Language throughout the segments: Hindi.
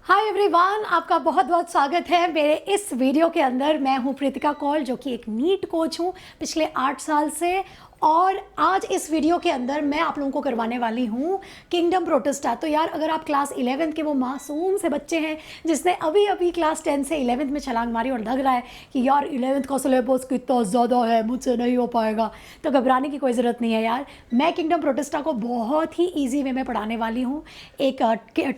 हाय एवरीवन, आपका बहुत बहुत स्वागत है मेरे इस वीडियो के अंदर। मैं हूं प्रीतिका कौल, जो कि एक नीट कोच हूं पिछले 8 साल से। और आज इस वीडियो के अंदर मैं आप लोगों को करवाने वाली हूं किंगडम प्रोटेस्टा। तो यार, अगर आप क्लास 11th के वो मासूम से बच्चे हैं जिसने अभी अभी क्लास 10 से 11th में छलांग मारी और लग रहा है कि यार 11th का सिलेबस कितना ज़्यादा है, मुझसे नहीं हो पाएगा, तो घबराने की कोई ज़रूरत नहीं है यार। मैं किंगडम प्रोटेस्टा को बहुत ही ईजी वे में पढ़ाने वाली हूँ, एक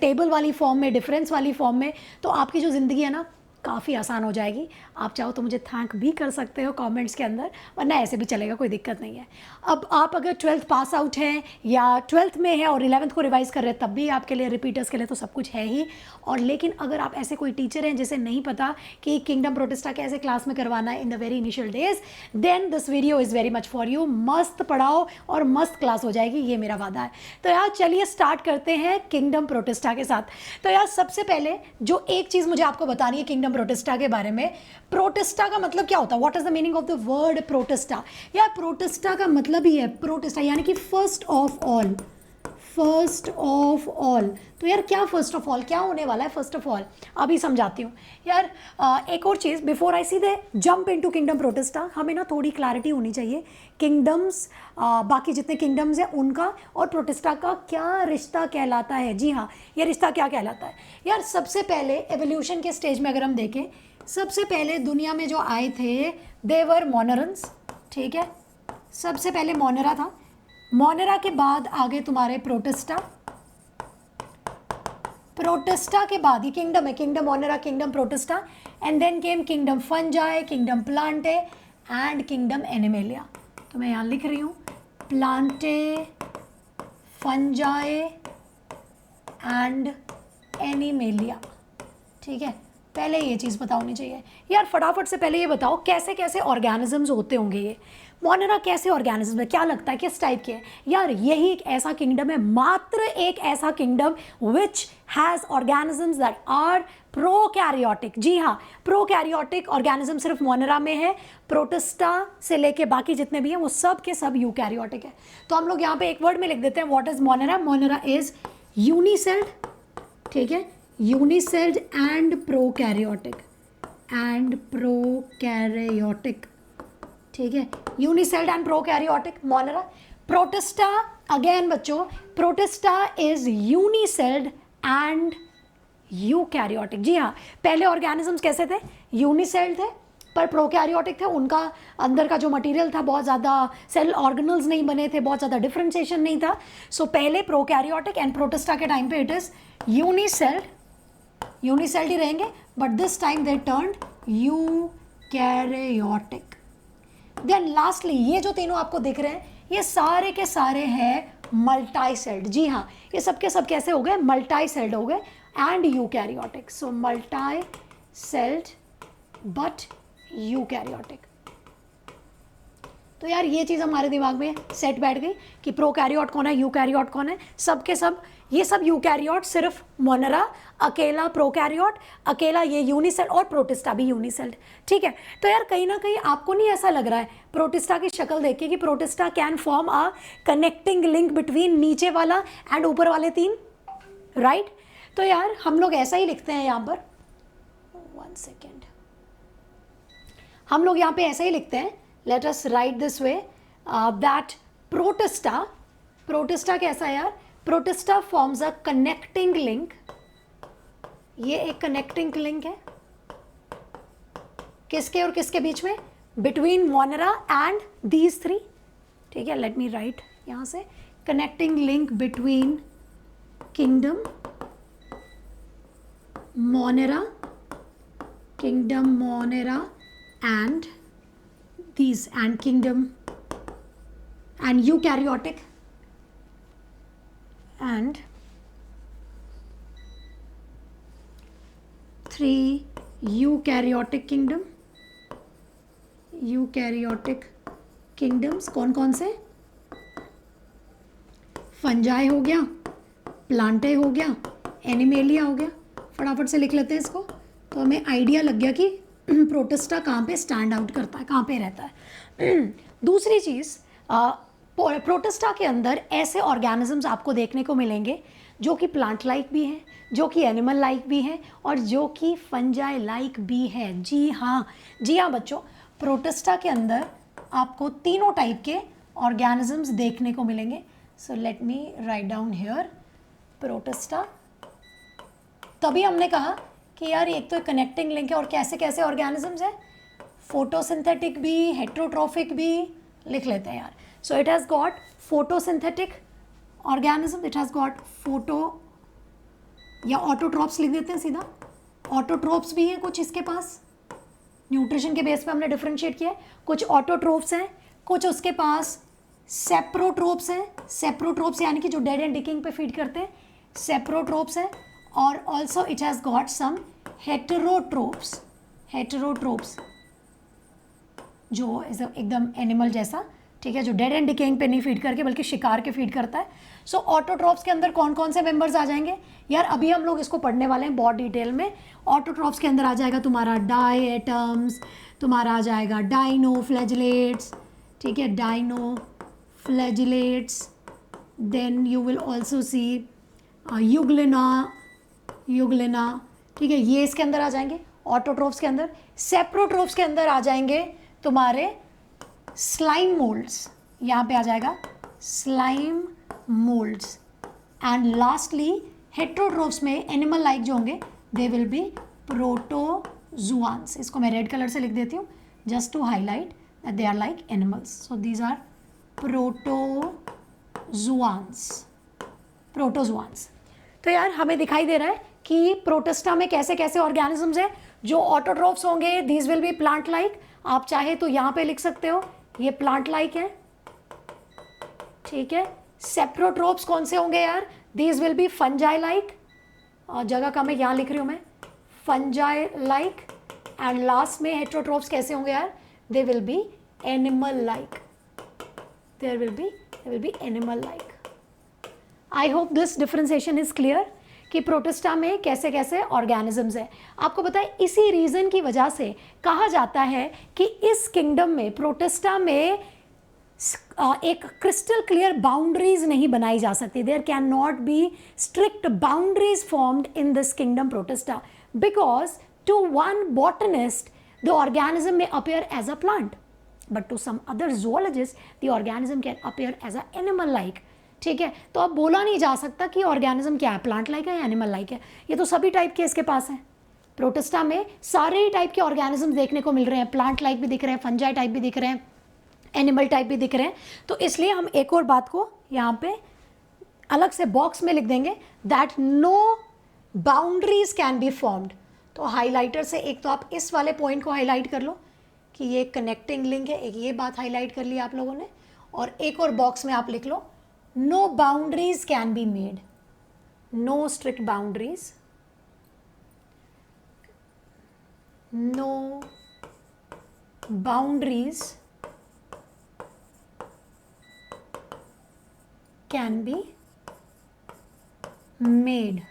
टेबल वाली फॉर्म में, डिफरेंस वाली फॉर्म में। तो आपकी जो ज़िंदगी है ना, काफ़ी आसान हो जाएगी। आप चाहो तो मुझे थैंक भी कर सकते हो कमेंट्स के अंदर, वरना ऐसे भी चलेगा, कोई दिक्कत नहीं है। अब आप अगर 12th पास आउट हैं या 12th में है और 11th को रिवाइज़ कर रहे हैं, तब भी आपके लिए, रिपीटर्स के लिए तो सब कुछ है ही। और लेकिन अगर आप ऐसे कोई टीचर हैं जिसे नहीं पता कि किंगडम प्रोटेस्टा कैसे क्लास में करवाना है in the very initial days, then this video is very much for you. मस्त पढ़ाओ और मस्त क्लास हो जाएगी, ये मेरा वादा है। तो यार चलिए स्टार्ट करते हैं किंगडम प्रोटेस्टा के साथ। तो यार सबसे पहले जो एक चीज़ मुझे आपको बतानी है किंगडम प्रोटेस्टा के बारे में, प्रोटेस्टा का मतलब क्या होता है, what is the meaning of the word Protista. यार प्रोटेस्टा का मतलब ही है प्रोटेस्टा, यानी कि first of all. First of all, तो यार क्या फर्स्ट ऑफ ऑल, क्या होने वाला है फर्स्ट ऑफ ऑल, अभी समझाती हूँ यार। एक और चीज़ before I see they jump into kingdom Protista, हमें ना थोड़ी क्लैरिटी होनी चाहिए किंगडम्स, बाकी जितने किंगडम्स हैं उनका और प्रोटेस्टा का क्या रिश्ता कहलाता है। जी हाँ, ये रिश्ता क्या कहलाता है यार। सबसे पहले एवोल्यूशन के स्टेज में अगर हम देखें, सबसे पहले दुनिया में जो आए थे देवर मोनरन्स, ठीक है। सबसे पहले मोनरा था, मोनरा के बाद आगे तुम्हारे प्रोटेस्टा, प्रोटेस्टा के बाद ये किंगडम है, kingdom Monera, kingdom Protista, and then came kingdom Fungi, kingdom Plantae and kingdom Animalia. तो मैं यहाँ लिख रही हूँ प्लांटे, फंजाई एंड एनिमेलिया, ठीक है। पहले ये चीज़ पता होनी चाहिए यार। फटाफट से पहले ये बताओ कैसे कैसे ऑर्गेनिजम्स होते होंगे ये मोनरा, कैसे ऑर्गेनिज्म है, क्या लगता है किस टाइप के है यार। यही एक ऐसा किंगडम है, मात्र एक ऐसा kingdom which has organisms that are prokaryotic. जी हाँ, प्रोकैरियोटिक ऑर्गेनिज्म सिर्फ मोनरा में है। प्रोटेस्टा से लेके बाकी जितने भी हैं वो सब के सब यूकैरियोटिक है। तो हम लोग यहाँ पे एक वर्ड में लिख देते हैं what is Monera. Monera is unicelled, ठीक है, unicelled and prokaryotic, and prokaryotic, ठीक है, unicelled and prokaryotic Monera. Protista again बच्चों, Protista is unicelled and eukaryotic. जी हाँ, पहले ऑर्गेनिजम्स कैसे थे, यूनिसेल्ड थे पर प्रोकैरियोटिक थे। उनका अंदर का जो मटेरियल था बहुत ज़्यादा, सेल ऑर्गेनल्स नहीं बने थे, बहुत ज़्यादा डिफ्रेंशिएशन नहीं था। सो पहले प्रोकैरियोटिक, एंड प्रोटेस्टा के टाइम पे इट इज यूनिसेल्ड, यूनिसेल्ड ही रहेंगे, but this time they turned eukaryotic. Then lastly ये जो तीनों आपको दिख रहे हैं ये सारे के सारे हैं मल्टी सेल्ड। जी हाँ, ये सब के सब कैसे हो गए, मल्टी सेल्ड हो गए and eukaryotic. So multi sailed but eukaryotic. तो यार ये चीज़ हमारे दिमाग में सेट बैठ गई कि प्रोकैरियोट कौन है, यूकैरियोट कौन है। सब के सब ये सब यूकैरियोट, सिर्फ मोनरा अकेला प्रोकैरियोट, अकेला ये यूनिसेल्ड, और प्रोटेस्टा भी यूनिसेल्ड, ठीक है। तो यार कहीं ना कहीं आपको नहीं ऐसा लग रहा है प्रोटेस्टा की शक्ल देख के कि Protista can form a connecting link between नीचे वाला एंड ऊपर वाले तीन, राइट। तो यार हम लोग ऐसा ही लिखते हैं यहाँ पर, 1 सेकेंड, हम लोग यहाँ पे ऐसा ही लिखते हैं, let us right this way that Protista, Protista कैसा है यार, Protista forms a connecting link. ये एक कनेक्टिंग लिंक है किसके और किसके बीच में, बिटवीन मोनरा एंड दीज थ्री, ठीक है। लेट मी राइट यहाँ से, connecting link between kingdom Monera, kingdom मोनरा and these and kingdom and eukaryotic and 3 eukaryotic kingdom, eukaryotic kingdoms कौन कौन से, फंजाई हो गया, प्लांटे हो गया, एनिमेलिया हो गया। फटाफट से लिख लेते हैं इसको, तो हमें आइडिया लग गया कि प्रोटेस्टा कहाँ पे स्टैंड आउट करता है, कहाँ पे रहता है। दूसरी चीज़, प्रोटेस्टा के अंदर ऐसे ऑर्गेनिजम्स आपको देखने को मिलेंगे जो कि प्लांट लाइक भी हैं, जो कि एनिमल लाइक भी हैं और जो कि फंजाई लाइक भी है। जी हाँ बच्चों, प्रोटिस्टा के अंदर आपको तीनों टाइप के ऑर्गेनिजम्स देखने को मिलेंगे। So let me right down here protista. तभी हमने कहा कि यार एक तो कनेक्टिंग लिंक है और कैसे कैसे ऑर्गेनिजम्स है, फोटोसिंथेटिक भी, हेट्रोट्रॉफिक भी, लिख लेते हैं यार। So it has got photosynthetic organism, it has got photo या ऑटोट्रॉप्स लिख देते हैं सीधा। ऑटोट्रॉप्स भी हैं कुछ इसके पास, न्यूट्रिशन के बेस पे हमने डिफ्रेंशिएट किया है। कुछ ऑटोट्रोप्स हैं, कुछ उसके पास सेप्रोट्रोप्स हैं। सेप्रोट्रोप्स यानी कि जो डेड एंड डिकिंग पे फीड करते हैं, सेप्रोट्रोप्स हैं। और also it has got some heterotrophs. Heterotrophs जो एकदम एनिमल जैसा, ठीक है, जो डेड एंड डिकेइंग पे नहीं फीड करके बल्कि शिकार के फीड करता है। सो ऑटोट्रॉप्स के अंदर कौन कौन से मेंबर्स आ जाएंगे यार, अभी हम लोग इसको पढ़ने वाले हैं बहुत डिटेल में। ऑटोट्रॉप्स के अंदर आ जाएगा तुम्हारा डायटम्स, तुम्हारा आ जाएगा डाइनोफ्लैजिलेट्स, ठीक है, dinoflagellates. Then you will also see euglena, ठीक है, ये इसके अंदर आ जाएंगे ऑटोट्रॉप्स के अंदर। सेप्रोट्रॉप्स के अंदर आ जाएंगे तुम्हारे स्लाइम मोल्ड्स, यहाँ पे आ जाएगा स्लाइम मोल्ड्स। एंड लास्टली हेट्रोट्रोप्स में एनिमल लाइक जो होंगे दे विल बी प्रोटोजुआन्स। इसको मैं रेड कलर से लिख देती हूँ just to highlight that they are like animals. So these are protozoans. तो यार हमें दिखाई दे रहा है कि प्रोटिस्टा में कैसे कैसे ऑर्गेनिजम्स हैं। जो ऑटोट्रोप्स होंगे these will be plant like, आप चाहे तो यहाँ पे लिख सकते हो ये प्लांट लाइक है, ठीक है। सेप्रोट्रोप्स कौन से होंगे यार, these will be fungi like, जगह कम है यहाँ लिख रही हूँ मैं, फंजाई लाइक। एंड लास्ट में हेट्रोट्रोप्स कैसे होंगे यार, they will be animal like, there will be animal like. I hope this differentiation is clear कि प्रोटिस्टा में कैसे कैसे ऑर्गेनिजम्स है। आपको पता है इसी रीज़न की वजह से कहा जाता है कि इस किंगडम में, प्रोटिस्टा में एक क्रिस्टल क्लियर बाउंड्रीज नहीं बनाई जा सकती। There can not be strict boundaries formed in this kingdom Protista because to one botanist the organism में appear as a plant but to some other zoologist the organism can appear as an animal like, ठीक है। तो अब बोला नहीं जा सकता कि ऑर्गेनिज्म क्या है, प्लांट लाइक है या एनिमल लाइक है। ये तो सभी टाइप के इसके पास हैं। प्रोटिस्टा में सारे ही टाइप के ऑर्गेनिज्म देखने को मिल रहे हैं, प्लांट लाइक भी दिख रहे हैं, फंजाई टाइप भी दिख रहे हैं, एनिमल टाइप भी दिख रहे हैं। तो इसलिए हम एक और बात को यहाँ पे अलग से बॉक्स में लिख देंगे that no boundaries can be formed. तो हाईलाइटर से एक तो आप इस वाले पॉइंट को हाईलाइट कर लो कि ये कनेक्टिंग लिंक है, एक ये बात हाईलाइट कर ली आप लोगों ने। और एक और बॉक्स में आप लिख लो no boundaries can be made, no strict boundaries, no boundaries can be made,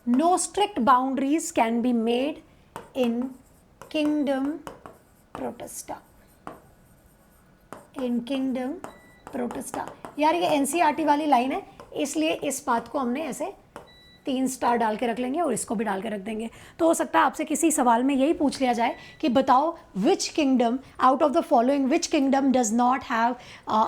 no strict boundaries can be made in kingdom protista, in kingdom protista. यार ये एनसीईआरटी वाली लाइन है इसलिए इस बात को हमने ऐसे 3 स्टार डाल के रख लेंगे और इसको भी डाल के रख देंगे। तो हो सकता है आपसे किसी सवाल में यही पूछ लिया जाए कि बताओ which kingdom out of the following which kingdom does not have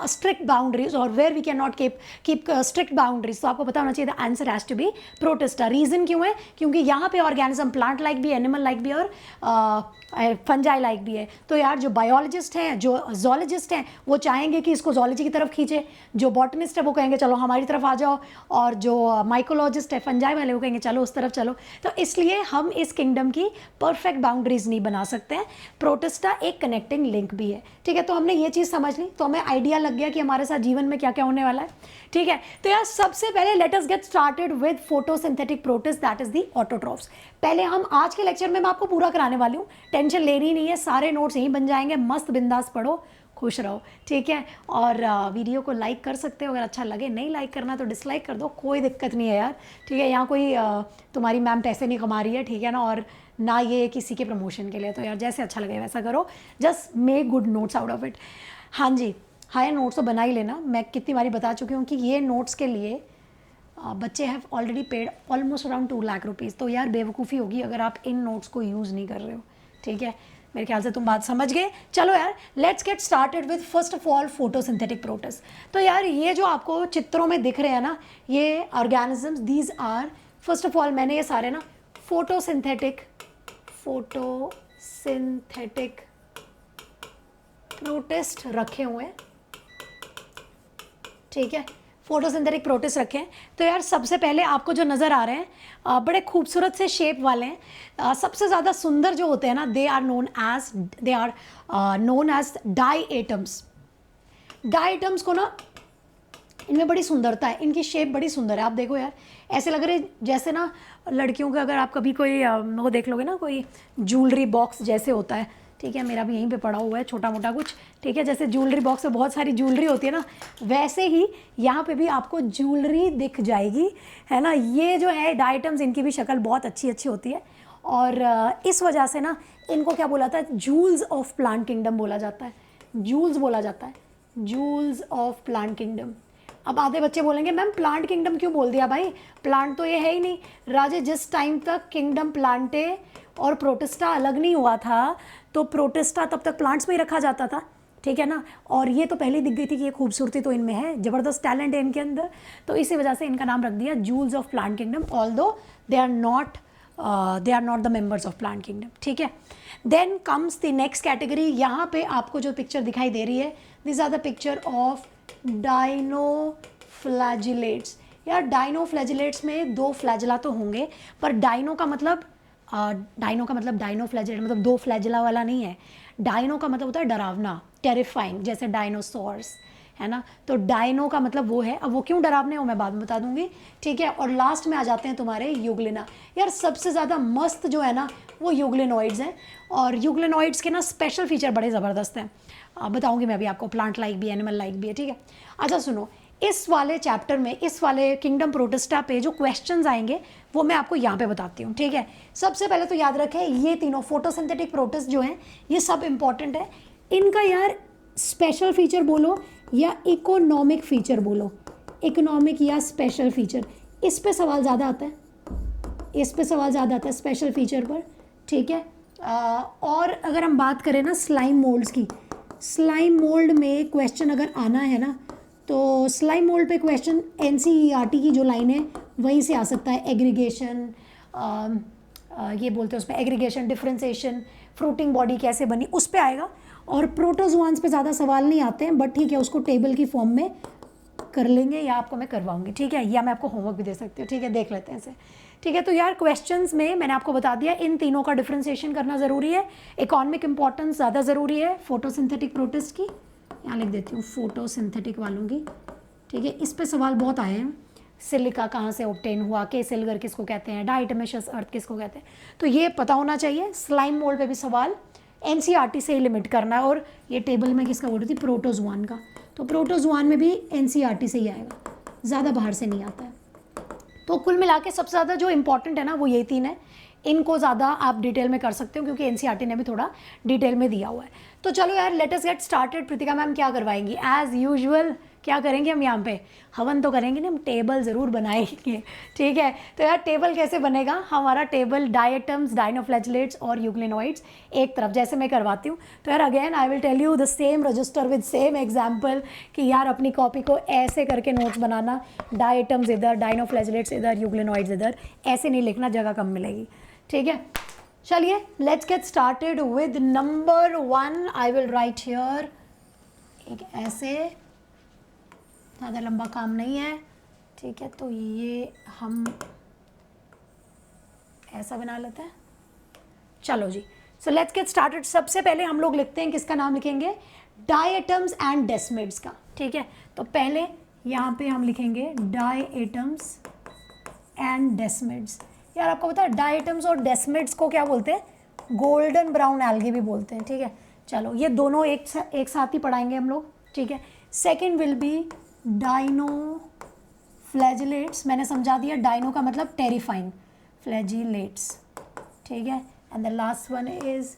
strict boundaries और where we can not keep strict boundaries. तो आपको पता होना चाहिए the answer has to be Protista. Reason क्यों है, क्योंकि यहाँ पे ऑर्गेनिज्म प्लांट लाइक भी, एनिमल लाइक भी और फंजाई लाइक भी है। तो यार जो बायोलॉजिस्ट हैं, जो जोलॉजिस्ट हैं, वो चाहेंगे कि इसको जोलॉजी की तरफ खींचे, जो बॉटनिस्ट है वो कहेंगे चलो हमारी तरफ आ जाओ, और जो माइकोलॉजिस्ट है, फंजाई वाले, वो कहेंगे चलो उस तरफ चलो। तो इसलिए हम इस किंगडम की परफेक्ट बाउंड्रीज नहीं बना सकते हैं। प्रोटिस्टा एक कनेक्टिंग लिंक भी है, ठीक है। तो हमने ये चीज़ समझ ली, तो हमें आइडिया लग गया कि हमारे साथ जीवन में क्या क्या होने वाला है, ठीक है। तो यार सबसे पहले late us get started with photosynthetic protist that is the autotrophs. पहले हम आज के लेक्चर में मैं आपको पूरा कराने वाली हूँ, टेंशन लेनी नहीं है, सारे नोट्स यहीं बन जाएंगे, मस्त बिंदास पढ़ो, खुश रहो, ठीक है। और वीडियो को लाइक कर सकते हो, अगर अच्छा लगे, नहीं लाइक करना तो डिसलाइक कर दो, कोई दिक्कत नहीं है यार, ठीक है। यहाँ कोई तुम्हारी मैम पैसे नहीं कमा रही है, ठीक है ना, और ना ये किसी के प्रमोशन के लिए। तो यार जैसे अच्छा लगे वैसा करो, just make good notes out of it. हाँ जी, हायर नोट्स तो बना ही लेना। मैं कितनी बारी बता चुकी हूँ कि ये नोट्स के लिए बच्चे have already paid almost around 2 lakh rupees. तो यार बेवकूफ़ी होगी अगर आप इन नोट्स को यूज़ नहीं कर रहे हो, ठीक है। मेरे ख्याल से तुम बात समझ गए। चलो यार, let's get started with first of all photosynthetic protist. तो यार ये जो आपको चित्रों में दिख रहे हैं ना, ये organisms, these are, first of all मैंने ये सारे ना फोटोसिंथेटिक प्रोटिस्ट रखे हुए हैं, ठीक है। फोटोसिंथेटिक प्रोटिस्ट रखे हैं। तो यार सबसे पहले आपको जो नज़र आ रहे हैं बड़े खूबसूरत से शेप वाले हैं। सबसे ज़्यादा सुंदर जो होते हैं ना, they are known as diatoms. Diatoms को ना, इनमें बड़ी सुंदरता है, इनकी शेप बड़ी सुंदर है। आप देखो यार, ऐसे लग रहे जैसे ना लड़कियों का, अगर आप कभी कोई वो देख लोगे ना, कोई ज्वेलरी बॉक्स जैसे होता है, ठीक है। मेरा भी यहीं पे पड़ा हुआ है छोटा मोटा कुछ, ठीक है। जैसे ज्वेलरी बॉक्स में बहुत सारी ज्वेलरी होती है ना, वैसे ही यहाँ पे भी आपको ज्वेलरी दिख जाएगी, है ना। ये जो है डाइटम्स, इनकी भी शक्ल बहुत अच्छी होती है। और इस वजह से ना इनको क्या बोला जाता है, जूल्स ऑफ प्लांट किंगडम बोला जाता है। जूल्स बोला जाता है, जूल्स ऑफ प्लांट किंगडम। अब आधे बच्चे बोलेंगे मैम प्लांट किंगडम क्यों बोल दिया भाई, प्लांट तो ये है ही नहीं। राजे, जिस टाइम तक किंगडम प्लांटे और प्रोटिस्टा अलग नहीं हुआ था, तो प्रोटिस्टा तब तक प्लांट्स में ही रखा जाता था, ठीक है ना। और ये तो पहले ही दिख गई थी कि ये खूबसूरती तो इनमें है, ज़बरदस्त टैलेंट है इनके अंदर, तो इसी वजह से इनका नाम रख दिया jewels of plant kingdom, although they are not the members of plant kingdom, ठीक है। Then comes the next category. यहाँ पे आपको जो पिक्चर दिखाई दे रही है, this are the picture of dinoflagellates. यार डाइनोफ्लैजिलेट्स में 2 फ्लैजिला तो होंगे, पर डाइनो का मतलब डाइनोफ्लैजिलेट मतलब 2 फ्लैजिला वाला नहीं है। डाइनो का मतलब होता है डरावना, टेरिफाइंग, जैसे डायनासोर्स, है ना। तो डाइनो का मतलब वो है। अब वो क्यों डरावने हो मैं बाद में बता दूंगी, ठीक है। और लास्ट में आ जाते हैं तुम्हारे यूग्लिना। यार सबसे ज़्यादा मस्त जो है ना वो यूग्लिनॉइड्स हैं, और यूग्लिनॉइड्स के ना स्पेशल फीचर बड़े ज़बरदस्त हैं। बताऊंगी मैं अभी आपको, प्लांट लाइक भी, एनिमल लाइक भी है, ठीक है। अच्छा सुनो, इस वाले चैप्टर में, इस वाले किंगडम प्रोटिस्टा पे जो क्वेश्चंस आएंगे वो मैं आपको यहाँ पे बताती हूँ, ठीक है। सबसे पहले तो याद रखें, ये तीनों फोटोसिंथेटिक प्रोटिस्ट जो हैं ये सब इंपॉर्टेंट है। इनका यार स्पेशल फीचर बोलो या इकोनॉमिक फीचर बोलो, इकोनॉमिक या स्पेशल फीचर, इस पे सवाल ज़्यादा आता है, इस पे सवाल ज़्यादा आता है स्पेशल फीचर पर, ठीक है। और अगर हम बात करें ना स्लाइम मोल्ड्स की, स्लाइम मोल्ड में क्वेश्चन अगर आना है ना, तो स्लाइम मोल्ड पे क्वेश्चन NCERT की जो लाइन है वहीं से आ सकता है। एग्रीगेशन, ये बोलते हैं उसमें एग्रीगेशन, डिफ्रेंसिएशन, फ्रूटिंग बॉडी कैसे बनी, उस पे आएगा। और प्रोटोजोआन्स पे ज़्यादा सवाल नहीं आते हैं, बट ठीक है, उसको टेबल की फॉर्म में कर लेंगे या आपको मैं करवाऊंगी, ठीक है। या मैं आपको होमवर्क भी दे सकती हूँ, ठीक है, देख लेते हैं इसे, ठीक है। तो यार क्वेश्चंस में मैंने आपको बता दिया, इन तीनों का डिफ्रेंसिएशन करना ज़रूरी है। इकोनॉमिक इंपॉर्टेंस ज़्यादा ज़रूरी है फोटोसिंथेटिक प्रोटिस्ट की, यहाँ लिख देती हूँ फोटोसिंथेटिक वालों की, ठीक है। इस पे सवाल बहुत आए हैं, सिलिका कहाँ से ऑब्टेन हुआ, के सिल्वर किसको कहते हैं, डाइटमेशियस अर्थ किसको कहते हैं, तो ये पता होना चाहिए। स्लाइम मोल्ड पे भी सवाल NCERT से ही लिमिट करना है। और ये टेबल में किसका बोल रही थी, प्रोटोजोआन का, तो प्रोटोजोआन में भी NCERT से ही आएगा, ज़्यादा बाहर से नहीं आता है। तो कुल मिला के सबसे ज़्यादा जो इंपॉर्टेंट है ना वो ये 3 है, इनको ज़्यादा आप डिटेल में कर सकते हो क्योंकि NCERT ने भी थोड़ा डिटेल में दिया हुआ है। तो चलो यार, let us get started. Pritika ma'am क्या करवाएंगी, एज़ यूजुअल क्या करेंगे हम यहाँ पे, हवन तो करेंगे ना, हम टेबल ज़रूर बनाएंगे, ठीक है। तो यार टेबल कैसे बनेगा, हमारा टेबल डायटम्स, डाइनोफ्लैजिलेट्स और यूग्लिनॉइड्स एक तरफ, जैसे मैं करवाती हूँ। तो यार again I will tell you the same register with same example, कि यार अपनी कॉपी को ऐसे करके नोट्स बनाना, डायटम्स इधर, डाइनोफ्लैजिलेट्स इधर, यूग्लिनॉइड्स इधर, ऐसे नहीं लिखना, जगह कम मिलेगी, ठीक है। चलिए let's get started with number 1। I will write here, एक ऐसे, ज़्यादा लंबा काम नहीं है, ठीक है। तो ये हम ऐसा बना लेते हैं, चलो जी। So let's get started. सबसे पहले हम लोग लिखते हैं, किसका नाम लिखेंगे, डायटम्स एंड डेसिमिड्स का, ठीक है। तो पहले यहाँ पे हम लिखेंगे डायटम्स एंड डेसिमिड्स। यार आपको पता है डायटम्स और डेसिमिड्स को क्या बोलते हैं, गोल्डन ब्राउन एल्गी भी बोलते हैं, ठीक है। चलो ये दोनों एक साथ ही पढ़ाएंगे हम लोग, ठीक है। सेकेंड विल बी डाइनोफ्लैजिलेट्स, मैंने समझा दिया, डाइनो का मतलब टेरिफाइंग, फ्लैजिलेट्स, ठीक है। And the last one is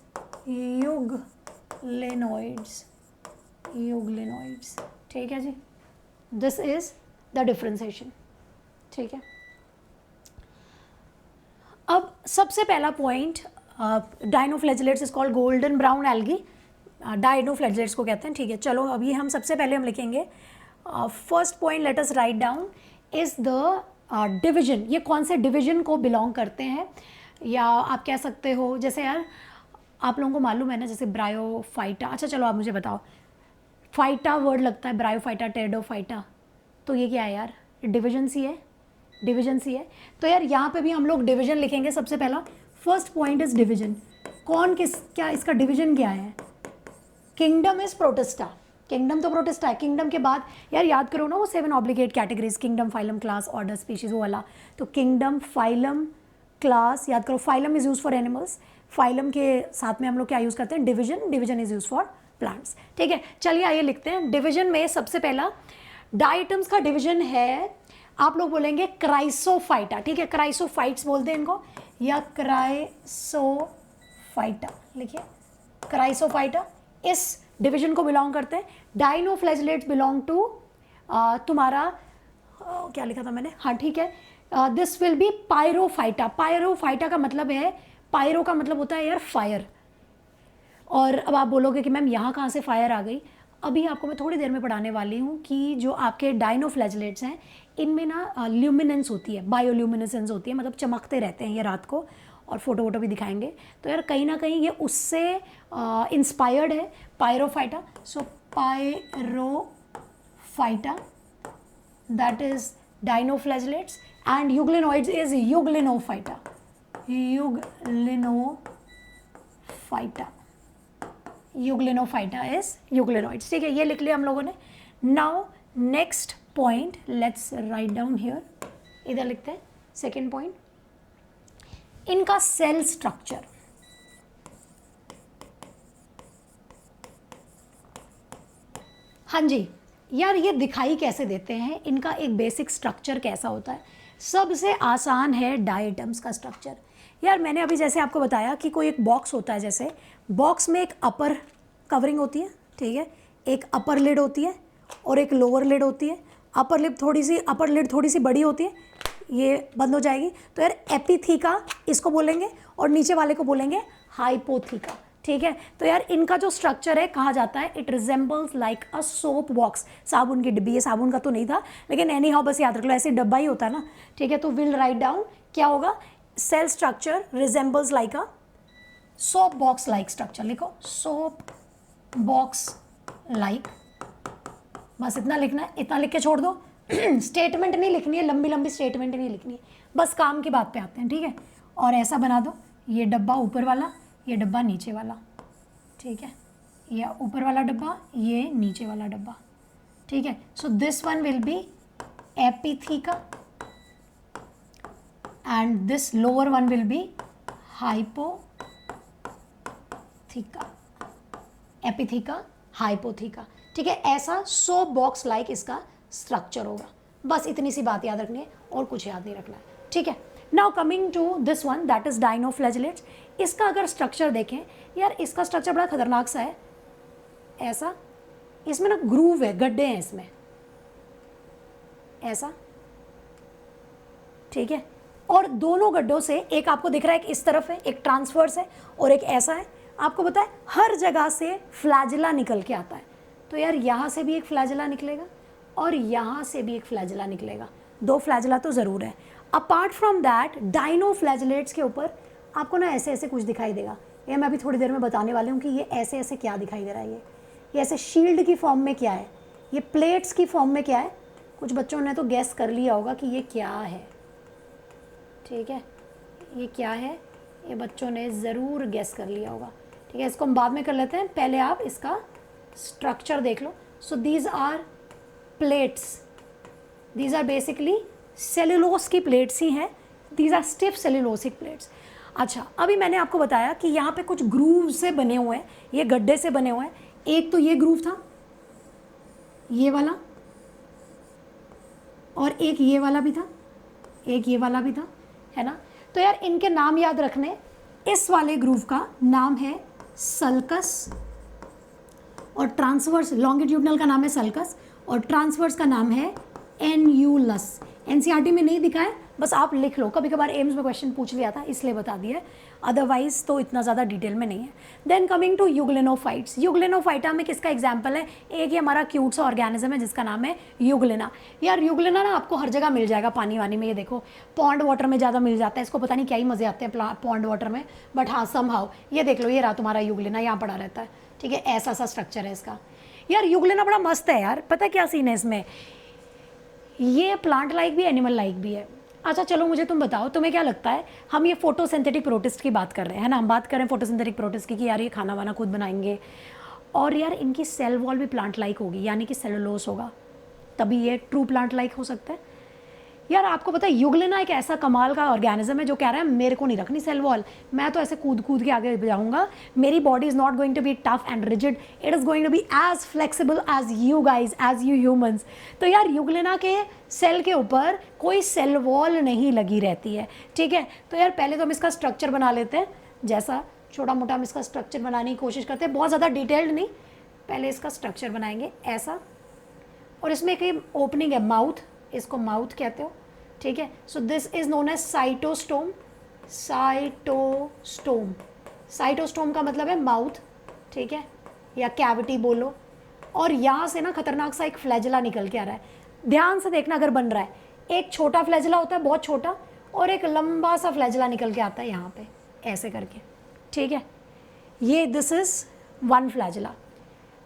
euglenoids, euglenoids, ठीक है जी। दिस इज द डिफ्रेंसिएशन, ठीक है, अब सबसे पहला point, dinoflagellates is called golden brown algae, dinoflagellates को कहते हैं। ठीक है, चलो अभी हम सबसे पहले हम लिखेंगे first point, let us write down is the division. ये कौन से डिवीजन को बिलोंग करते हैं, या आप कह सकते हो जैसे यार आप लोगों को मालूम है ना, जैसे ब्रायोफाइटा। अच्छा चलो आप मुझे बताओ, फाइटा वर्ड लगता है, ब्रायोफाइटा, टेरिडोफाइटा, तो ये क्या है यार, डिवीजन सी है, डिवीजन सी है। तो यार यहाँ पे भी हम लोग डिवीजन लिखेंगे। सबसे पहला फर्स्ट पॉइंट इज डिवीजन। कौन किस, क्या इसका डिवीजन क्या है? किंगडम इज प्रोटिस्टा, किंगडम तो प्रोटिस्टा है। किंगडम के बाद यार याद करो ना वो 7 obligate categories, kingdom, phylum, class, order, species, वो वाला। तो किंगडम, फाइलम, क्लास, याद करो phylum is use for animals, phylum के साथ में हम लोग क्या यूज़ करते हैं, division, division is use for plants. ठीक है, चलिए आइए लिखते हैं। डिवीजन में सबसे पहला डाइटम्स का डिवीजन है, आप लोग बोलेंगे क्राइसोफाइटा। ठीक है, क्राइसोफाइट्स बोलते हैं इनको, या क्राइसोफाइटा लिखिए, क्राइसोफाइटा इस डिवीजन को बिलोंग करते हैं। डाइनोफ्लैजेलेट्स बिलोंग टू तुम्हारा क्या लिखा था मैंने, हाँ ठीक है, दिस विल बी पायरोफाइटा। पायरोफाइटा का मतलब है, पायरो का मतलब होता है यार फायर। और अब आप बोलोगे कि मैम यहाँ कहाँ से फायर आ गई, अभी आपको मैं थोड़ी देर में पढ़ाने वाली हूँ कि जो आपके डाइनोफ्लैजेलेट्स हैं इनमें ना ल्यूमिनेंस होती है, बायोल्यूमिनेसेंस होती है, मतलब चमकते रहते हैं ये रात को, और फोटो वोटो भी दिखाएंगे। तो यार कहीं ना कहीं ये उससे इंस्पायर्ड है, Pyrrophyta. So Pyrrophyta that is dinoflagellates, and euglenoids is Euglenophyta, Euglenophyta, Euglenophyta is euglenoids. ठीक है, ये लिख लिया हम लोगों ने। Now next point, let's write down here, इधर लिखते हैं सेकेंड पॉइंट, इनका सेल स्ट्रक्चर। हाँ जी यार, ये दिखाई कैसे देते हैं, इनका एक बेसिक स्ट्रक्चर कैसा होता है? सबसे आसान है डायटम्स का स्ट्रक्चर। यार मैंने अभी जैसे आपको बताया कि कोई एक बॉक्स होता है, जैसे बॉक्स में एक अपर कवरिंग होती है, ठीक है, एक अपर लिड होती है और एक लोअर लिड होती है। अपर लिड थोड़ी सी बड़ी होती है, ये बंद हो जाएगी। तो यार एपिथीका इसको बोलेंगे, और नीचे वाले को बोलेंगे हाइपोथीका। ठीक है, तो यार इनका जो स्ट्रक्चर है कहा जाता है it resembles like a soap box, साबुन की डिब्बी। ये साबुन का तो नहीं था, लेकिन एनी हाउ बस याद रख लो, ऐसे डब्बा ही होता है ना। ठीक है, तो विल राइट डाउन क्या होगा, cell structure resembles like a soap box like structure. लिखो सोप बॉक्स लाइक, बस इतना लिखना है, इतना लिख के छोड़ दो। स्टेटमेंट नहीं लिखनी है, लंबी लंबी स्टेटमेंट नहीं लिखनी है, बस काम की बात पे आते हैं। ठीक है, और ऐसा बना दो, ये डब्बा ऊपर वाला, ये डब्बा नीचे वाला। ठीक है, ये ऊपर वाला डब्बा, ये नीचे वाला डब्बा। ठीक है, so this one will be epitheca and this lower one will be hypotheca, epitheca, hypotheca. ठीक है, ऐसा सोप बॉक्स लाइक इसका स्ट्रक्चर होगा। बस इतनी सी बात याद रखनी है और कुछ याद नहीं रखना है। ठीक है, now coming to this one that is dinoflagellates. इसका अगर स्ट्रक्चर देखें यार, इसका स्ट्रक्चर बड़ा खतरनाक सा है, ऐसा, इसमें ना ग्रूव है, गड्ढे हैं इसमें, ऐसा। ठीक है, और दोनों गड्ढों से एक आपको दिख रहा है, एक इस तरफ है, एक ट्रांसवर्स है, और एक ऐसा है। आपको पता है हर जगह से फ्लैजिला निकल के आता है। तो यार यहाँ से भी एक फ्लैजिला निकलेगा और यहाँ से भी एक फ्लैजिला निकलेगा, 2 फ्लैजिला तो ज़रूर है। अपार्ट फ्रॉम दैट डाइनोफ्लैजेलेट्स के ऊपर आपको ना ऐसे ऐसे कुछ दिखाई देगा, ये मैं अभी थोड़ी देर में बताने वाली हूँ कि ये ऐसे ऐसे क्या दिखाई दे रहा है। ये ऐसे शील्ड की फॉर्म में क्या है, ये प्लेट्स की फॉर्म में क्या है। कुछ बच्चों ने तो गैस कर लिया होगा कि ये क्या है। ठीक है, ये क्या है, ये बच्चों ने ज़रूर गैस कर लिया होगा। ठीक है, इसको हम बाद में कर लेते हैं, पहले आप इसका स्ट्रक्चर देख लो। So these are plates, these are basically cellulose की प्लेट्स ही हैं, these are stiff cellulosic plates. अच्छा, अभी मैंने आपको बताया कि यहाँ पे कुछ ग्रूव से बने हुए हैं, ये गड्ढे से बने हुए हैं। एक तो ये ग्रूव था, ये वाला, और एक ये वाला भी था, एक ये वाला भी था, है ना। तो यार इनके नाम याद रखने, इस वाले ग्रूव का नाम है सल्कस, और ट्रांसवर्स लॉन्गिट्यूडनल का नाम है सल्कस, और ट्रांसवर्स का नाम है एन्यूलस। एनसीईआरटी में नहीं दिखा है, बस आप लिख लो, कभी कभार एम्स में क्वेश्चन पूछ लिया था इसलिए बता दिया है, अदरवाइज तो इतना ज़्यादा डिटेल में नहीं है। देन कमिंग टू यूग्लिनोफाइट्स, यूग्लिनोफाइटा में किसका एग्जाम्पल है, एक ही हमारा क्यूट सा ऑर्गेनिज्म है जिसका नाम है यूग्लिना। यार यूग्लिना ना आपको हर जगह मिल जाएगा पानी वानी में, ये देखो पॉन्ड वाटर में ज़्यादा मिल जाता है, इसको पता नहीं क्या ही मज़े आते हैं पॉन्ड वाटर में, बट हाँ समहाउ ये देख लो, ये रहा तुम्हारा यूग्लिना, यहाँ पड़ा रहता है, ठीक है, ऐसा सा स्ट्रक्चर है इसका। यार यूग्लिना बड़ा मस्त है यार, पता है क्या सीन है इसमें, ये प्लांट लाइक भी एनिमल लाइक भी है। अच्छा चलो मुझे तुम बताओ, तुम्हें क्या लगता है, हम ये फोटोसिंथेटिक प्रोटिस्ट की बात कर रहे हैं, है ना, हम बात कर रहे हैं फोटोसिंथेटिक प्रोटिस्ट की कि यार ये खाना वाना खुद बनाएंगे, और यार इनकी सेल वॉल भी प्लांट लाइक होगी, यानी कि सेलुलोस होगा, तभी ये ट्रू प्लांट लाइक हो सकता है। यार आपको पता है यूग्लिना एक ऐसा कमाल का ऑर्गेनिज्म है जो कह रहा है मेरे को नहीं रखनी सेल वॉल, मैं तो ऐसे कूद कूद के आगे जाऊंगा, मेरी body is not going to be tough and rigid, it is going to be as flexible as you guys, as you humans. तो यार यूग्लिना के सेल के ऊपर कोई सेल वॉल नहीं लगी रहती है, ठीक है। तो यार पहले तो हम इसका स्ट्रक्चर बना लेते हैं, जैसा छोटा मोटा हम इसका स्ट्रक्चर बनाने की कोशिश करते हैं, बहुत ज़्यादा डिटेल्ड नहीं, पहले इसका स्ट्रक्चर बनाएंगे ऐसा, और इसमें एक ओपनिंग है माउथ, इसको माउथ कहते हो, ठीक है। So this is known as cytostome, cytostome, cytostome का मतलब है माउथ, ठीक है, या कैविटी बोलो, और यहाँ से ना खतरनाक सा एक फ्लैजला निकल के आ रहा है, ध्यान से देखना अगर बन रहा है, एक छोटा फ्लैजला होता है बहुत छोटा, और एक लंबा सा फ्लैजला निकल के आता है यहाँ पे ऐसे करके, ठीक है, ये this is one flagella.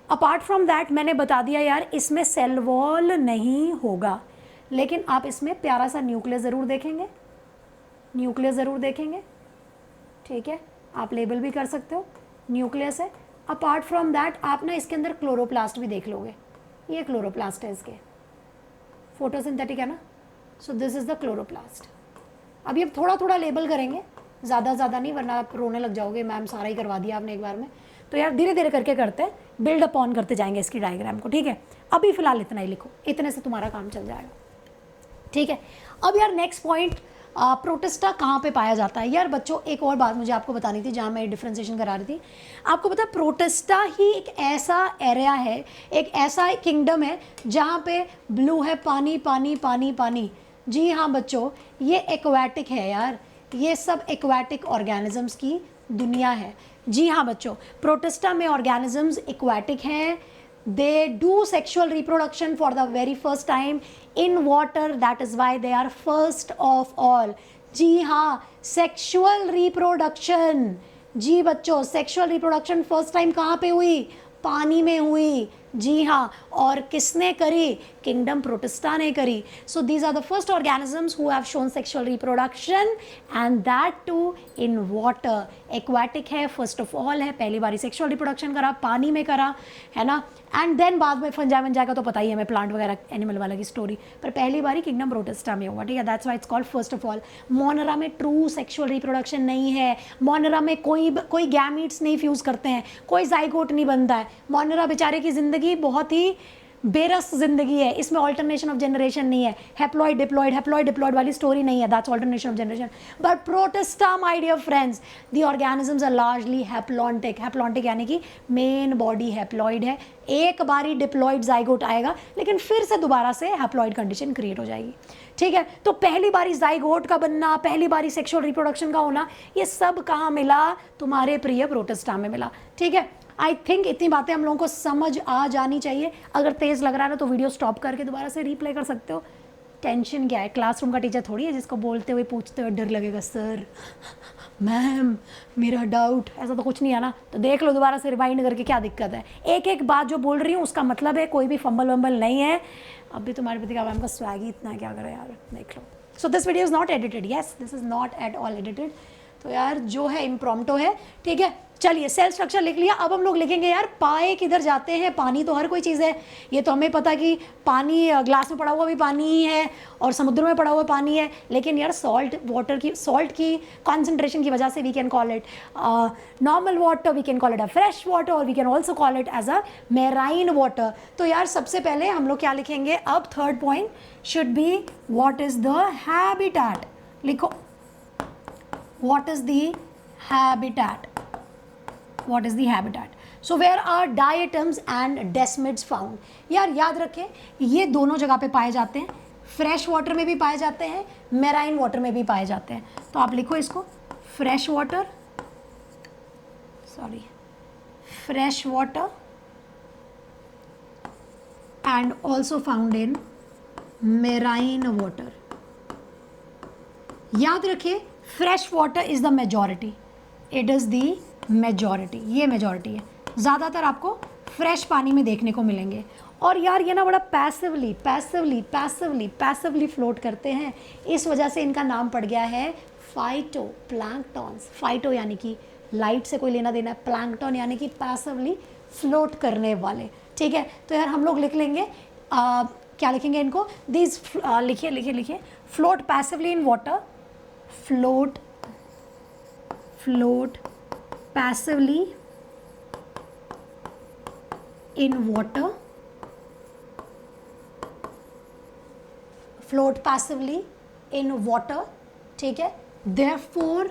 Apart from that मैंने बता दिया यार इसमें सेल वॉल नहीं होगा, लेकिन आप इसमें प्यारा सा न्यूक्लियस ज़रूर देखेंगे, न्यूक्लियस ज़रूर देखेंगे, ठीक है, आप लेबल भी कर सकते हो, न्यूक्लियस है। अपार्ट फ्रॉम दैट आप ना इसके अंदर क्लोरोप्लास्ट भी देख लोगे, ये क्लोरोप्लास्ट है इसके, फोटोसिंथेटिक है ना, सो दिस इज़ द क्लोरोप्लास्ट। अभी अब थोड़ा थोड़ा लेबल करेंगे, ज़्यादा नहीं, वरना आप रोने लग जाओगे, मैम सारा ही करवा दिया आपने एक बार में। तो यार धीरे धीरे करके करते हैं, बिल्ड अप ऑन करते जाएंगे इसकी डायग्राम को, ठीक है। अभी फिलहाल इतना ही लिखो, इतने से तुम्हारा काम चल जाएगा, ठीक है। अब यार नेक्स्ट पॉइंट, प्रोटिस्टा कहाँ पे पाया जाता है। यार बच्चों एक और बात मुझे आपको बतानी थी, जहाँ मैं डिफ्रेंसिएशन करा रही थी, आपको पता है प्रोटिस्टा ही एक ऐसा एरिया है, एक ऐसा किंगडम है जहाँ पे ब्लू है, पानी पानी पानी पानी। जी हाँ बच्चों, ये एक्वाटिक है यार, ये सब एक्वाटिक ऑर्गेनिजम्स की दुनिया है। जी हाँ बच्चों, प्रोटिस्टा में ऑर्गेनिजम्स एक्वाटिक हैं, they do sexual reproduction for the very first time in water, that is why they are first of all। जी हाँ, सेक्सुअल रिप्रोडक्शन, जी बच्चों सेक्सुअल रिप्रोडक्शन फर्स्ट टाइम कहाँ पे हुई, पानी में हुई। जी हाँ, और किसने करी, किंगडम प्रोटिस्टा ने करी। So these are the first organisms who have shown sexual reproduction and that too in water. Aquatic है, फर्स्ट ऑफ ऑल है, पहली बारी सेक्सुअल रिप्रोडक्शन करा, पानी में करा, है ना, एंड देन बाद में फंजाई वंजाई का तो पता ही है हमें, प्लांट वगैरह एनिमल वाला की स्टोरी, पर पहली बारी किंगडम प्रोटिस्टा में हुआ, ठीक है, that's why it's called first of all. मोनरा में ट्रू सेक्सुअल रिप्रोडक्शन नहीं है, मोनरा में कोई गैमीट्स नहीं फ्यूज़ करते हैं, कोई जाइगोट नहीं बनता है। मोनरा बेचारे की ज़िंदगी बहुत ही बेरस जिंदगी है, इसमें ऑल्टरनेशन ऑफ जनरेशन नहीं है, हैप्लॉइड डिप्लॉइड वाली स्टोरी नहीं है, that's alternation of generation. But Protista my dear friends, the organisms are largely haplontic, haplontic यानी कि मेन बॉडी हैप्लॉइड है, एक बारी डिप्लॉइड जाइगोट आएगा लेकिन फिर से दोबारा से हैप्लॉइड कंडीशन क्रिएट हो जाएगी, ठीक है। तो पहली बारी जाइगोट का बनना, पहली बारी सेक्सुअल रिप्रोडक्शन का होना, ये सब कहाँ मिला, तुम्हारे प्रिय प्रोटिस्टा में मिला, ठीक है। आई थिंक इतनी बातें हम लोगों को समझ आ जानी चाहिए। अगर तेज़ लग रहा है ना तो वीडियो स्टॉप करके दोबारा से रीप्ले कर सकते हो। टेंशन क्या है, क्लासरूम का टीचर थोड़ी है जिसको बोलते हुए पूछते हुए डर लगेगा, सर मैम मेरा डाउट, ऐसा तो कुछ नहीं है ना। तो देख लो दोबारा से रिवाइंड करके, क्या दिक्कत है, एक एक बात जो बोल रही हूँ उसका मतलब है, कोई भी फंबल वंबल नहीं है। अब भी तुम्हारे प्रतिका मैम का स्वैग ही इतना, क्या करें यार, देख लो। So this video is not edited, yes this is not at all edited. तो यार जो है इम्प्रॉम्प्टो है, ठीक है। चलिए सेल स्ट्रक्चर लिख लिया, अब हम लोग लिखेंगे यार पाए किधर जाते हैं। पानी तो हर कोई चीज़ है, ये तो हमें पता कि पानी ग्लास में पड़ा हुआ भी पानी ही है और समुद्र में पड़ा हुआ पानी है, लेकिन यार सॉल्ट की कॉन्सेंट्रेशन की वजह से we can call it normal water, we can call it a fresh water, और we can also call it as a marine water. तो यार सबसे पहले हम लोग क्या लिखेंगे, अब third point should be what is the habitat. लिखो what is the habitat, what is the habitat, so where are diatoms and desmids found। यार याद रखें ये दोनों जगह पे पाए जाते हैं, फ्रेश वाटर में भी पाए जाते हैं, मेराइन वाटर में भी पाए जाते हैं। तो आप लिखो इसको, fresh water, sorry, fresh water and also found in marine water. याद रखिए, fresh water is the majority, it is the majority, ये मेजॉरिटी है, ज़्यादातर आपको फ्रेश पानी में देखने को मिलेंगे। और यार ये ना बड़ा passively passively passively passively float करते हैं, इस वजह से इनका नाम पड़ गया है फाइटो प्लैंकटॉन्स। फाइटो यानी कि लाइट से कोई लेना देना है, प्लैंकटॉन यानी कि पैसिवली फ्लोट करने वाले। ठीक है, तो यार हम लोग लिख लेंगे क्या लिखेंगे इनको, दीज लिखिए लिखिए लिखिए, float passively in water, float passively in water, float passively in water, ठीक है, therefore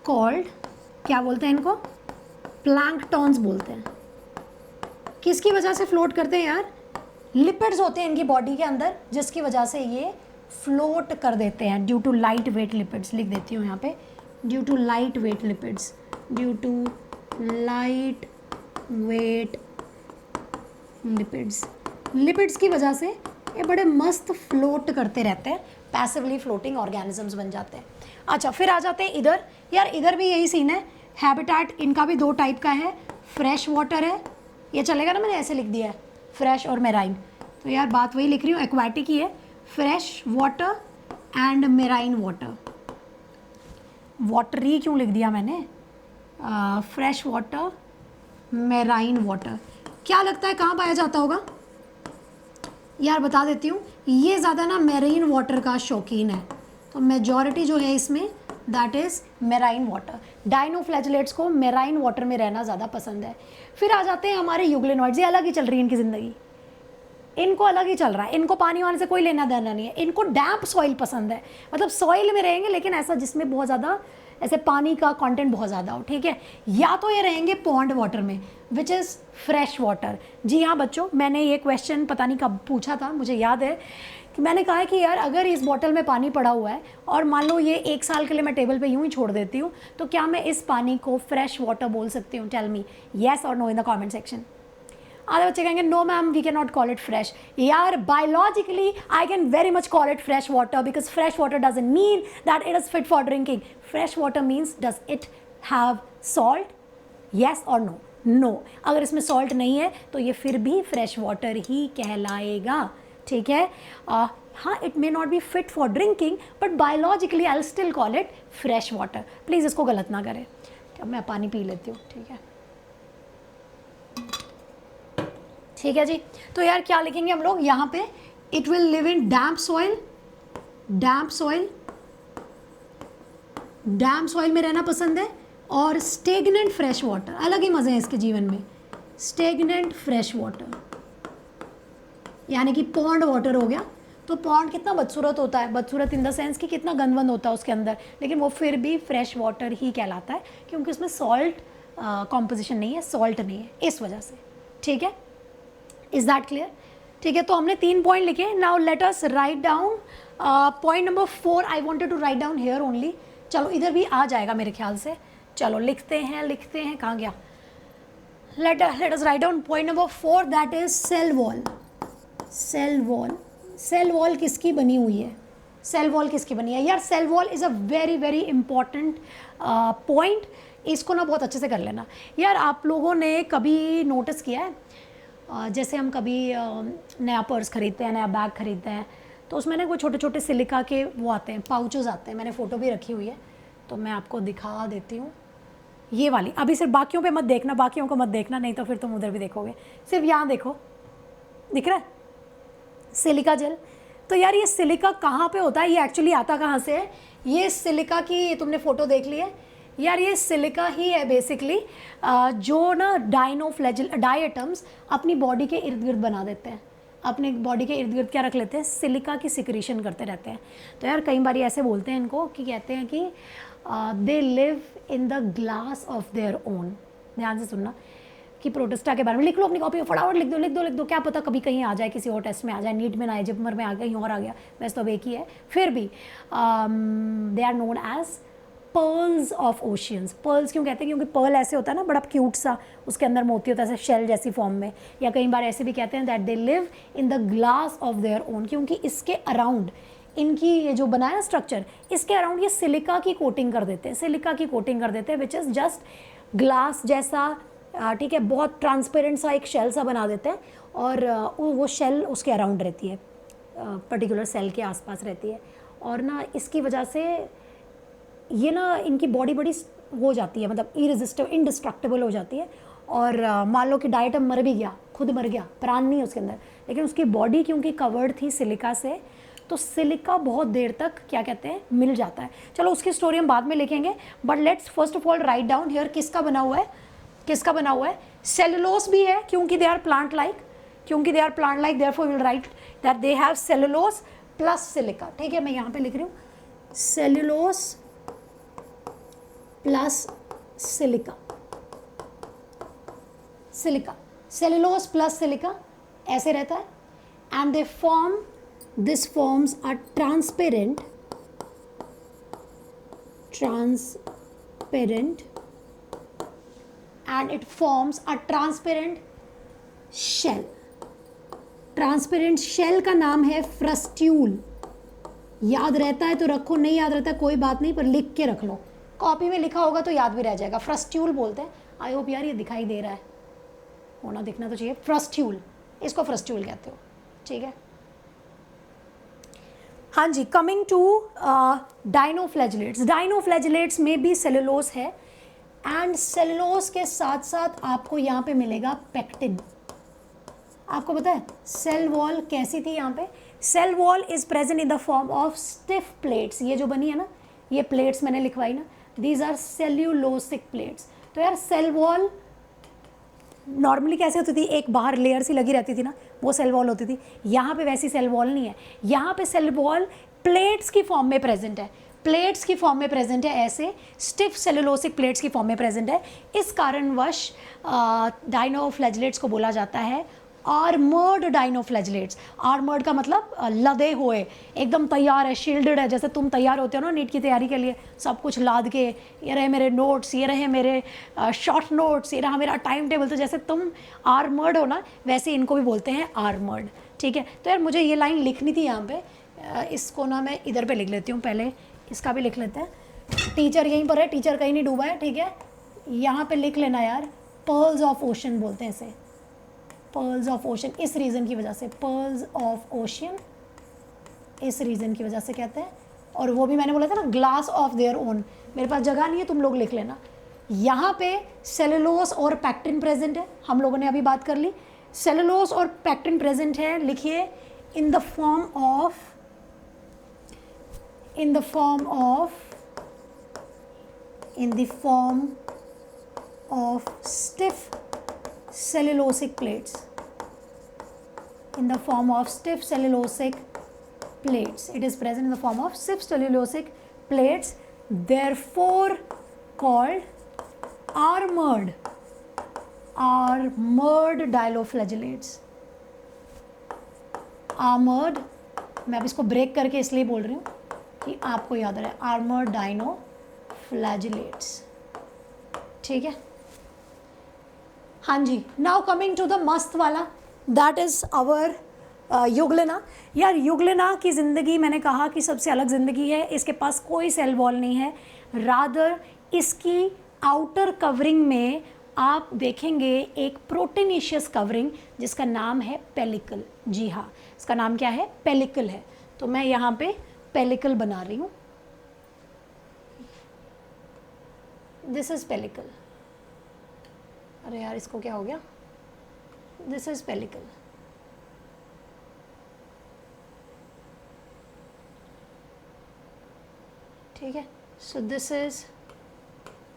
called, क्या बोलते हैं इनको, प्लैंकटॉन्स बोलते हैं। किसकी वजह से फ्लोट करते हैं यार, लिपिड्स होते हैं इनकी बॉडी के अंदर जिसकी वजह से ये फ्लोट कर देते हैं, due to light weight lipids. लिख देती हूँ यहाँ पे, due to light weight lipids, due to light weight lipids. Lipids की वजह से ये बड़े मस्त फ्लोट करते रहते हैं, पैसिवली फ्लोटिंग ऑर्गेनिजम्स बन जाते हैं। अच्छा, फिर आ जाते हैं इधर। यार इधर भी यही सीन है, हैबिटेट इनका भी दो टाइप का है, फ्रेश वाटर है, ये चलेगा ना, मैंने ऐसे लिख दिया है, फ्रेश और मेराइन। तो यार बात वही लिख रही हूँ, एक्वाटिक ही है, fresh water and marine water. Watery क्यों लिख दिया मैंने, फ्रेश वाटर, मेराइन वाटर। क्या लगता है कहाँ पाया जाता होगा यार, बता देती हूँ, ये ज़्यादा ना मेराइन वाटर का शौकीन है, तो मेजॉरिटी जो है इसमें that is marine water. Dinoflagellates को मेराइन वाटर में रहना ज़्यादा पसंद है। फिर आ जाते हैं हमारे यूग्लिनॉइड्स, ये अलग ही चल रही है इनकी ज़िंदगी, इनको अलग ही चल रहा है, इनको पानी वाने से कोई लेना देना नहीं है, इनको डैम्प सॉइल पसंद है, मतलब सॉइल में रहेंगे लेकिन ऐसा जिसमें बहुत ज़्यादा ऐसे पानी का कंटेंट बहुत ज़्यादा हो। ठीक है, या तो ये रहेंगे पॉन्ड वाटर में विच इज़ फ्रेश वाटर। जी हाँ बच्चों, मैंने ये क्वेश्चन पता नहीं कब पूछा था, मुझे याद है कि मैंने कहा है कि यार अगर इस बॉटल में पानी पड़ा हुआ है और मान लो ये 1 साल के लिए मैं टेबल पे यूं ही छोड़ देती हूँ, तो क्या मैं इस पानी को फ्रेश वाटर बोल सकती हूँ? टेल मी येस और no in the comment section. आधे बच्चे कहेंगे no ma'am we can not call it fresh. यार biologically I can very much call it fresh water because fresh water doesn't mean that it is fit for drinking. Fresh water means does it have salt, yes और नो? नो। अगर इसमें सॉल्ट नहीं है तो ये फिर भी फ्रेश वाटर ही कहलाएगा। ठीक है, हाँ it may not be fit for drinking but biologically I will still call it fresh water. Please इसको गलत ना करें। अब मैं पानी पी लेती हूँ। ठीक है, ठीक है जी। तो यार क्या लिखेंगे हम लोग यहाँ पे, it will live in damp soil, damp soil, damp soil में रहना पसंद है, और स्टेगनेंट फ्रेश वाटर, अलग ही मज़े हैं इसके जीवन में। स्टेगनेंट फ्रेश वाटर यानी कि पॉन्ड वाटर हो गया। तो पॉन्ड कितना बदसूरत होता है, बदसूरत इन द सेंस कि कितना गंदवंद होता है उसके अंदर, लेकिन वो फिर भी फ्रेश वाटर ही कहलाता है क्योंकि उसमें सॉल्ट कॉम्पोजिशन नहीं है, सॉल्ट नहीं है, इस वजह से। ठीक है, इज दैट क्लियर? ठीक है, तो हमने 3 पॉइंट लिखे। Now let us write down point number 4। I wanted to write down here only. चलो इधर भी आ जाएगा मेरे ख्याल से। चलो लिखते हैं, कहाँ गया? Let us write down point number 4 that is cell wall. Cell wall, cell wall किसकी बनी हुई है? सेल वॉल किसकी बनी है यार? Cell wall is a very very important point. इसको ना बहुत अच्छे से कर लेना यार। आप लोगों ने कभी नोटिस किया है, जैसे हम कभी नया पर्स खरीदते हैं, नया बैग खरीदते हैं, तो उसमें ना कोई छोटे छोटे सिलिका के वो आते हैं, पाउचेस आते हैं। मैंने फ़ोटो भी रखी हुई है तो मैं आपको दिखा देती हूँ। ये वाली, अभी सिर्फ बाकियों पे मत देखना, बाकियों को मत देखना, नहीं तो फिर तुम उधर भी देखोगे। सिर्फ यहाँ देखो, दिख रहा है सिलिका जेल। तो यार ये सिलिका कहाँ पे होता है, ये एक्चुअली आता कहाँ से है? ये सिलिका की तुमने फ़ोटो देख ली है यार, ये सिलिका ही है बेसिकली, जो ना डाई एटम्स अपनी बॉडी के इर्द गिर्द बना देते हैं। अपने बॉडी के इर्द गिर्द क्या रख लेते हैं? सिलिका की सिक्रीशन करते रहते हैं। तो यार कई बार ऐसे बोलते हैं इनको कि कहते हैं कि they live in the glass of their own. ध्यान से सुनना, कि प्रोटिस्टा के बारे में लिख लो अपनी कॉपी में, फटाफट लिख दो लिख दो लिख दो, क्या पता कभी कहीं आ जाए, किसी और टेस्ट में आ जाए, नीट में ना आए, जिपमर में आ गया, कहीं और आ गया, वैसे तो अब एक ही है। फिर भी they are known as pearls of oceans. Pearls क्यों कहते हैं? क्योंकि पर्ल ऐसे होता है ना, बड़ा क्यूट सा, उसके अंदर मोती होता है ऐसे शेल जैसी फॉर्म में, या कई बार ऐसे भी कहते हैं that they live in the glass of their own, क्योंकि इसके अराउंड इनकी ये जो बनाया स्ट्रक्चर, इसके अराउंड ये सिलिका की कोटिंग कर देते हैं, सिलिका की कोटिंग कर देते हैं, विच इज़ जस्ट ग्लास जैसा, ठीक है, बहुत ट्रांसपेरेंट सा एक शेल सा बना देते हैं, और वो शेल उसके अराउंड रहती है, पर्टिकुलर सेल के आसपास रहती है, और ना इसकी वजह से ये ना इनकी बॉडी बड़ी हो जाती है, मतलब इरेजिस्टिबल, इंडिस्ट्रक्टिबल हो जाती है, और मान लो कि डायटम मर भी गया, खुद मर गया, प्राण नहीं है उसके अंदर, लेकिन उसकी बॉडी क्योंकि कवर्ड थी सिलिका से, तो सिलिका बहुत देर तक क्या कहते हैं मिल जाता है। चलो उसकी स्टोरी हम बाद में लिखेंगे, but let's first of all right down here किसका बना हुआ है, किसका बना हुआ है। सेलुलोस भी है क्योंकि दे आर प्लांट लाइक, क्योंकि they are plant like, therefore we will write that they have cellulose plus silica. ठीक है, मैं यहाँ पे लिख रही हूँ cellulose plus silica, silica, cellulose plus silica ऐसे रहता है, and they form, this forms a transparent and it forms a transparent shell. Transparent shell का नाम है फ्रस्ट्यूल। याद रहता है तो रखो, नहीं याद रहता है कोई बात नहीं, पर लिख के रख लो, कॉपी में लिखा होगा तो याद भी रह जाएगा। फ्रस्ट्यूल बोलते हैं। आई होप यार ये दिखाई दे रहा है, होना दिखना तो चाहिए। फ्रस्ट्यूल, इसको फ्रस्ट्यूल कहते हो, ठीक है। हाँ जी, कमिंग टू डाइनोफ्लैजिलेट्स। डाइनोफ्लैजिलेट्स में भी सेलुलोस है, एंड सेलुलोस के साथ साथ आपको यहाँ पे मिलेगा पेक्टिन। आपको पता है सेल वॉल कैसी थी? यहाँ पे cell wall is present in the form of stiff plates. ये जो बनी है ना, ये प्लेट्स मैंने लिखवाई ना, दीज आर सेल्यूलोसिक प्लेट्स। तो यार सेल वॉल नॉर्मली कैसे होती थी, एक बाहर लेयर सी लगी रहती थी ना, वो सेल वॉल होती थी। यहाँ पे वैसी सेल वॉल नहीं है, यहाँ पे सेल वॉल प्लेट्स की फॉर्म में प्रेजेंट है, प्लेट्स की फॉर्म में प्रेजेंट है, ऐसे स्टिफ सेलुलोसिक प्लेट्स की फॉर्म में प्रेजेंट है। इस कारणवश डाइनोफ्लैजिलेट्स को बोला जाता है आर्मर्ड डाइनोफ्लैजिलेट्स। आर्मर्ड का मतलब लदे हुए, एकदम तैयार है, शील्डेड है, जैसे तुम तैयार होते हो ना नीट की तैयारी के लिए, सब कुछ लाद के, ये रहे मेरे नोट्स, ये रहे मेरे शॉर्ट नोट्स, ये रहा मेरा टाइम टेबल, तो जैसे तुम आर्मर्ड हो ना, वैसे इनको भी बोलते हैं आर्मर्ड। ठीक है, तो यार मुझे ये लाइन लिखनी थी यहाँ पे, इसको ना मैं इधर पे लिख लेती हूँ, पहले इसका भी लिख लेते हैं। टीचर यहीं पर है, टीचर कहीं नहीं डूबा है, ठीक है, यहाँ पे लिख लेना यार, पर्ल्स ऑफ ओशन बोलते हैं इसे, पर्ल्स ऑफ ओशन, इस रीज़न की वजह से, पर्ल्स ऑफ ओशियन इस रीज़न की वजह से कहते हैं। और वो भी मैंने बोला था ना, ग्लास ऑफ देयर ओन, मेरे पास जगह नहीं है, तुम लोग लिख लेना। यहाँ पे सेलुलोस और पैक्टिन प्रेजेंट है, हम लोगों ने अभी बात कर ली, सेलुलोस और पैक्टिन प्रेजेंट है, लिखिए इन the form of, in the form of stiff cellulosic plates, in the form of stiff cellulosic plates, it is present in the form of stiff cellulosic plates, therefore called armored diloflagellates। armored, मैं अब इसको ब्रेक करके इसलिए बोल रही हूँ कि आपको याद रहे, आर्मर्ड डाइनोफ्लैजिलेट्स, ठीक है। हाँ जी, नाउ कमिंग टू द मस्त वाला, दैट इज आवर युग्लिना। यार युग्लिना की ज़िंदगी, मैंने कहा कि सबसे अलग ज़िंदगी है, इसके पास कोई सेल वॉल नहीं है, रादर इसकी आउटर कवरिंग में आप देखेंगे एक प्रोटीनिशियस कवरिंग जिसका नाम है पेलिकल। जी हाँ, इसका नाम क्या है? पेलिकल है। तो मैं यहाँ पे पेलिकल बना रही हूँ, दिस इज पेलिकल। अरे यार इसको क्या हो गया? दिस इज पेलिकल, ठीक है। So this is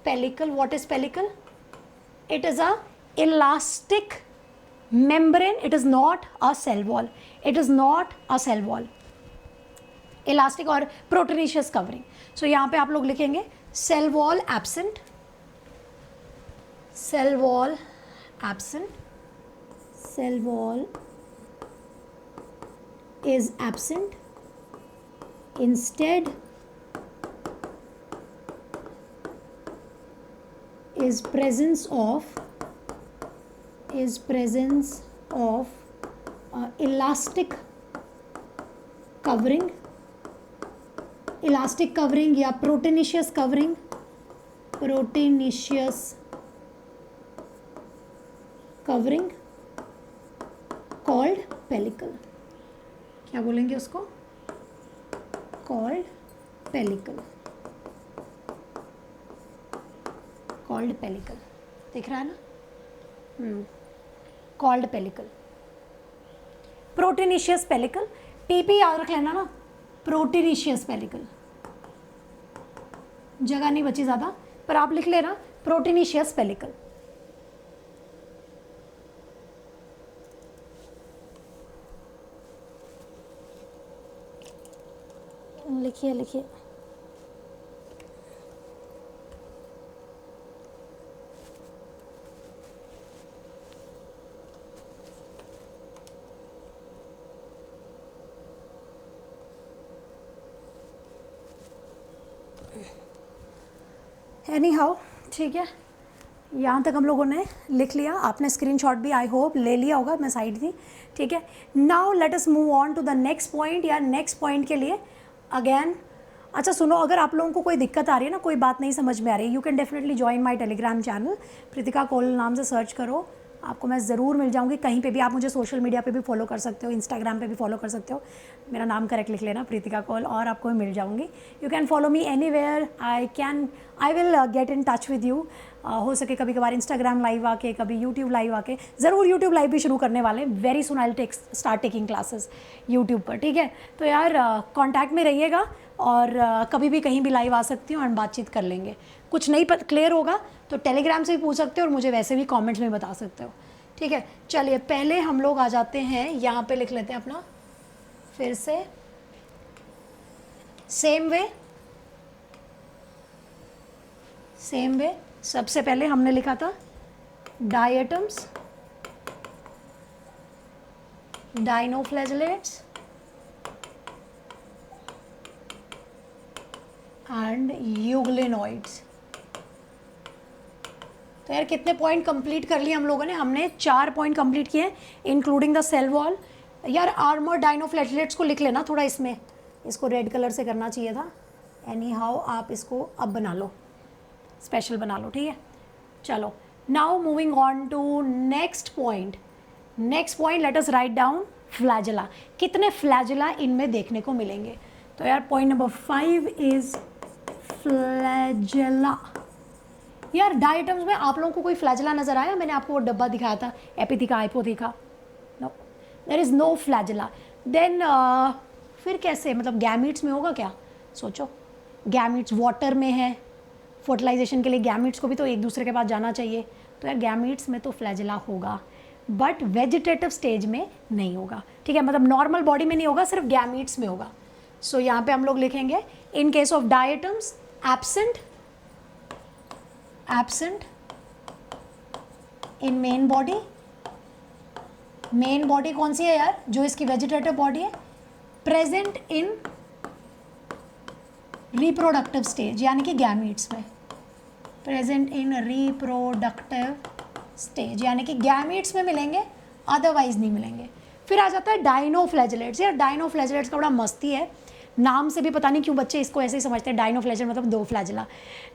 pellicle. What is pellicle? It is a elastic membrane, it is not a cell wall, it is not a cell wall, elastic और प्रोटीनिशियस कवरिंग। सो यहाँ पे आप लोग लिखेंगे cell wall absent, cell wall absent, cell wall is absent. Instead is presence of elastic covering या proteinaceous covering called pellicle. क्या बोलेंगे उसको? called pellicle. दिख रहा है ना? called pellicle. Proteinaceous pellicle, TP याद रख लेना ना, प्रोटीनिशियस पेलिकल, जगह नहीं बची ज़्यादा पर आप लिख लेना प्रोटीनिशियस पेलिकल. लिखिए. एनी हाउ, ठीक है, यहाँ तक हम लोगों ने लिख लिया. आपने स्क्रीनशॉट भी आई होप ले लिया होगा, मैं साइड थी. ठीक है, now let us move on to the next point. या नेक्स्ट पॉइंट के लिए अगेन, अच्छा सुनो, अगर आप लोगों को कोई दिक्कत आ रही है ना, कोई बात नहीं समझ में आ रही, you can definitely join my Telegram channel. Pritika Kaul नाम से सर्च करो, आपको मैं ज़रूर मिल जाऊंगी. कहीं पे भी आप मुझे सोशल मीडिया पे भी फॉलो कर सकते हो, इंस्टाग्राम पे भी फॉलो कर सकते हो. मेरा नाम करेक्ट लिख लेना, प्रीतिका कौल, और आपको मिल जाऊंगी. You can follow me anywhere. I will get in touch with you. हो सके कभी कभार इंस्टाग्राम लाइव आके, कभी यूट्यूब लाइव आके. ज़रूर यूट्यूब लाइव भी शुरू करने वाले हैं. Very soon I will start taking classes YouTube पर. ठीक है, तो यार कॉन्टैक्ट में रहिएगा, और कभी भी कहीं भी लाइव आ सकती हूँ और बातचीत कर लेंगे. कुछ नहीं क्लियर होगा तो टेलीग्राम से भी पूछ सकते हो, और मुझे वैसे भी कमेंट्स में बता सकते हो. ठीक है, चलिए पहले हम लोग आ जाते हैं, यहाँ पे लिख लेते हैं अपना फिर से सेम वे. सबसे पहले हमने लिखा था डायटम्स, डाइनोफ्लैजेलेट्स एंड यूग्लिनॉइड्स. तो यार कितने पॉइंट कंप्लीट कर लिए हम लोगों ने? हमने 4 पॉइंट कंप्लीट किए, इंक्लूडिंग द सेल वॉल. यार आर्मर डाइनोफ्लैजेलेट्स को लिख लेना थोड़ा, इसमें इसको रेड कलर से करना चाहिए था. एनी हाउ आप इसको अब बना लो, स्पेशल बना लो. ठीक है, चलो now moving on to next point. Let us write down flagella. कितने फ्लैजेला इनमें देखने को मिलेंगे? तो यार पॉइंट नंबर 5 इज फ्लैजेला. यार डायटम्स में आप लोगों को कोई फ्लैजेला नज़र आया? मैंने आपको वो डब्बा दिखाया था, epitheca, hypotheca. No, there is no flagella. Then फिर कैसे, मतलब गैमीट्स में होगा क्या? सोचो, गैमीट्स वाटर में है, फर्टिलाइजेशन के लिए गैमीट्स को भी तो एक दूसरे के पास जाना चाहिए. तो यार गैमीट्स में तो फ्लैजेला होगा, बट वेजिटेटिव स्टेज में नहीं होगा. ठीक है, मतलब नॉर्मल बॉडी में नहीं होगा, सिर्फ गैमीट्स में होगा. सो यहाँ पे हम लोग लिखेंगे in case of diatoms absent in main body. Main body कौन सी है यार? जो इसकी वेजिटेटिव बॉडी है. प्रेजेंट इन रिप्रोडक्टिव स्टेज, यानी कि गैमीट्स में. प्रेजेंट इन रिप्रोडक्टिव स्टेज, यानी कि गैमीट्स में मिलेंगे, अदरवाइज नहीं मिलेंगे. फिर आ जाता है डाइनोफ्लैजेलेट्स. यार डाइनोफ्लैजेलेट्स का बड़ा मस्ती है, नाम से भी पता नहीं क्यों बच्चे इसको ऐसे ही समझते हैं. डाइनोफ्लैजेलेट मतलब 2 फ्लैजेला.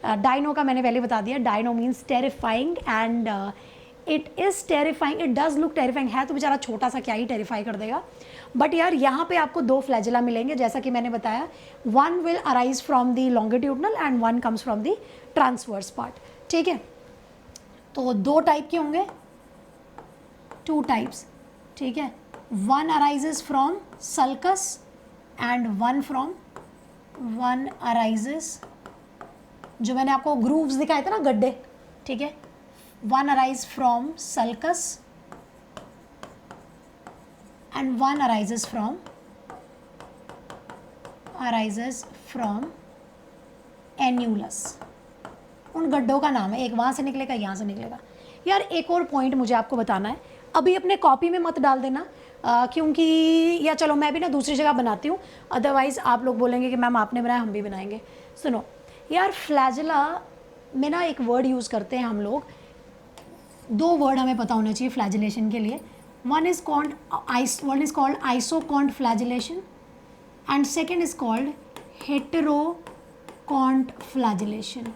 डाइनो का मैंने पहले बता दिया, dino means terrifying, and it is terrifying. It does look terrifying. है तो बेचारा छोटा सा, क्या ही टेरिफाई कर देगा. बट यार यहाँ पे आपको 2 फ्लैजेला मिलेंगे, जैसा कि मैंने बताया. 1 will arise from the longitudinal and 1 comes from the transverse part. ठीक है, तो 2 टाइप के होंगे, 2 टाइप्स. ठीक है, 1 arises from sulcus and 1 arises, जो मैंने आपको ग्रूव्स दिखाए थे ना, गड्ढे. ठीक है, 1 arise from sulcus and 1 arises from annulus. उन गड्ढों का नाम है, एक वहाँ से निकलेगा, यहाँ से निकलेगा. यार एक और पॉइंट मुझे आपको बताना है, अभी अपने कॉपी में मत डाल देना क्योंकि या चलो मैं भी ना दूसरी जगह बनाती हूँ, अदरवाइज़ आप लोग बोलेंगे कि मैम आपने बनाया हम भी बनाएंगे। सुनो यार, फ्लैजिला में ना एक वर्ड यूज़ करते हैं हम लोग, 2 वर्ड हमें पता होना चाहिए फ्लैजिलेशन के लिए। One is called isokont flagellation and second is called heterokont flagellation.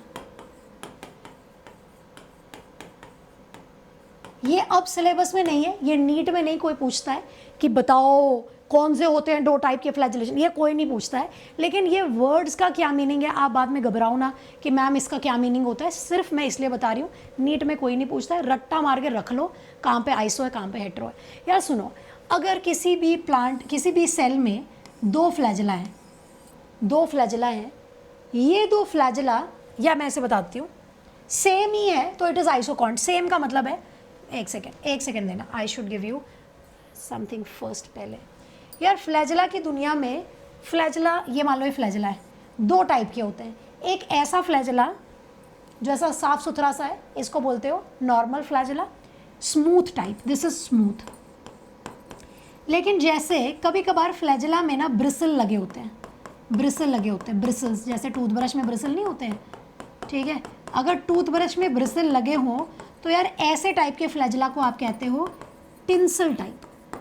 ये अब सिलेबस में नहीं है, ये नीट में नहीं कोई पूछता है कि बताओ कौन से होते हैं 2 टाइप के फ्लैजिलेशन, ये कोई नहीं पूछता है। लेकिन ये वर्ड्स का क्या मीनिंग है आप बाद में घबराओ ना कि मैम इसका क्या मीनिंग होता है, सिर्फ मैं इसलिए बता रही हूँ, नीट में कोई नहीं पूछता है, रट्टा मार के रख लो कहाँ पे आइसो है कहाँ पे हेटेरो है। यार सुनो, अगर किसी भी प्लांट किसी भी सेल में 2 फ्लैजिला हैं, 2 फ्लैजिला हैं, ये 2 फ्लैजिला, या मैं ऐसे बताती हूँ, सेम ही है तो इट इज़ आइसोकॉन्ट। सेम का मतलब है, एक सेकेंड देना, I should give you something first पहले। यार फ्लैजिला की दुनिया में फ्लैजिला, ये मान लो ये फ्लैजिला है, 2 टाइप के होते हैं। एक ऐसा फ्लैजिला जो ऐसा साफ सुथरा सा है, इसको बोलते हो normal flagella, smooth type, this is smooth. लेकिन जैसे कभी कभार फ्लैजिला में ना ब्रिसल लगे होते हैं, ब्रिसल्स, जैसे टूथब्रश में ब्रिसल नहीं होते हैं, ठीक है, अगर टूथब्रश में ब्रिसल लगे हों तो यार ऐसे टाइप के फ्लैजिला को आप कहते हो टिंसल टाइप।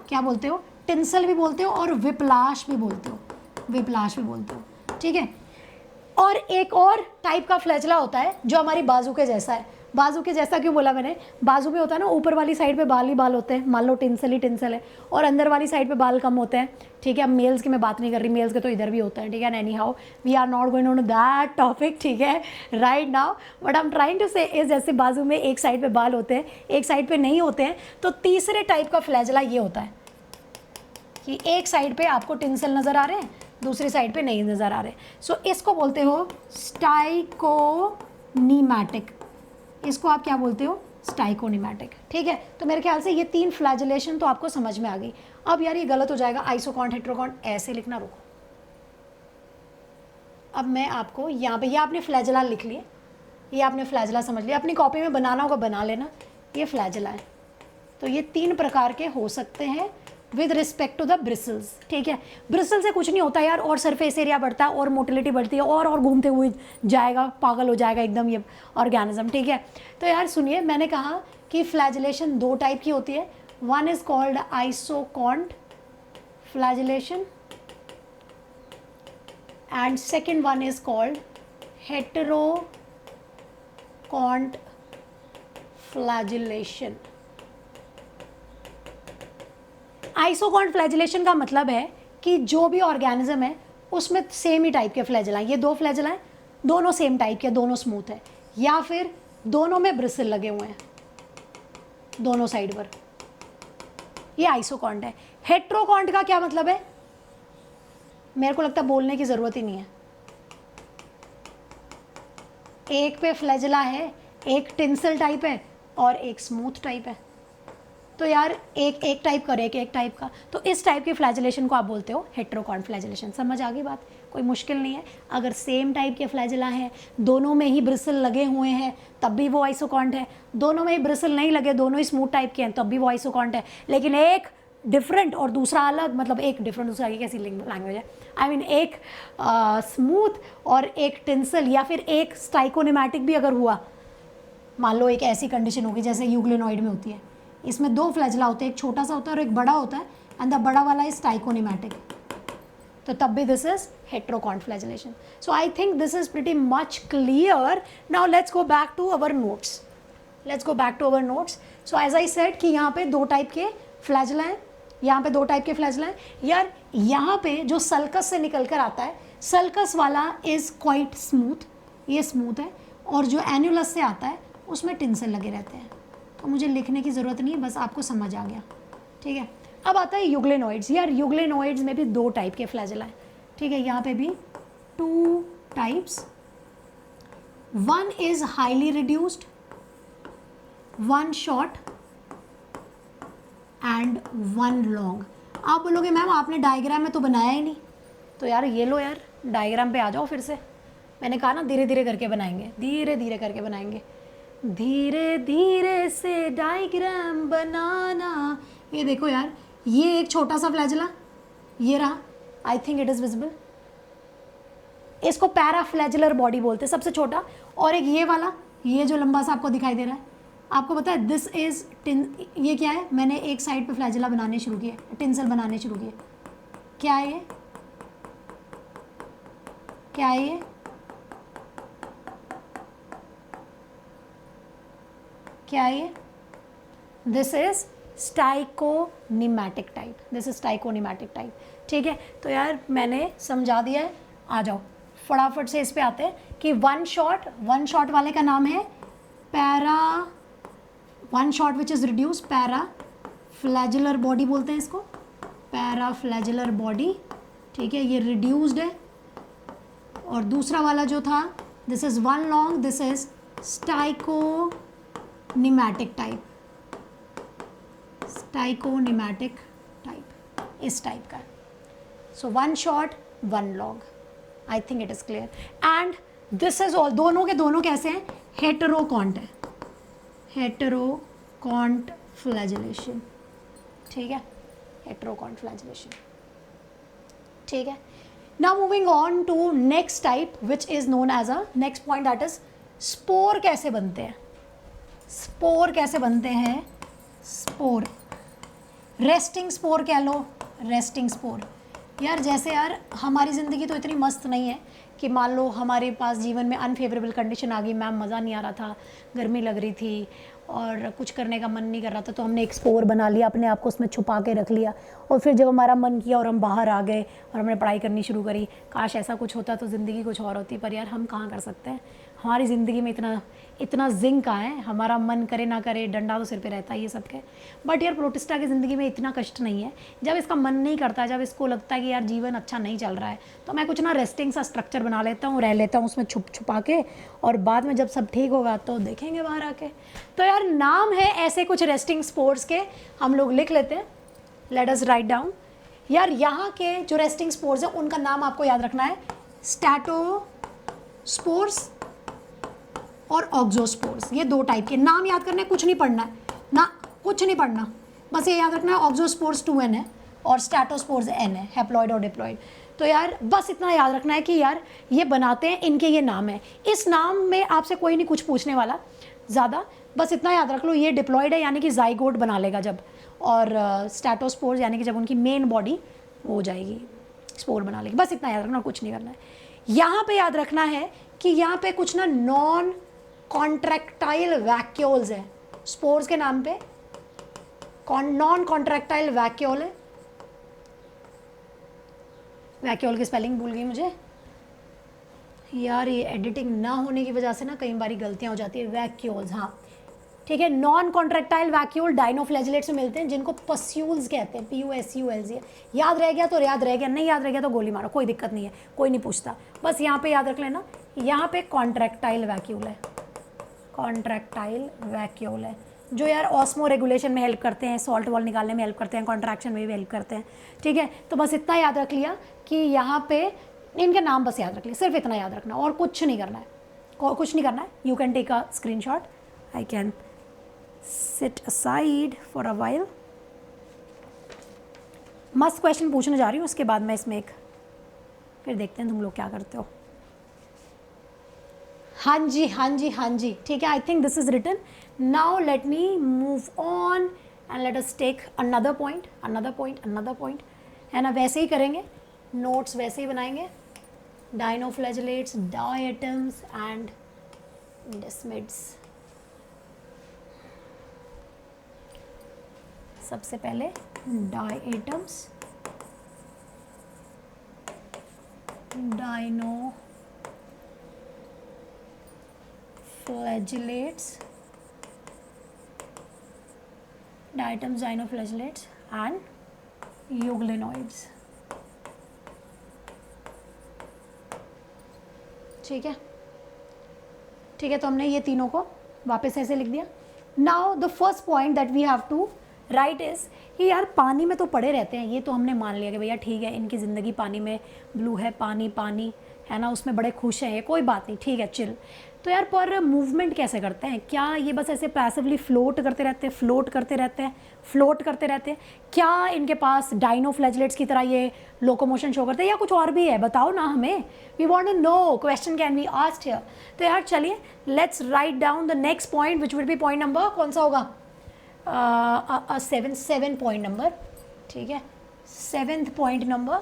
क्या बोलते हो? टिंसल भी बोलते हो और विप्लाश भी बोलते हो, ठीक है। और एक और टाइप का फ्लैजिला होता है जो हमारी बाजू के जैसा है। बाजू के जैसा क्यों बोला मैंने? बाजू में होता है ना, ऊपर वाली साइड पे बाल ही बाल होते हैं, मान लो टिंसल ही टिंसल है, और अंदर वाली साइड पे बाल कम होते हैं, ठीक है। अब मेल्स की मैं बात नहीं कर रही, मेल्स के तो इधर भी होता है, ठीक है। Anyhow we are not going on that topic, ठीक है, right now. But I am trying to say is, जैसे बाजू में एक साइड पे बाल होते हैं, एक साइड पे नहीं होते हैं, तो तीसरे टाइप का फ्लैजिला ये होता है कि एक साइड पे आपको टिंसल नज़र आ रहे हैं, दूसरी साइड पे नहीं नज़र आ रहे। सो इसको बोलते हो स्टाइकोनीमैटिक, इसको आप क्या बोलते हो? स्टाइकोनीमैटिक, ठीक है। तो मेरे ख्याल से ये 3 फ्लैजिलेशन तो आपको समझ में आ गई। अब यार ये गलत हो जाएगा, आइसोकॉन्ट हेटेरोकॉन्ट ऐसे लिखना, रुको। अब मैं आपको यहाँ पे, ये आपने फ्लैजिला लिख लिए, ये आपने फ्लैजिला समझ लिया, अपनी कॉपी में बनाना होगा बना लेना, ये फ्लैजिला है। तो ये 3 प्रकार के हो सकते हैं with respect to the bristles, ठीक है। ब्रिसल से कुछ नहीं होता यार, और सरफेस एरिया बढ़ता है और मोटिलिटी बढ़ती है और घूमते हुए जाएगा, पागल हो जाएगा एकदम ये ऑर्गेनिज्म, ठीक है। तो यार सुनिए, मैंने कहा कि फ्लैजिलेशन 2 टाइप की होती है, one is called isokont flagellation and second one is called heterokont flagellation. Isokont flagellation का मतलब है कि जो भी ऑर्गेनिज्म है उसमें सेम ही टाइप के फ्लैजिला हैं, ये 2 फ्लैजिला हैं, दोनों सेम टाइप के, दोनों स्मूथ है, या फिर दोनों में ब्रिसल लगे हुए हैं दोनों साइड पर, ये आइसोकॉन्ट है। हेटेरोकॉन्ट का क्या मतलब है? मेरे को लगता है बोलने की ज़रूरत ही नहीं है। एक पे फ्लैजिला है, एक टिंसल टाइप है और एक स्मूथ टाइप है, तो यार एक टाइप का, एक टाइप का, तो इस टाइप के फ्लैजिलेशन को आप बोलते हो हेटेरोकॉन्ट फ्लैजिलेशन। समझ आ गई बात? कोई मुश्किल नहीं है। अगर सेम टाइप के फ्लैजिला हैं, दोनों में ही ब्रिसल लगे हुए हैं, तब भी वो आइसोकॉन्ट है। दोनों में ही ब्रिसल नहीं लगे, दोनों ही स्मूथ टाइप के हैं, तब भी वो आइसोकॉन्ट है। लेकिन एक डिफरेंट और दूसरा अलग, मतलब एक डिफरेंट दूसरा की कैसी लैंग्वेज है, आई मीन एक स्मूथ और एक टिंसल, या फिर एक स्टाइकोनिमैटिक भी अगर हुआ, मान लो एक ऐसी कंडीशन होगी जैसे यूग्लिनॉइड में होती है, इसमें 2 फ्लैजिला होते हैं, एक छोटा सा होता है और एक बड़ा होता है, एंड द बड़ा वाला इज स्टाइकोनिमैटिक, तो तब भी this is heterokont flagellation. So I think this is pretty much clear. Now let's go back to our notes, so as I said कि यहाँ पे 2 टाइप के फ्लैजिला हैं, यहाँ पे 2 टाइप के फ्लैजिला हैं। यार यहाँ पे जो सल्कस से निकल कर आता है, सल्कस वाला इज क्वाइट स्मूथ, ये स्मूथ है, और जो एन्युलस से आता है उसमें टिंसल लगे रहते हैं। तो मुझे लिखने की ज़रूरत नहीं है, बस आपको समझ आ गया, ठीक है। अब आता है यूग्लिनॉइड्स। यार यूग्लिनॉइड्स में भी 2 टाइप के फ्लैजिला हैं, ठीक है, यहाँ पे भी 2 types, one is highly reduced, one short and one long. आप बोलोगे मैम आपने डायग्राम में तो बनाया ही नहीं, तो यार ये लो यार, डायग्राम पे आ जाओ फिर से। मैंने कहा ना धीरे धीरे करके बनाएंगे, धीरे धीरे करके बनाएंगे। धीरे धीरे से डायग्राम बनाना। ये देखो यार, ये एक छोटा सा फ्लैजिला, ये रहा, आई थिंक इट इज़ विजिबल। इसको पैराफ्लैजिलर बॉडी बोलते हैं, सबसे छोटा। और एक ये वाला, ये जो लंबा सा आपको दिखाई दे रहा है, आपको पता है दिस इज़ टिन। ये क्या है? मैंने एक साइड पे फ्लैजिला बनाने शुरू किए, टिंसल बनाने शुरू किए। क्या है ये? क्या है ये? क्या है ये? This is stichonematic type, this is stichonematic type. ठीक है, तो यार मैंने समझा दिया है। आ जाओ फटाफट से इस पे आते हैं कि वन शॉट वाले का नाम है para, one shot which is reduce, para flagellar body बोलते हैं इसको, पैराफ्लैजिलर बॉडी। ठीक है, ये रिड्यूस्ड है। और दूसरा वाला जो था, this is one long, this is stichonematic type, stichonematic type, इस टाइप का। So one short one long, I think it is clear. And this is all, दोनों के दोनों कैसे हैं? हेटेरोकॉन्ट है, हेटेरोकॉन्ट फ्लैजिलेशन। ठीक है, हेटेरोकॉन्ट फ्लैजिलेशन। ठीक है, now moving on to next type which is known as a next point, that is spore कैसे बनते हैं। स्पोर कैसे बनते हैं? स्पोर, रेस्टिंग स्पोर कह लो, रेस्टिंग स्पोर। यार जैसे यार हमारी ज़िंदगी तो इतनी मस्त नहीं है कि मान लो हमारे पास जीवन में अनफेवरेबल कंडीशन आ गई, मैम मज़ा नहीं आ रहा था, गर्मी लग रही थी और कुछ करने का मन नहीं कर रहा था, तो हमने एक स्पोर बना लिया, अपने आप को उसमें छुपा के रख लिया। और फिर जब हमारा मन किया और हम बाहर आ गए और हमने पढ़ाई करनी शुरू करी, काश ऐसा कुछ होता तो ज़िंदगी कुछ और होती, पर यार हम कहाँ कर सकते हैं। हमारी ज़िंदगी में इतना जिंक कहाँ है, हमारा मन करे ना करे डंडा तो सिर पे रहता है ये सबके। बट यार प्रोटिस्टा की ज़िंदगी में इतना कष्ट नहीं है। जब इसका मन नहीं करता, जब इसको लगता है कि यार जीवन अच्छा नहीं चल रहा है, तो मैं कुछ ना रेस्टिंग सा स्ट्रक्चर बना लेता हूँ, रह लेता हूँ उसमें छुपा के, और बाद में जब सब ठीक होगा तो देखेंगे बाहर आके। तो यार नाम है ऐसे कुछ रेस्टिंग स्पोर्स के, हम लोग लिख लेते हैं, लेट अस राइट डाउन। यार यहाँ के जो रेस्टिंग स्पोर्स हैं उनका नाम आपको याद रखना है, स्टैटोस्पोर्स और ऑक्सोस्पोर्स। ये दो टाइप के नाम याद करने, कुछ नहीं पढ़ना है ना, कुछ नहीं पढ़ना, बस ये याद रखना है ऑक्सोस्पोर्स 2n है और स्टैटोस्पोर्स n है, हैप्लॉइड और डिप्लॉइड। तो यार बस इतना याद रखना है कि यार ये बनाते हैं, इनके ये नाम है। इस नाम में आपसे कोई नहीं कुछ पूछने वाला ज़्यादा, बस इतना याद रख लो, ये डिप्लॉइड है यानी कि जाइगोट बना लेगा जब, और स्टैटोस्पोर्स यानी कि जब उनकी मेन बॉडी हो जाएगी, स्पोर बना लेगी। बस इतना याद रखना, कुछ नहीं करना है। यहाँ पे याद रखना है कि यहाँ पे कुछ ना नॉन कॉन्ट्रैक्टाइल वैक्यूल्स है स्पोर्स के नाम पे, नॉन कॉन्ट्रैक्टाइल वैक्यूल है। वैक्यूल की स्पेलिंग भूल गई मुझे यार, ये एडिटिंग ना होने की वजह से ना कई बारी गलतियां हो जाती है। वैक्यूल्स, हाँ ठीक है। नॉन कॉन्ट्रैक्टाइल वैक्यूल डाइनोफ्लैजिलेट्स में मिलते हैं, जिनको पस्यूल्स कहते हैं, PUSULS। याद रह गया तो याद रह गया, नहीं याद रह गया तो गोली मारो, कोई दिक्कत नहीं है, कोई नहीं पूछता। बस यहाँ पे याद रख लेना, यहाँ पे कॉन्ट्रैक्टाइल वैक्यूल है, कॉन्ट्रैक्टाइल वैक्यूल है, जो यार ऑस्मो रेगुलेशन में हेल्प करते हैं, सॉल्ट वॉल निकालने में हेल्प करते हैं, कॉन्ट्रैक्शन में भी हेल्प करते हैं। ठीक है, तो बस इतना याद रख लिया कि यहाँ पे इनके नाम बस याद रख लिया, सिर्फ इतना याद रखना, और कुछ नहीं करना है, और कुछ नहीं करना है। You can take a screenshot, I can sit aside for a while. मस्त क्वेश्चन पूछने जा रही हूँ, उसके बाद मैं इसमें एक फिर देखते हैं तुम लोग क्या करते हो। हाँ जी हाँ जी हाँ जी, ठीक है। I think this is written now, let me move on and let us take another point, another point, another point, है ना। वैसे ही करेंगे, नोट्स वैसे ही बनाएंगे, डाइनोफ्लैजिलेट्स, डायटम्स एंड डेस्मिड्स। सबसे पहले diatoms, dinoflagellates, diatoms, dinoflagellates and euglenoids. ठीक है, ठीक है। तो हमने ये तीनों को वापस ऐसे लिख दिया। Now the first point that we have to write is कि यार पानी में तो पड़े रहते हैं, ये तो हमने मान लिया कि भैया ठीक है, इनकी ज़िंदगी पानी में, ब्लू है, पानी पानी है ना, उसमें बड़े खुश हैं ये, कोई बात नहीं, ठीक है, चिल। तो यार पर मूवमेंट कैसे करते हैं? क्या ये बस ऐसे पैसिवली फ्लोट करते रहते हैं, फ्लोट करते रहते हैं, फ्लोट करते रहते हैं? क्या इनके पास डाइनोफ्लैजलेट्स की तरह ये लोकोमोशन शो करते हैं या कुछ और भी है? बताओ ना हमें, we want to know, question can be asked here. तो यार चलिए let's write down the next point which will be point number, कौन सा होगा? 7 पॉइंट नंबर, ठीक है, 7th point number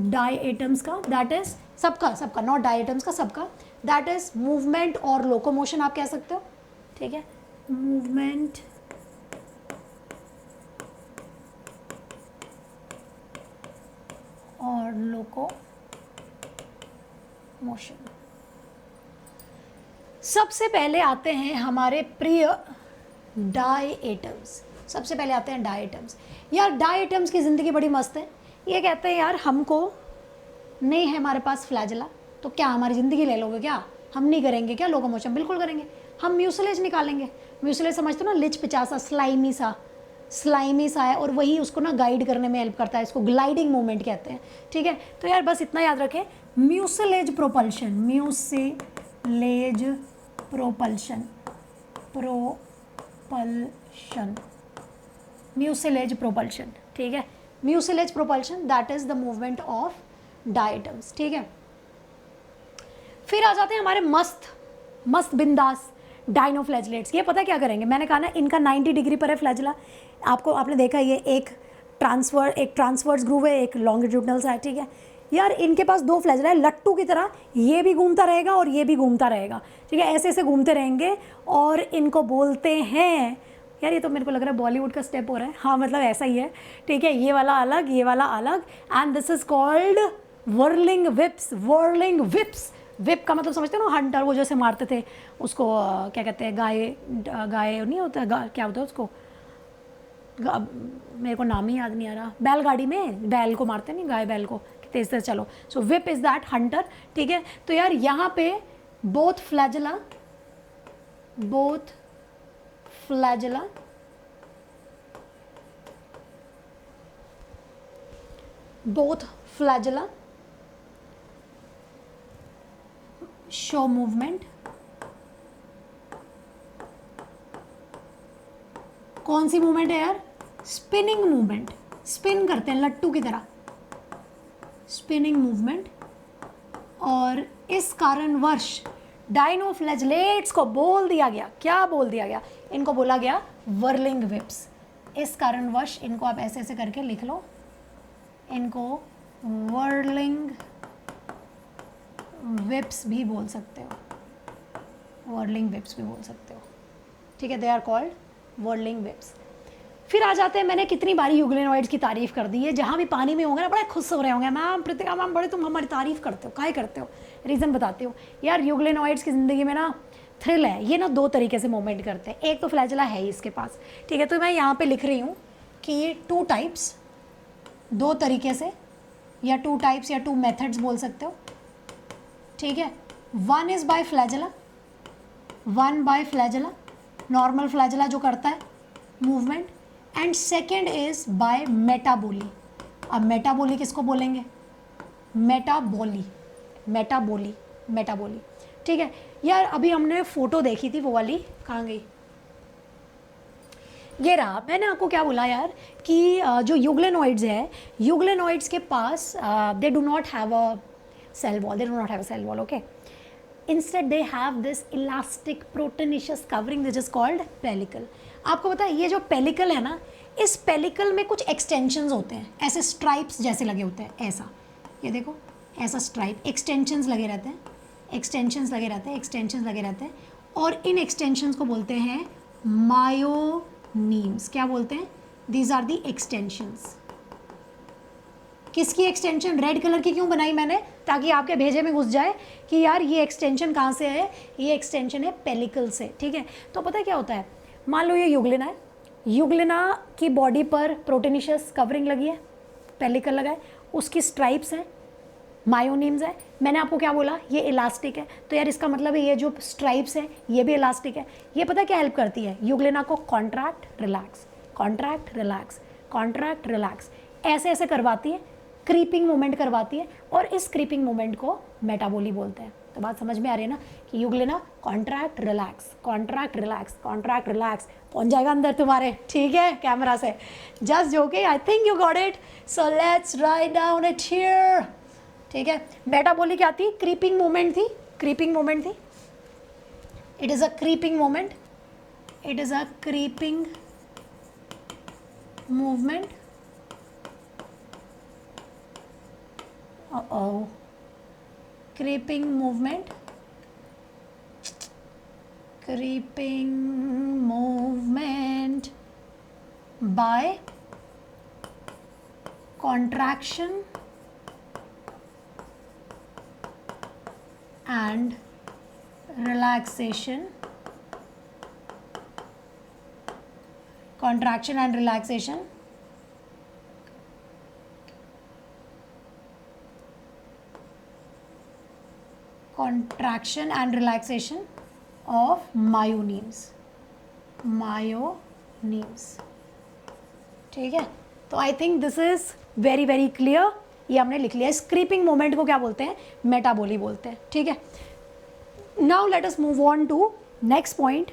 diatoms का, दैट इज सबका नॉट डाई एटम्स का, सबका, दैट इज मूवमेंट और लोकोमोशन आप कह सकते हो, ठीक है, मूवमेंट और लोकोमोशन। सबसे पहले आते हैं हमारे प्रिय डाई एटम्स, सबसे पहले आते हैं डाई एटम्स। यार डाई एटम्स की ज़िंदगी बड़ी मस्त है। ये कहते हैं यार हमको नहीं है हमारे पास फ्लैजेला, तो क्या हमारी ज़िंदगी ले लोगे क्या? हम नहीं करेंगे क्या लोकोमोशन? बिल्कुल करेंगे। हम म्यूसिलेज निकालेंगे। म्यूसिलेज समझते हो ना, लिच पिचासा, स्लाइमी सा है, और वही उसको ना गाइड करने में हेल्प करता है। इसको ग्लाइडिंग मूवमेंट कहते हैं, ठीक है। तो यार बस इतना याद रखें, mucilage propulsion, mucilage propulsion, mucilage propulsion, ठीक है, mucilage propulsion, that is the movement of diatoms, ठीक है। फिर आ जाते हैं हमारे मस्त बिंदास डाइनोफ्लैजलेट्स। ये पता क्या करेंगे? मैंने कहा ना इनका 90 डिग्री पर है फ्लैजला। आपने देखा ये एक ट्रांसवर्स ग्रूव है, एक लॉन्गिट्यूडनल सा है, ठीक है। यार इनके पास 2 फ्लैजला है, लट्टू की तरह, ये भी घूमता रहेगा और ये भी घूमता रहेगा, ठीक है, ऐसे घूमते रहेंगे। और इनको बोलते हैं, यार ये तो मेरे को लग रहा है बॉलीवुड का स्टेप हो रहा है, हाँ मतलब ऐसा ही है, ठीक है, ये वाला अलग, ये वाला अलग, and this is called whirling chips. Whip का मतलब समझते हो ना, हंटर, वो जैसे मारते थे उसको, क्या कहते हैं, गाय नहीं होता, क्या होता है उसको, मेरे को नाम ही याद नहीं आ रहा, बैलगाड़ी में बैल को मारते नहीं, गाय बैल को, तेज तेज चलो। सो विप इज दैट हंटर, ठीक है। तो यार यहाँ पे बोथ फ्लैजेला शो मूवमेंट। कौन सी मूवमेंट है यार? स्पिनिंग मूवमेंट, स्पिन करते हैं लट्टू की तरह, स्पिनिंग मूवमेंट। और इस कारणवश डाइनोफ्लैजलेट्स को बोल दिया गया, क्या बोल दिया गया? इनको बोला गया व्हर्लिंग विप्स। इस कारणवश इनको आप ऐसे ऐसे करके लिख लो, इनको व्हर्लिंग विप्स भी बोल सकते हो, व्हर्लिंग विप्स भी बोल सकते हो, ठीक है, दे आर कॉल्ड व्हर्लिंग विप्स। फिर आ जाते हैं, मैंने कितनी बारी यूग्लेनॉइड्स की तारीफ कर दी है, जहाँ भी पानी में होंगे ना बड़े खुश हो रहे होंगे, मैम प्रीतिका मैम बड़े तुम हमारी तारीफ करते हो, काहे करते हो? रीज़न बताती हूँ यार, यूग्लेनॉइड्स की ज़िंदगी में ना थ्रिल है। ये ना 2 तरीके से मूवमेंट करते हैं, एक तो फ्लैजेला है ही इसके पास, ठीक है। तो मैं यहाँ पे लिख रही हूँ कि 2 टाइप्स, 2 तरीके से, या 2 टाइप्स या 2 मेथड्स बोल सकते हो, ठीक है। 1 is by flagella, 1 by flagella, normal flagella जो करता है movement, and second is by metaboly. अब मेटाबोली किसको बोलेंगे? मेटाबोली, ठीक है। यार अभी हमने फोटो देखी थी, वो वाली कहाँ गई? ये रहा। मैंने आपको क्या बोला यार कि जो यूग्लेनॉइड्स है, यूग्लेनॉइड्स के पास they do not have a cell wall, okay? Instead they have this elastic proteinaceous covering which is called pellicle. आपको पता है ये जो पेलिकल है ना, इस पेलिकल में कुछ एक्सटेंशंस होते हैं, ऐसे स्ट्राइप्स जैसे लगे होते हैं, ऐसा, ये देखो ऐसा स्ट्राइप, एक्सटेंशंस लगे रहते हैं, और इन एक्सटेंशंस को बोलते हैं मायोनीम्स। क्या बोलते हैं? These are the extensions. किसकी एक्सटेंशन? रेड कलर की क्यों बनाई मैंने? ताकि आपके भेजे में घुस जाए कि यार ये एक्सटेंशन कहाँ से है, ये एक्सटेंशन है पेलिकल से, ठीक है। तो पता है क्या होता है, मान लो ये यूग्लिना है, यूग्लिना की बॉडी पर प्रोटीनिशियस कवरिंग लगी है, पेलिकल लगा है, उसकी स्ट्राइप्स हैं, मायोनीम्स है। मैंने आपको क्या बोला? ये इलास्टिक है, तो यार इसका मतलब है ये जो स्ट्राइप्स है ये भी इलास्टिक है। ये पता क्या हेल्प करती है? यूग्लिना को कॉन्ट्रैक्ट रिलैक्स ऐसे ऐसे करवाती है, क्रीपिंग मूवमेंट करवाती है, और इस क्रीपिंग मूवमेंट को मेटाबोली बोलते हैं, तो बात समझ में आ रही है ना कि Euglena contract relax, contract relax, contract relax, पहुंच जाएगा अंदर तुम्हारे, ठीक है, कैमरा से। Just joking, I think you got it. So let's write down it here, ठीक है। मेटाबॉलिक क्या थी? क्रीपिंग मूवमेंट थी, क्रीपिंग मूवमेंट थी। It is a creeping movement, it is a creeping movement. creeping movement, creeping movement by contraction and relaxation, contraction and relaxation, contraction and relaxation of myonemes, myonemes, ठीक है। तो आई think this is very very clear, ये हमने लिख लिया। स्क्रीपिंग मोमेंट को क्या बोलते हैं? मेटाबॉली बोलते हैं, ठीक है। Now let us move on to next point.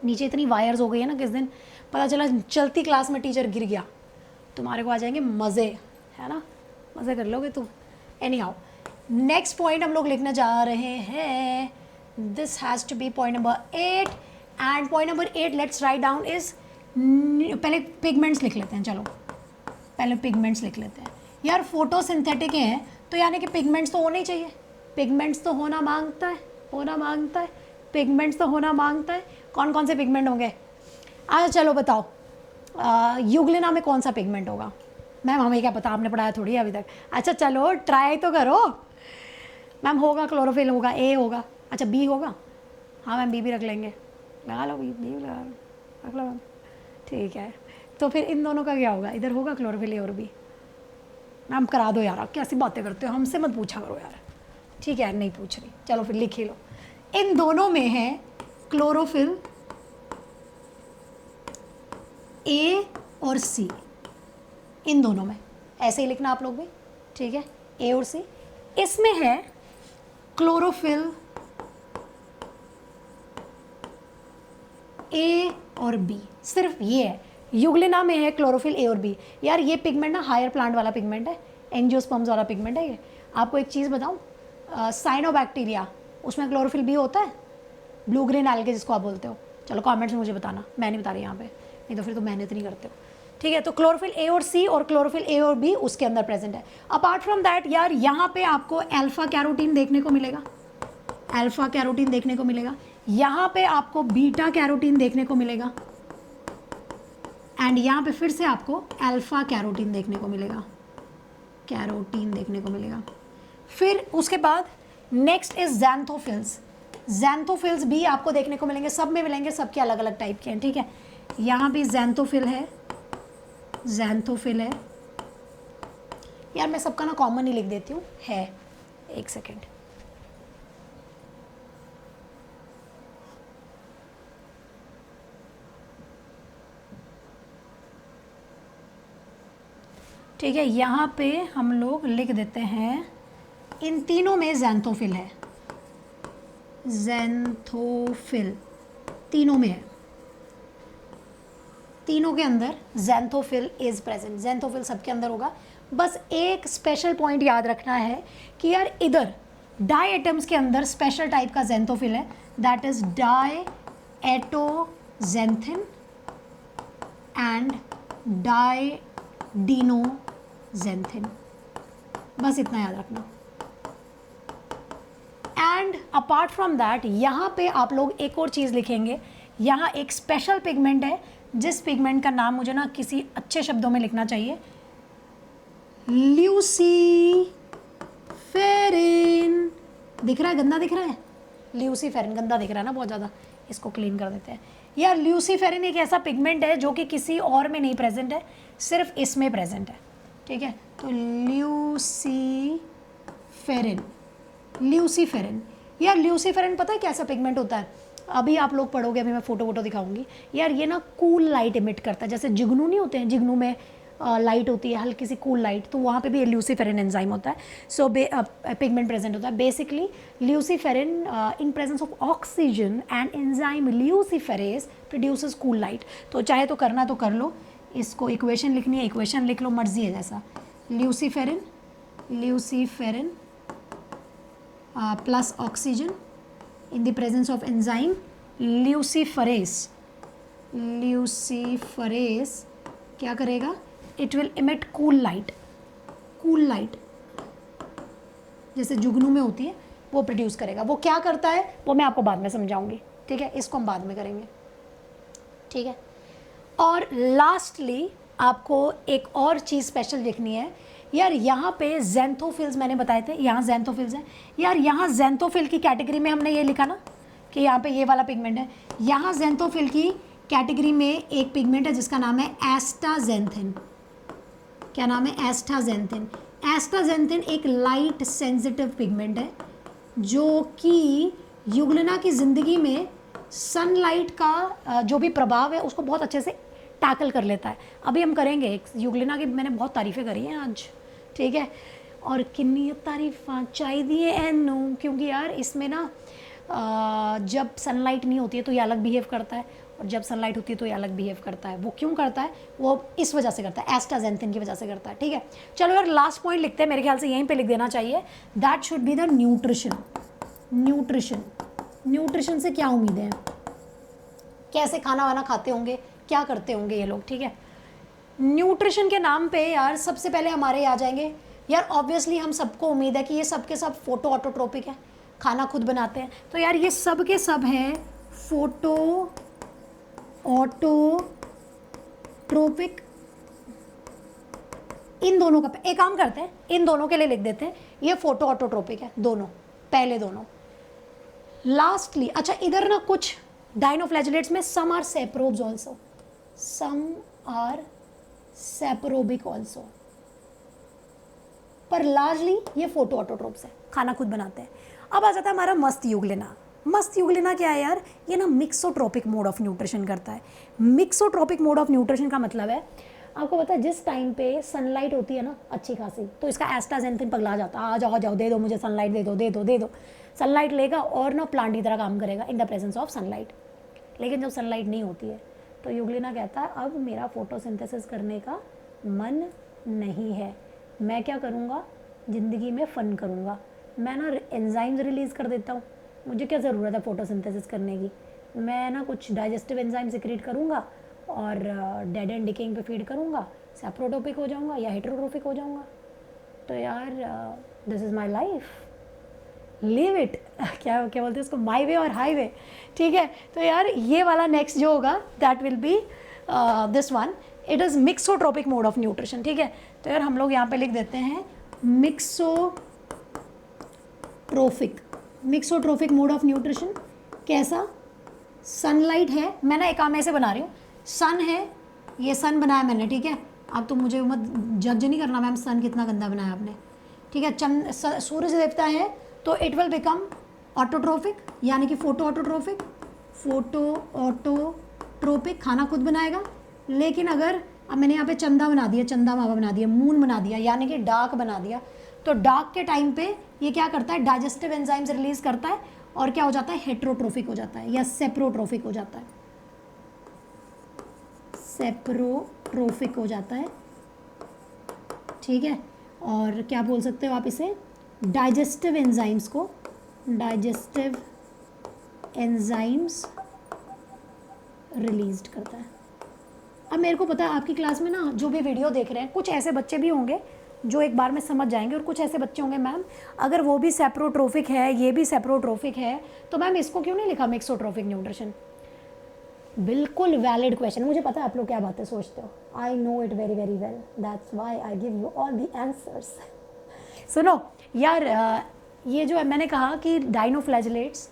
नीचे इतनी वायर्स हो गई है ना, किस दिन पता चला चलती क्लास में टीचर गिर गया, तुम्हारे को आ जाएंगे मज़े, है ना, मज़े कर लोगे तुम। एनी हाउ, नेक्स्ट पॉइंट हम लोग लिखने जा रहे हैं, this has to be point number 8, and point number 8 let's write down is, पहले पिगमेंट्स लिख लेते हैं, चलो पहले पिगमेंट्स लिख लेते हैं। यार फोटोसिंथेटिक है तो यानी कि पिगमेंट्स तो होने ही चाहिए, पिगमेंट्स तो होना मांगता है, होना मांगता है, पिगमेंट्स तो होना मांगता है। कौन कौन से पिगमेंट होंगे? अच्छा चलो बताओ, युग्लिना में कौन सा पिगमेंट होगा? मैम हमें क्या पता, आपने पढ़ाया थोड़ी है अभी तक। अच्छा चलो ट्राई तो करो मैम। होगा क्लोरोफिल, होगा ए होगा, अच्छा बी होगा, हाँ मैम बी भी रख लेंगे, लगा लो बी लगा लो, रख लो मैम, ठीक है। तो फिर इन दोनों का क्या होगा? इधर होगा क्लोरोफिल ए और बी। मैम करा दो यार, कैसी बातें करते हो, हमसे मत पूछा करो यार, ठीक है यार नहीं पूछ रही, चलो फिर लिख ही लो। इन दोनों में है क्लोरोफिल ए और सी, इन दोनों में, ऐसे ही लिखना आप लोग भी, ठीक है, ए और सी। इसमें है क्लोरोफिल ए और बी, सिर्फ ये है। युग्लिना में है क्लोरोफिल ए और बी। यार ये पिगमेंट ना हायर प्लांट वाला पिगमेंट है, एंजियोस्पर्म्स वाला पिगमेंट है ये। आपको एक चीज़ बताऊँ, साइनोबैक्टीरिया उसमें क्लोरोफिल बी होता है, ब्लू ग्रीन एल्गे जिसको आप बोलते हो। चलो कमेंट्स में मुझे बताना, मैं नहीं बता रही यहाँ पे, नहीं तो फिर तो मेहनत नहीं करते हो, ठीक है। तो क्लोरोफिल ए और सी और क्लोरोफिल ए और बी उसके अंदर प्रेजेंट है। अपार्ट फ्रॉम दैट यार यहाँ पे आपको अल्फा कैरोटीन देखने को मिलेगा, अल्फा कैरोटीन देखने को मिलेगा, यहाँ पे आपको बीटा कैरोटीन देखने को मिलेगा, एंड यहाँ पे फिर से आपको अल्फा कैरोटीन देखने को मिलेगा, कैरोटीन देखने को मिलेगा। फिर उसके बाद नेक्स्ट इज ज़ैंथोफिल्स। ज़ैंथोफिल्स भी आपको देखने को मिलेंगे, सब में मिलेंगे, सबके अलग अलग टाइप के हैं, ठीक है। यहाँ भी ज़ैंथोफिल है, ज़ैंथोफिल है यार, मैं सबका ना कॉमन ही लिख देती हूँ, है, एक सेकेंड। ठीक है, यहाँ पे हम लोग लिख देते हैं, इन तीनों में ज़ैंथोफिल है, ज़ैंथोफिल तीनों में है, तीनों के अंदर ज़ैंथोफिल इज़ प्रेजेंट, ज़ैंथोफिल सबके अंदर होगा। बस एक स्पेशल पॉइंट याद रखना है कि यार इधर डाई एटम्स के अंदर स्पेशल टाइप का ज़ैंथोफिल है, दैट इज़ डाई एटोज़ैंथिन एंड डाइडिनोज़ैंथिन, बस इतना याद रखना। एंड अपार्ट फ्रॉम दैट यहाँ पे आप लोग एक और चीज़ लिखेंगे, यहाँ एक स्पेशल पिगमेंट है, जिस पिगमेंट का नाम मुझे ना किसी अच्छे शब्दों में लिखना चाहिए, ल्यूसीफेरिन। दिख रहा है, गंदा दिख रहा है, ल्यूसीफेरिन गंदा दिख रहा है ना बहुत ज़्यादा, इसको क्लीन कर देते हैं। यार ल्यूसीफेरिन एक ऐसा पिगमेंट है जो कि किसी और में नहीं प्रेजेंट है, सिर्फ इसमें प्रेजेंट है, ठीक है। तो ल्यूसीफेरिन, ल्यूसीफेरिन, यार ल्यूसीफेरिन पता है कैसा पिगमेंट होता है? अभी आप लोग पढ़ोगे, अभी मैं फोटो दिखाऊंगी। यार ये ना कूल लाइट इमिट करता है, जैसे जुगनू नहीं होते हैं, जुगनू में लाइट होती है, हल्की सी कूल लाइट, तो वहाँ पे भी ल्यूसीफेरिन एंजाइम होता है, सो पिगमेंट प्रेजेंट होता है। Basically luciferin in presence of oxygen and enzyme luciferase produces cool light. तो चाहे तो करना तो कर लो, इसको इक्वेशन लिखनी है इक्वेशन लिख लो, मर्जी है जैसा। ल्यूसीफेरिन plus oxygen in the presence of enzyme luciferase क्या करेगा, it will emit cool light जैसे जुगनू में होती है वो प्रोड्यूस करेगा। वो क्या करता है वो मैं आपको बाद में समझाऊंगी, ठीक है, इसको हम बाद में करेंगे, ठीक है। और लास्टली आपको एक और चीज़ स्पेशल देखनी है यार, यहाँ पे ज़ैंथोफिल्स मैंने बताए थे, यहाँ ज़ैंथोफिल्स हैं यार। यहाँ ज़ैंथोफिल की कैटेगरी में हमने ये लिखा ना कि यहाँ पे ये वाला पिगमेंट है। यहाँ ज़ैंथोफिल की कैटेगरी में एक पिगमेंट है जिसका नाम है एस्टाजेंथिन। क्या नाम है? एस्टाजेंथिन। एस्टाजेंथिन एक लाइट सेंसिटिव पिगमेंट है जो कि युग्लना की ज़िंदगी में सनलाइट का जो भी प्रभाव है उसको बहुत अच्छे से टैकल कर लेता है। अभी हम करेंगे युग्लिना की, मैंने बहुत तारीफ़ें करी हैं आज, ठीक है, और कितनी तारीफ़ चाहिए एनो, क्योंकि यार इसमें ना जब सनलाइट नहीं होती है तो ये अलग बिहेव करता है और जब सनलाइट होती है तो ये अलग बिहेव करता है। वो क्यों करता है? वो इस वजह से करता है, एस्टाजेंथिन की वजह से करता है, ठीक है। चलो यार लास्ट पॉइंट लिखते हैं, मेरे ख्याल से यहीं पे लिख देना चाहिए, that should be the nutrition. Nutrition से क्या उम्मीद है, कैसे खाना वाना खाते होंगे, क्या करते होंगे ये लोग, ठीक है। न्यूट्रिशन के नाम पे यार सबसे पहले हमारे आ जाएंगे यार, ऑब्वियसली हम सबको उम्मीद है कि ये सब के सब फोटो ऑटोट्रोपिक है, खाना खुद बनाते हैं, तो यार ये सब के सब हैं फोटो ऑटोट्रोपिक। इन दोनों का एक काम करते हैं, इन दोनों के लिए लिख देते हैं ये फोटो ऑटोट्रोपिक है, दोनों, पहले दोनों। लास्टली अच्छा इधर ना कुछ डाइनोफ्लैजेलेट्स में some are saprobes also, some are saprobic also, पर लार्जली ये फोटो ऑटोट्रोप्स है, खाना खुद बनाते हैं। अब आ जाता है हमारा मस्त युग्लिना। मस्त युग्लिना क्या है यार? ये ना मिक्सोट्रोपिक मोड ऑफ न्यूट्रिशन करता है। मिक्सोट्रोपिक मोड ऑफ न्यूट्रिशन का मतलब है, आपको पता है जिस टाइम पे सनलाइट होती है ना अच्छी खासी, तो इसका एस्टाजेंथिन पगला जाता है, आ जाओ दे दो मुझे सनलाइट, दे दो। सनलाइट लेगा और ना प्लांट की तरह काम करेगा इन द प्रेजेंस ऑफ सनलाइट। लेकिन जब सनलाइट नहीं होती है तो युग्लिना कहता है अब मेरा फोटोसिंथेसिस करने का मन नहीं है, मैं क्या करूँगा, ज़िंदगी में फ़न करूँगा, मैं ना एंजाइम्स रिलीज़ कर देता हूँ, मुझे क्या ज़रूरत है फोटोसिंथेसिस करने की, मैं ना कुछ डाइजेस्टिव एंजाइम सिक्रीट करूँगा और डेड एंड डिकेइंग पे फीड करूँगा, सेप्रोटोपिक हो जाऊँगा या हेटेरोट्रोपिक हो जाऊँगा। तो यार this is my life, live it. क्या बोलते हैं उसको, माई वे और हाईवे, ठीक है। तो यार ये वाला नेक्स्ट जो होगा that will be this one, it is mixotrophic mode of nutrition, ठीक है। तो यार हम लोग यहाँ पे लिख देते हैं मिक्सोट्रोपिक मोड ऑफ न्यूट्रिशन। कैसा? सनलाइट है, मैं ना एक काम ऐसे बना रही हूँ, सन है, ये सन बनाया मैंने, ठीक है। अब तो मुझे मत जज नहीं करना मैम सन कितना गंदा बनाया आपने, ठीक है। सूरज देवता है तो इट विल बिकम ऑटोट्रोपिक, यानी कि फोटो ऑटोट्रोपिक, खाना खुद बनाएगा। लेकिन अगर अब मैंने यहाँ पे चंदा बना दिया, चंदा मावा बना दिया, मून बना दिया, यानी कि डार्क बना दिया, तो डार्क के टाइम पे ये क्या करता है, डाइजेस्टिव एंजाइम्स रिलीज करता है और क्या हो जाता है, हेटेरोट्रोपिक हो जाता है या सेप्रोट्रोपिक हो जाता है, सेप्रोट्रोपिक हो जाता है, ठीक है। और क्या बोल सकते हो आप इसे, डाइजेस्टिव एंजाइम्स को, डाइजेस्टिव एंजाइम्स रिलीज करता है। अब मेरे को पता है आपकी क्लास में ना जो भी वीडियो देख रहे हैं कुछ ऐसे बच्चे भी होंगे जो एक बार में समझ जाएंगे और कुछ ऐसे बच्चे होंगे मैम अगर वो भी सेप्रोट्रोपिक है ये भी सेप्रोट्रोपिक है तो मैम इसको क्यों नहीं लिखा मिक्सोट्रोपिक न्यूट्रिशन। बिल्कुल वैलिड क्वेश्चन, मुझे पता है आप लोग क्या बातें सोचते हो, I know it very very well, that's why I give you all the answers. सुनो यार ये जो है मैंने कहा कि डाइनोफ्लैजेलेट्स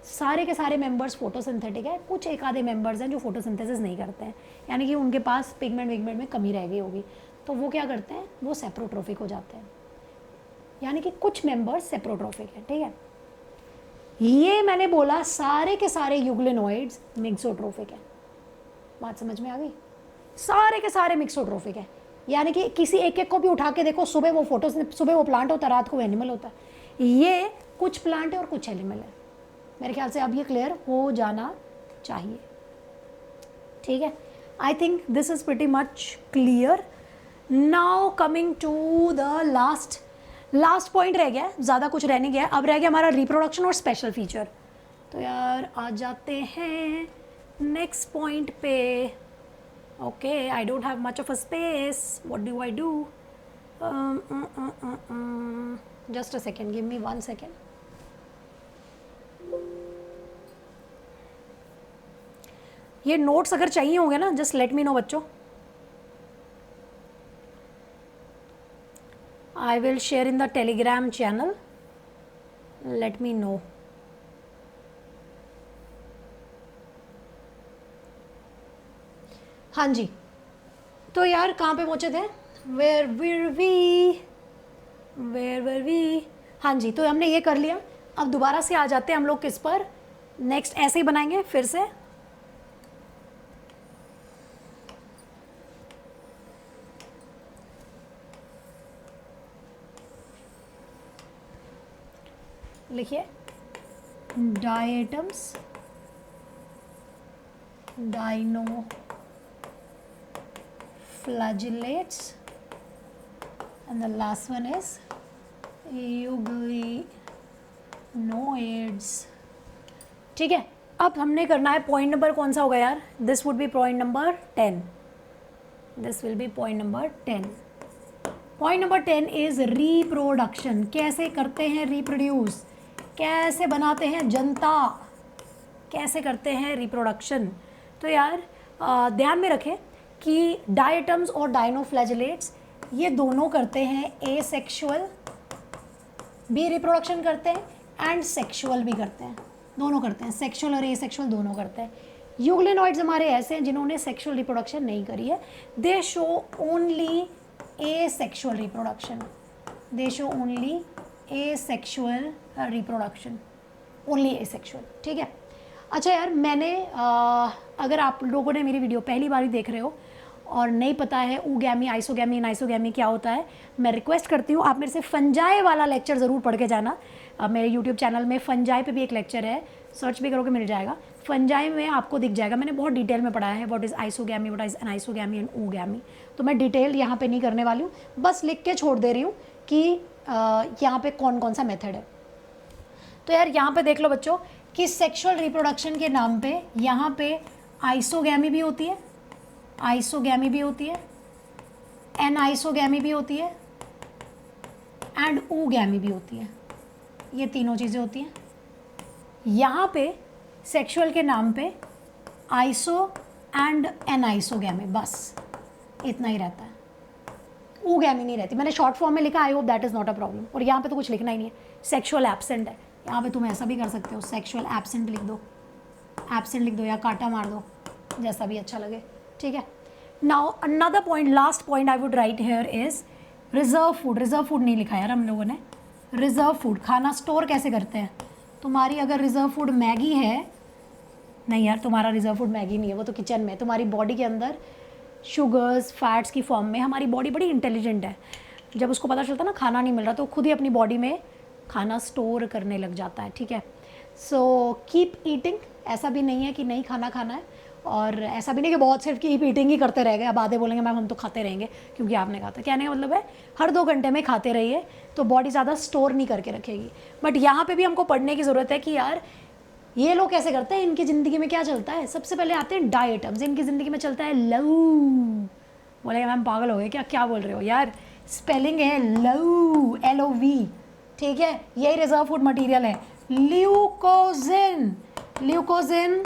सारे के सारे मेंबर्स फोटोसिंथेटिक है, कुछ एक आधे मेंबर्स हैं जो फोटोसिंथेसिस नहीं करते हैं, यानी कि उनके पास पिगमेंट में कमी रह गई होगी, तो वो क्या करते हैं, वो सेप्रोट्रोपिक हो जाते हैं, यानी कि कुछ मेंबर्स सेप्रोट्रोपिक है, ठीक है। ये मैंने बोला सारे के सारे यूग्लिनोइड्स मिक्सोट्रोपिक है, बात समझ में आ गई, सारे के सारे मिक्सोट्रोपिक है। यानी कि किसी एक एक को भी उठा के देखो, सुबह वो फोटो, सुबह वो प्लांट होता है, रात को वो एनिमल होता है। ये कुछ प्लांट है और कुछ एनिमल है। मेरे ख्याल से अब ये क्लियर हो जाना चाहिए, ठीक है। I think this is pretty much clear. Now coming to the last point रह गया, ज़्यादा कुछ रह नहीं गया। अब रह गया हमारा रिप्रोडक्शन और स्पेशल फीचर। तो यार आ जाते हैं नेक्स्ट पॉइंट पे। Okay, I don't have much of a space, what do I do? Just a second, give me 1 second. ये नोट्स अगर चाहिए होंगे ना, जस्ट लेट मी नो बच्चों। I will share in the Telegram channel. Let me know. हाँ जी, तो यार कहाँ पे पहुँचे थे? Where were we? हाँ जी, तो हमने ये कर लिया। अब दोबारा से आ जाते हैं हम लोग किस पर? नेक्स्ट ऐसे ही बनाएंगे फिर से। लिखिए diatoms, dinoflagellates, and the last one is euglenoids. ठीक है, अब हमने करना है पॉइंट नंबर कौन सा होगा यार? This would be point number 10। This will be point number 10। Point number 10 is reproduction. कैसे करते हैं रिप्रोड्यूस, कैसे बनाते हैं जनता, कैसे करते हैं रिप्रोडक्शन। तो यार ध्यान में रखें कि डायटम्स और डाइनोफ्लैजिलेट्स ये दोनों करते हैं एसेक्सुअल भी रिप्रोडक्शन करते हैं एंड सेक्सुअल भी करते हैं, दोनों करते हैं, सेक्सुअल और एसेक्सुअल दोनों करते हैं। यूग्लिनॉइड्स हमारे ऐसे हैं जिन्होंने सेक्सुअल रिप्रोडक्शन नहीं करी है, दे show only asexual reproduction, they show only asexual reproduction, only asexual। ठीक है, अच्छा यार मैंने अगर आप लोगों ने मेरी वीडियो पहली बार ही देख रहे हो और नहीं पता है ऊगैमी, आइसोगैमी, नाइसोगैमी क्या होता है, मैं रिक्वेस्ट करती हूँ आप मेरे से फंजाई वाला लेक्चर ज़रूर पढ़ के जाना। मेरे यूट्यूब चैनल में फंजाई पे भी एक लेक्चर है, सर्च भी करोगे मिल जाएगा। फंजाई में आपको दिख जाएगा, मैंने बहुत डिटेल में पढ़ाया है what is isogamy, what is anisogamy and oogamy. तो मैं डिटेल यहाँ पे नहीं करने वाली हूँ, बस लिख के छोड़ दे रही हूँ कि यहाँ पे कौन कौन सा मेथड है। तो यार यहाँ पे देख लो बच्चों कि सेक्सुअल रिप्रोडक्शन के नाम पे यहाँ पे आइसोगैमी भी होती है, आइसोगैमी भी होती है, एनाइसोगैमी भी होती है एंड ऊगैमी भी होती है। ये तीनों चीज़ें होती हैं। यहाँ पे सेक्सुअल के नाम पे आइसो एंड एनाइसोगैमी, बस इतना ही रहता है, ऊगैमी नहीं रहती। मैंने शॉर्ट फॉर्म में लिखा, I hope that is not a problem. और यहाँ पे तो कुछ लिखना ही नहीं है, सेक्सुअल एब्सेंट है। यहाँ पे तुम ऐसा भी कर सकते हो, सेक्सुअल एब्सेंट लिख दो, एब्सेंट लिख दो या काटा मार दो, जैसा भी अच्छा लगे। ठीक है, now another point, last point I would write here is reserve food. Reserve food नहीं लिखा यार हम लोगों ने। रिजर्व फूड, खाना स्टोर कैसे करते हैं। तुम्हारी अगर रिजर्व फूड मैगी है, नहीं यार तुम्हारा रिजर्व फूड मैगी नहीं है, वो तो किचन में। तुम्हारी बॉडी के अंदर शुगर्स फैट्स की फॉर्म में, हमारी बॉडी बड़ी इंटेलिजेंट है, जब उसको पता चलता है ना खाना नहीं मिल रहा तो खुद ही अपनी बॉडी में खाना स्टोर करने लग जाता है। ठीक है, सो कीप ईटिंग। ऐसा भी नहीं है कि नहीं खाना खाना है, और ऐसा भी नहीं कि बहुत सिर्फ कीप ईटिंग ही करते रह गए। अब आधे बोलेंगे मैम हम तो खाते रहेंगे क्योंकि आपने कहा था। कहने का मतलब है हर 2 घंटे में खाते रहिए तो बॉडी ज़्यादा स्टोर नहीं करके रखेगी। बट यहाँ पे भी हमको पढ़ने की ज़रूरत है कि यार ये लोग कैसे करते हैं, इनकी ज़िंदगी में क्या चलता है। सबसे पहले आते हैं डाइटम्स, इनकी ज़िंदगी में चलता है लव। बोलेगा मैम पागल हो गए क्या, क्या बोल रहे हो यार, स्पेलिंग है लव, LOV। ठीक है, यही रिजर्व फूड मटेरियल है। ल्यूकोजिन, ल्यूकोजिन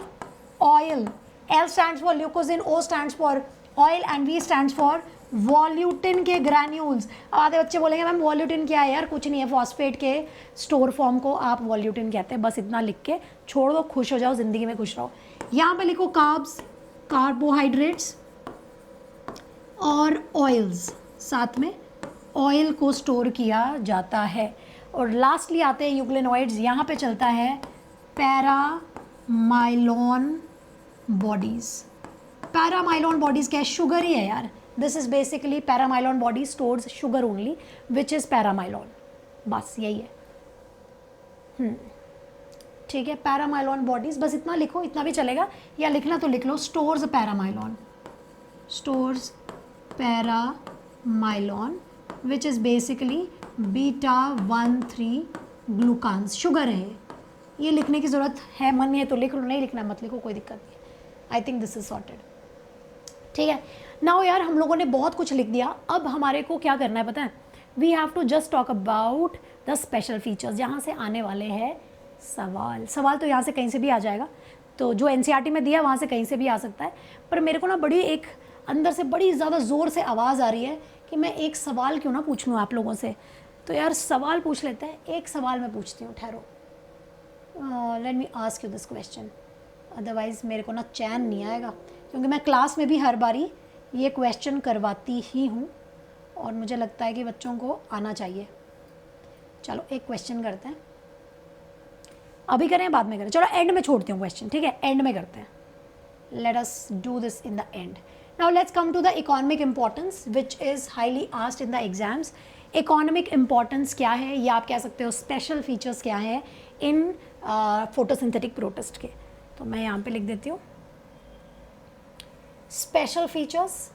oil, L stands for leucosin, O stands for oil and V stands for वॉल्यूटिन के ग्रैन्यूल्स। अब आधे बच्चे बोलेंगे मैम वॉल्यूटिन क्या है यार, कुछ नहीं है, फॉस्फेट के स्टोर फॉर्म को आप वॉल्यूटिन कहते हैं। बस इतना लिख के छोड़ दो, खुश हो जाओ, ज़िंदगी में खुश रहो। यहाँ पे लिखो कार्ब्स, कार्बोहाइड्रेट्स और ऑयल्स, साथ में ऑयल को स्टोर किया जाता है। और लास्टली आते हैं यूग्लिनॉइड्स। यहाँ पे चलता है पैरामाइलोन बॉडीज़। पैरामाइलोन बॉडीज़ क्या है, शुगर ही है यार। This is basically paramylon body stores sugar only which is paramylon, बस यही है। ठीक है, पैरामाइलॉन बॉडीज, बस इतना लिखो, इतना भी चलेगा, या लिखना तो लिख लो, stores paramylon, stores paramylon which is basically β13 glucans, sugar है। ये लिखने की ज़रूरत है, मन है तो लिख लो, नहीं लिखना मत लिखो, कोई दिक्कत नहीं। आई थिंक दिस इज सॉर्टेड। ठीक है, नाउ यार हम लोगों ने बहुत कुछ लिख दिया, अब हमारे को क्या करना है पता है, we have to just talk about the special features, जहाँ से आने वाले हैं सवाल। सवाल तो यहाँ से कहीं से भी आ जाएगा, तो जो एनसीईआरटी में दिया वहाँ से कहीं से भी आ सकता है, पर मेरे को ना बड़ी एक अंदर से बड़ी ज़्यादा ज़ोर से आवाज़ आ रही है कि मैं एक सवाल क्यों ना पूछ लूँ आप लोगों से। तो यार सवाल पूछ लेते हैं, एक सवाल मैं पूछती हूँ, ठहरो, let me ask you this question, otherwise मेरे को ना चैन नहीं आएगा, क्योंकि मैं क्लास में भी हर बारी ये क्वेश्चन करवाती ही हूँ और मुझे लगता है कि बच्चों को आना चाहिए। चलो एक क्वेश्चन करते हैं, अभी करें बाद में करें, चलो एंड में छोड़ती हूँ क्वेश्चन, ठीक है, एंड में करते हैं, let us do this in the end. Now let's come to the economic importance which is highly asked in the exams. Economic importance क्या है, या आप कह सकते हो स्पेशल फीचर्स क्या है इन फोटोसिंथेटिक प्रोटिस्ट के। तो मैं यहाँ पे लिख देती हूँ स्पेशल फीचर्स,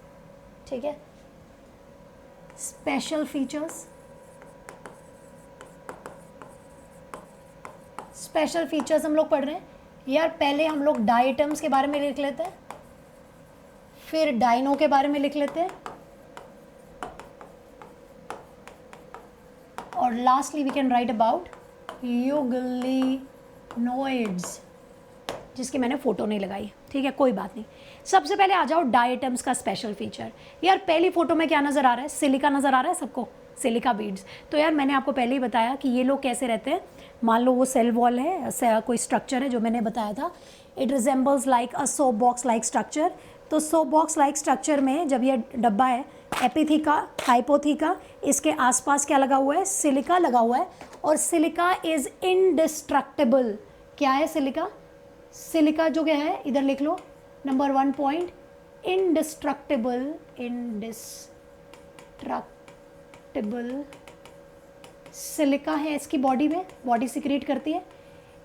ठीक है, स्पेशल फीचर्स, स्पेशल फीचर्स हम लोग पढ़ रहे हैं यार। पहले हम लोग डाइटम्स के बारे में लिख लेते हैं, फिर डाइनो के बारे में लिख लेते हैं, और lastly we can write about euglenoids, जिसकी मैंने फोटो नहीं लगाई, ठीक है, कोई बात नहीं। सबसे पहले आ जाओ डाइटम्स का स्पेशल फीचर। यार पहली फोटो में क्या नज़र आ रहा है, सिलिका नज़र आ रहा है सबको, सिलिका बीड्स। तो यार मैंने आपको पहले ही बताया कि ये लोग कैसे रहते हैं, मान लो वो सेल वॉल है, कोई स्ट्रक्चर है जो मैंने बताया था, it resembles like a soap box like structure. तो सोप बॉक्स लाइक स्ट्रक्चर में जब ये डब्बा है, एपिथीका, हाइपोथीका, इसके आसपास क्या लगा हुआ है, सिलिका लगा हुआ है, और सिलिका इज इनडिस्ट्रक्टेबल। क्या है सिलिका, सिलिका जो क्या है इधर लिख लो, number 1 point, indestructible, indestructible silica है इसकी बॉडी में, बॉडी सिक्रेट करती है।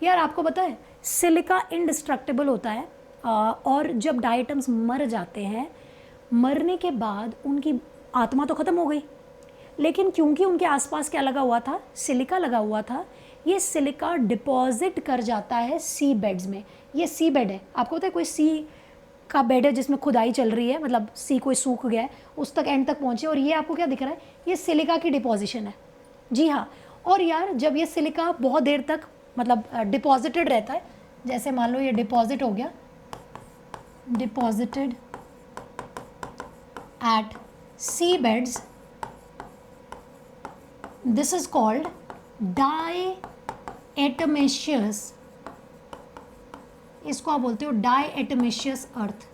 यार आपको पता है सिलिका इनडिस्ट्रक्टेबल होता है, और जब डाइटम्स मर जाते हैं, मरने के बाद उनकी आत्मा तो ख़त्म हो गई, लेकिन क्योंकि उनके आसपास क्या लगा हुआ था, सिलिका लगा हुआ था, ये सिलिका डिपॉजिट कर जाता है सी बेड्स में। ये सी बेड है, आपको पता है कोई सी का बेड है जिसमें खुदाई चल रही है, मतलब सी कोई सूख गया है, उस तक एंड तक पहुँचे, और ये आपको क्या दिख रहा है, ये सिलिका की डिपॉजिशन है। जी हाँ, और यार जब ये सिलिका बहुत देर तक मतलब डिपॉजिटेड रहता है, जैसे मान लो ये डिपॉजिट हो गया, deposited at sea beds, this is called diatomaceous, इसको आप बोलते हो डायएटमेशियस अर्थ।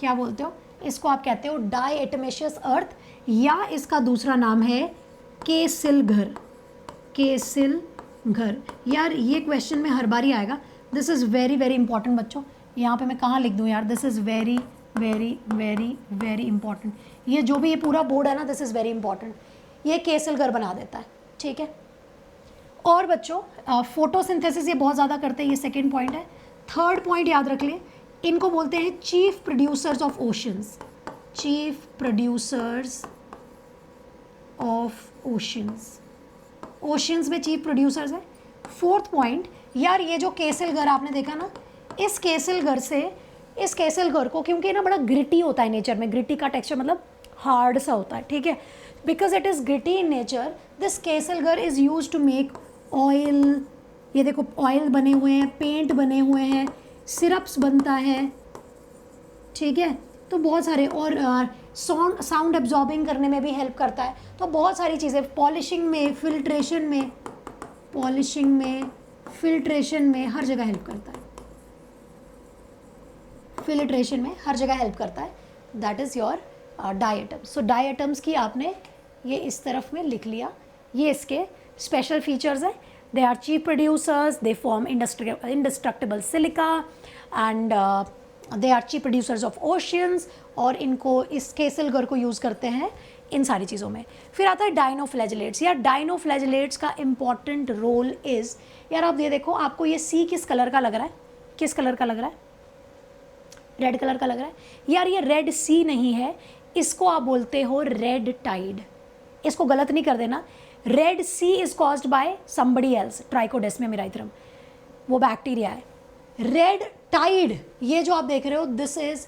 क्या बोलते हो इसको, आप कहते हो डायएटमेशियस अर्थ, या इसका दूसरा नाम है केसिल घर, केसिल घर। यार ये क्वेश्चन में हर बार ही आएगा, this is very very important बच्चों। यहाँ पे मैं कहाँ लिख दूँ यार, this is very very very very important. ये जो भी ये पूरा बोर्ड है ना, दिस इज़ वेरी इंपॉर्टेंट, ये केसिल घर बना देता है, ठीक है। और बच्चों फोटोसिंथेसिस ये बहुत ज़्यादा करते हैं, ये सेकेंड पॉइंट है। थर्ड पॉइंट याद रख लें, इनको बोलते हैं chief producers of oceans, chief producers of oceans, oceans में चीफ प्रोड्यूसर्स है। फोर्थ पॉइंट, यार ये जो केसिल घर आपने देखा ना, इस केसिल घर से, इस केसिल घर को, क्योंकि ना बड़ा ग्रिटी होता है नेचर में, ग्रिटी का टेक्सचर मतलब हार्ड सा होता है, ठीक है, because it is gritty in nature, this kieselguhr is use to make oil. ये देखो ऑयल बने हुए हैं, पेंट बने हुए हैं, सिरप्स बनता है, ठीक है, तो बहुत सारे, और साउंड एब्जॉर्बिंग करने में भी हेल्प करता है, तो बहुत सारी चीज़ें, पॉलिशिंग में, फिल्ट्रेशन में, पॉलिशिंग में, फिल्ट्रेशन में हर जगह हेल्प करता है, फिल्ट्रेशन में हर जगह हेल्प करता है। That is your diatoms. So diatoms की आपने ये इस तरफ में लिख लिया, ये इसके स्पेशल फीचर्स हैं। They are cheap producers, they form indestructible silica, and they are cheap producers of oceans, और इनको इस केसलगर को यूज़ करते हैं इन सारी चीज़ों में। फिर आता है डाइनोफ्लैजिलेट्स। यार डाइनोफ्लैजिलेट्स का इंपॉर्टेंट रोल इज़, यार आप ये देखो, आपको ये सी किस कलर का लग रहा है? किस कलर का लग रहा है? रेड कलर का लग रहा है। यार ये रेड सी नहीं है, इसको आप बोलते हो रेड टाइड। इसको गलत नहीं कर देना। Red sea is caused by somebody else, Trichodesmium erythraeum, वो बैक्टीरिया है। रेड टाइड ये जो आप देख रहे हो, दिस इज,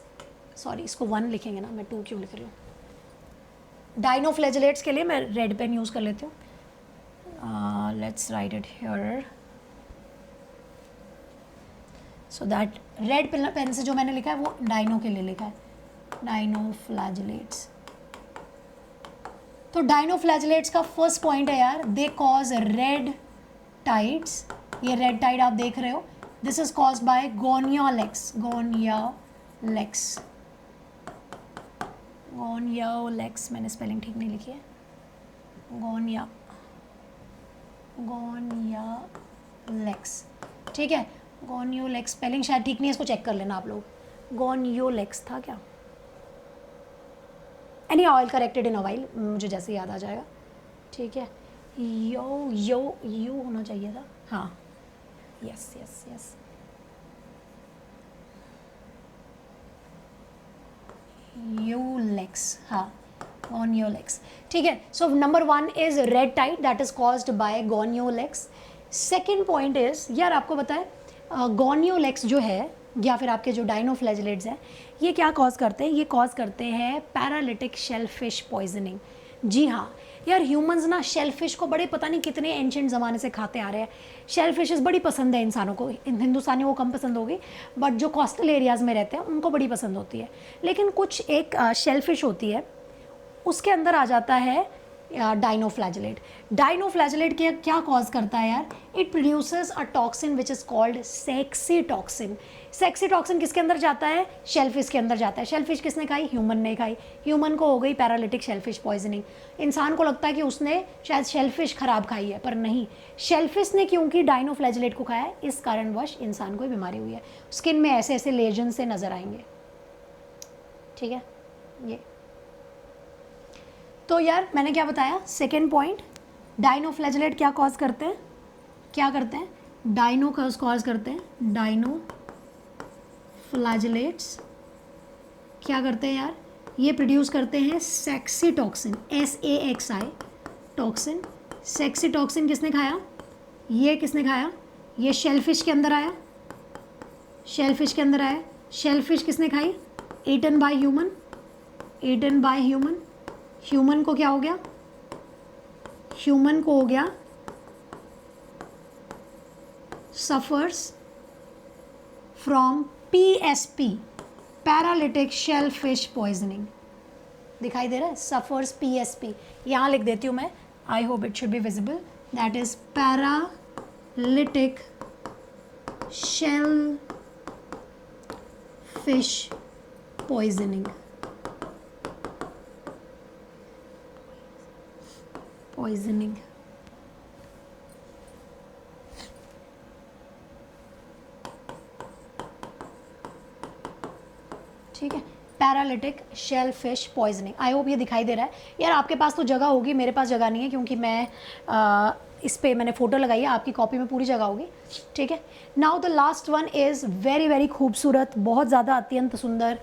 सॉरी इसको 1 लिखेंगे ना, मैं 2 क्यों लिख रही हूँ? डाइनोफ्लैजिलेट्स के लिए मैं रेड पेन यूज़ कर लेती हूँ। Let's write it here so that red pen से जो मैंने लिखा है वो डाइनो के लिए लिखा है, डाइनोफ्लैजिलेट्स। तो डाइनोफ्लैजिलेट्स का फर्स्ट पॉइंट है यार, दे कॉज रेड टाइड्स। ये रेड टाइड आप देख रहे हो, this is cause by Gonyaulax, Gonyaulax, Gonyaulax, मैंने स्पेलिंग ठीक नहीं लिखी है, गोनियोलेक्स, ठीक है। गोनियोलेक्स स्पेलिंग शायद ठीक नहीं है, इसको चेक कर लेना आप लोग। गोनियोलेक्स था क्या? Any oil corrected in oil, मुझे जैसे याद आ जाएगा, ठीक है। यू होना चाहिए था, हाँ, यस यस यस, यूलेक्स, हाँ, गोनियोलेक्स, ठीक है। So number 1 is red tide, that is caused by Gonyaulax. Second point is, यार आपको बताए गोनियोलेक्स जो है, या फिर आपके जो डाइनोफ्लैजिलेट्स हैं, ये क्या कॉज करते हैं? ये कॉज करते हैं पैरालिटिक शेलफिश पॉइजनिंग। जी हाँ यार, ह्यूमंस ना शेलफिश को बड़े पता नहीं कितने एंशिएंट ज़माने से खाते आ रहे हैं। शेलफिशेस बड़ी पसंद है इंसानों को, हिंदुस्तानियों को कम पसंद होगी, बट जो कोस्टल एरियाज़ में रहते हैं उनको बड़ी पसंद होती है। लेकिन कुछ एक शेलफिश होती है, उसके अंदर आ जाता है डाइनोफ्लैजिलेट। डाइनोफ्लैजिलेट क्या कॉज करता है यार? It produces a toxin which is called sexy toxin. Sexy toxin किसके अंदर जाता है? शेलफिश के अंदर जाता है। शेलफिश किसने खाई? ह्यूमन ने खाई। ह्यूमन को हो गई पैरालिटिक शेलफिश पॉइजनिंग। इंसान को लगता है कि उसने शायद शेलफिश खराब खाई है, पर नहीं, शेलफिश ने क्योंकि डाइनोफ्लैजिलेट को खाया है, इस कारणवश इंसान को बीमारी हुई है। स्किन में ऐसे ऐसे लेजन से नजर आएंगे, ठीक है। ये तो यार मैंने क्या बताया? सेकेंड पॉइंट, डाइनोफ्लैजिलेट क्या कॉज करते हैं? क्या करते हैं? डाइनो कॉज करते हैं। डाइनोफ्लैजिलेट्स क्या करते हैं यार? ये प्रोड्यूस करते हैं sexy toxin, SAXI toxin. Sexy toxin किसने खाया? ये किसने खाया? ये शेलफिश के अंदर आया, शेलफिश के अंदर आया। शेलफिश किसने खाई? Eaten by human, eaten by human. Human को क्या हो गया? ह्यूमन को हो गया suffers from PSP, paralytic shellfish poisoning. दिखाई दे रहा है? सफर्स PSP, यहाँ लिख देती हूँ मैं, आई hope it should be visible, that is paralytic shellfish poisoning, poisoning. ठीक है, paralytic shellfish poisoning. I hope ये दिखाई दे रहा है यार। आपके पास तो जगह होगी, मेरे पास जगह नहीं है, क्योंकि मैं इस पे मैंने फ़ोटो लगाई है, आपकी कॉपी में पूरी जगह होगी, ठीक है। Now the last one is very very खूबसूरत, बहुत ज़्यादा अत्यंत सुंदर।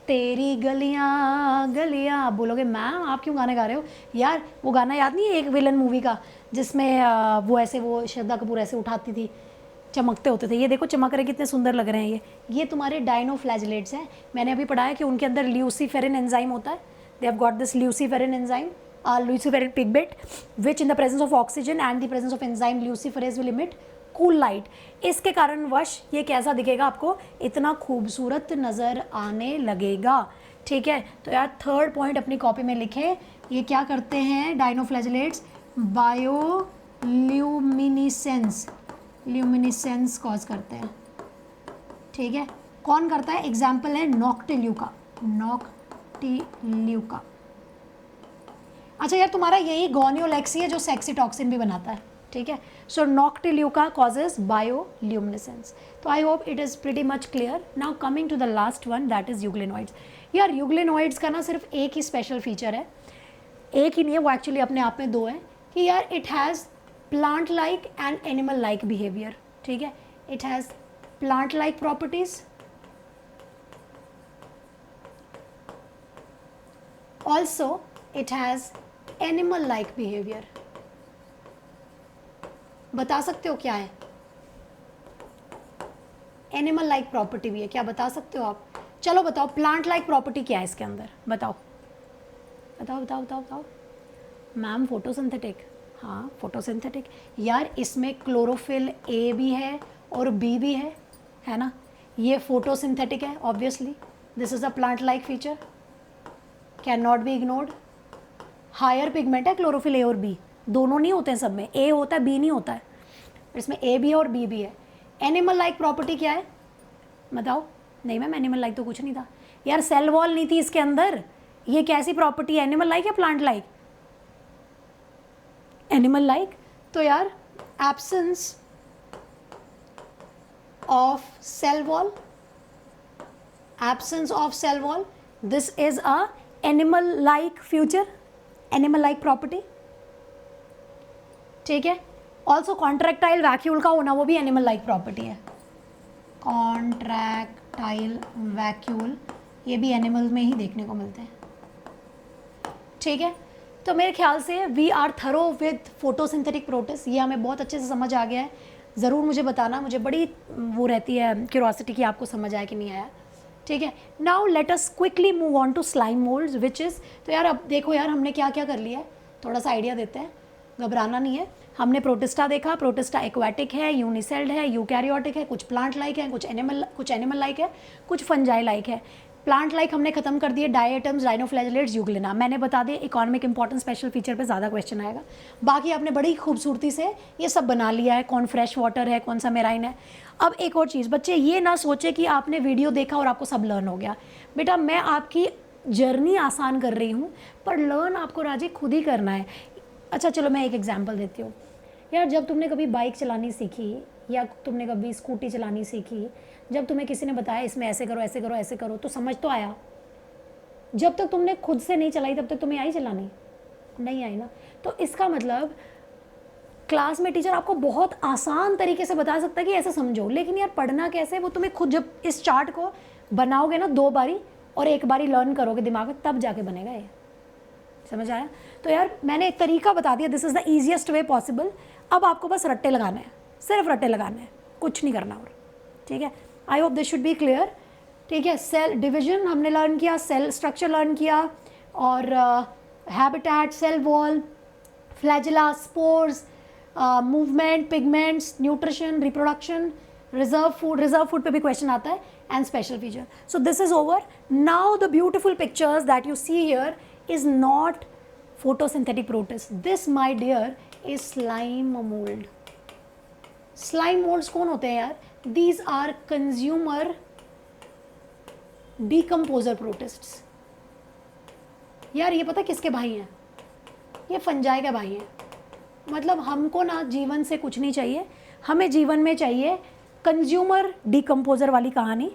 तेरी गलियां गलियां, आप बोलोगे मैम आप क्यों गाने गा रहे हो? यार वो गाना याद नहीं है एक विलन मूवी का, जिसमें वो ऐसे, वो श्रद्धा कपूर ऐसे उठाती थी, चमकते होते थे। ये देखो चमक रहे, कितने सुंदर लग रहे हैं ये तुम्हारे डाइनोफ्लैजिलेट्स हैं। मैंने अभी पढ़ा है कि उनके अंदर ल्यूसीफेरिन एंजाइम होता है। They have got this luciferin enzyme, luciferin pigment, which in the presence of oxygen and the presence of enzyme luciferase will emit cool light. इसके कारणवश ये कैसा दिखेगा आपको? इतना खूबसूरत नज़र आने लगेगा, ठीक है। तो यार थर्ड पॉइंट अपनी कॉपी में लिखें, ये क्या करते हैं डाइनोफ्लैजिलेट्स? बायोल्यूमिनिसेंस, ल्यूमिनिसेंस कॉज करते हैं, ठीक है। कौन करता है? एग्जाम्पल है नॉक्टिल्यूका, नॉक्टिल्यूका। अच्छा यार तुम्हारा यही गोनियोलेक्स ही है जो सेक्सी टॉक्सिन भी बनाता है, ठीक है। So noctiluca causes bioluminescence. तो I hope it is pretty much clear. Now coming to the last one, that is euglenoids. यार यूग्लिनॉइड्स का ना सिर्फ एक ही स्पेशल फीचर है, एक ही नहीं है वो, एक्चुअली अपने आप में दो है, कि यार it has plant like and animal like behaviour. ठीक है, it has plant like properties, also it has animal like behaviour. बता सकते हो क्या है? एनिमल लाइक प्रॉपर्टी भी है, क्या बता सकते हो आप? चलो बताओ, प्लांट लाइक प्रॉपर्टी क्या है इसके अंदर, बताओ बताओ बताओ बताओ बताओ। मैम फोटोसिंथेटिक, हाँ फोटोसिंथेटिक। यार इसमें क्लोरोफिल ए भी है और बी भी है ना? ये फोटोसिंथेटिक है obviously, this is a plant like feature, can not be ignored. Higher pigment है क्लोरोफिल ए और बी, दोनों नहीं होते हैं सब में, ए होता है बी नहीं होता है, इसमें ए भी है और बी भी है। एनिमल लाइक प्रॉपर्टी क्या है बताओ? नहीं मैम एनिमल लाइक तो कुछ नहीं था यार, सेल वॉल नहीं थी इसके अंदर, ये कैसी प्रॉपर्टी है, एनिमल लाइक या प्लांट लाइक? Animal like. तो यार absence of cell wall, absence of cell wall, this is a animal like future, animal like property. ठीक है, ऑल्सो कॉन्ट्रैक्टाइल वैक्यूल का होना वो भी एनिमल लाइक प्रॉपर्टी है। कॉन्ट्रैक्टाइल वैक्यूल ये भी एनिमल में ही देखने को मिलते हैं। ठीक है, तो मेरे ख्याल से we are through with photosynthetic protist, ये हमें बहुत अच्छे से समझ आ गया है। ज़रूर मुझे बताना, मुझे बड़ी वो रहती है क्यूरोसिटी कि आपको समझ आया कि नहीं आया। ठीक है, now let us quickly move on to slime moulds which is, तो यार अब देखो यार हमने क्या क्या कर लिया है, थोड़ा सा आइडिया देते हैं, घबराना नहीं है। हमने प्रोटिस्टा देखा, प्रोटिस्टा एक्वाटिक है, यूनिसेल्ड है, यूकैरियोटिक है, कुछ प्लांट लाइक है, कुछ एनिमल लाइक है, कुछ फंजाई लाइक है। प्लांट लाइक हमने खत्म कर दिए, डायटम्स, राइनोफ्लैजेलेट्स, यूग्लिना मैंने बता दिया। इकोनॉमिक इंपॉर्टेंस स्पेशल फीचर पे ज़्यादा क्वेश्चन आएगा, बाकी आपने बड़ी खूबसूरती से ये सब बना लिया है, कौन फ्रेश वाटर है, कौन सा मेराइन है। अब एक और चीज़, बच्चे ये ना सोचे कि आपने वीडियो देखा और आपको सब लर्न हो गया। बेटा मैं आपकी जर्नी आसान कर रही हूँ, पर लर्न आपको राजी खुद ही करना है। अच्छा चलो मैं एक एग्जाम्पल देती हूँ। यार जब तुमने कभी बाइक चलानी सीखी या तुमने कभी स्कूटी चलानी सीखी, जब तुम्हें किसी ने बताया इसमें ऐसे करो ऐसे करो ऐसे करो, तो समझ तो आया। जब तक तुमने खुद से नहीं चलाई तब तक तुम्हें आई चलानी नहीं आई ना। तो इसका मतलब क्लास में टीचर आपको बहुत आसान तरीके से बता सकता है कि ऐसे समझो, लेकिन यार पढ़ना कैसे, वो तुम्हें खुद जब इस चार्ट को बनाओगे ना 2 बारी और 1 बारी लर्न करोगे दिमाग में, तब जाके बनेगा ये। समझ आया? तो यार मैंने एक तरीका बता दिया, this is the easiest way possible. अब आपको बस रट्टे लगाने हैं, सिर्फ रट्टे लगाने हैं, कुछ नहीं करना और। ठीक है, I hope this should be clear. ठीक है, सेल डिवीजन हमने लर्न किया, सेल स्ट्रक्चर लर्न किया, और habitat, cell wall, flagella, spores, movement, pigments, nutrition, reproduction, reserve food पे भी क्वेश्चन आता है, and special feature. So this is over. Now the beautiful pictures that you see here is not photosynthetic protist. This my dear is slime mold. Slime molds कौन होते हैं यार? These are consumer decomposer protists. यार ये पता किसके भाई हैं? ये फंजाई के भाई हैं। मतलब हमको ना जीवन से कुछ नहीं चाहिए, हमें जीवन में चाहिए कंज्यूमर डिकम्पोजर वाली कहानी।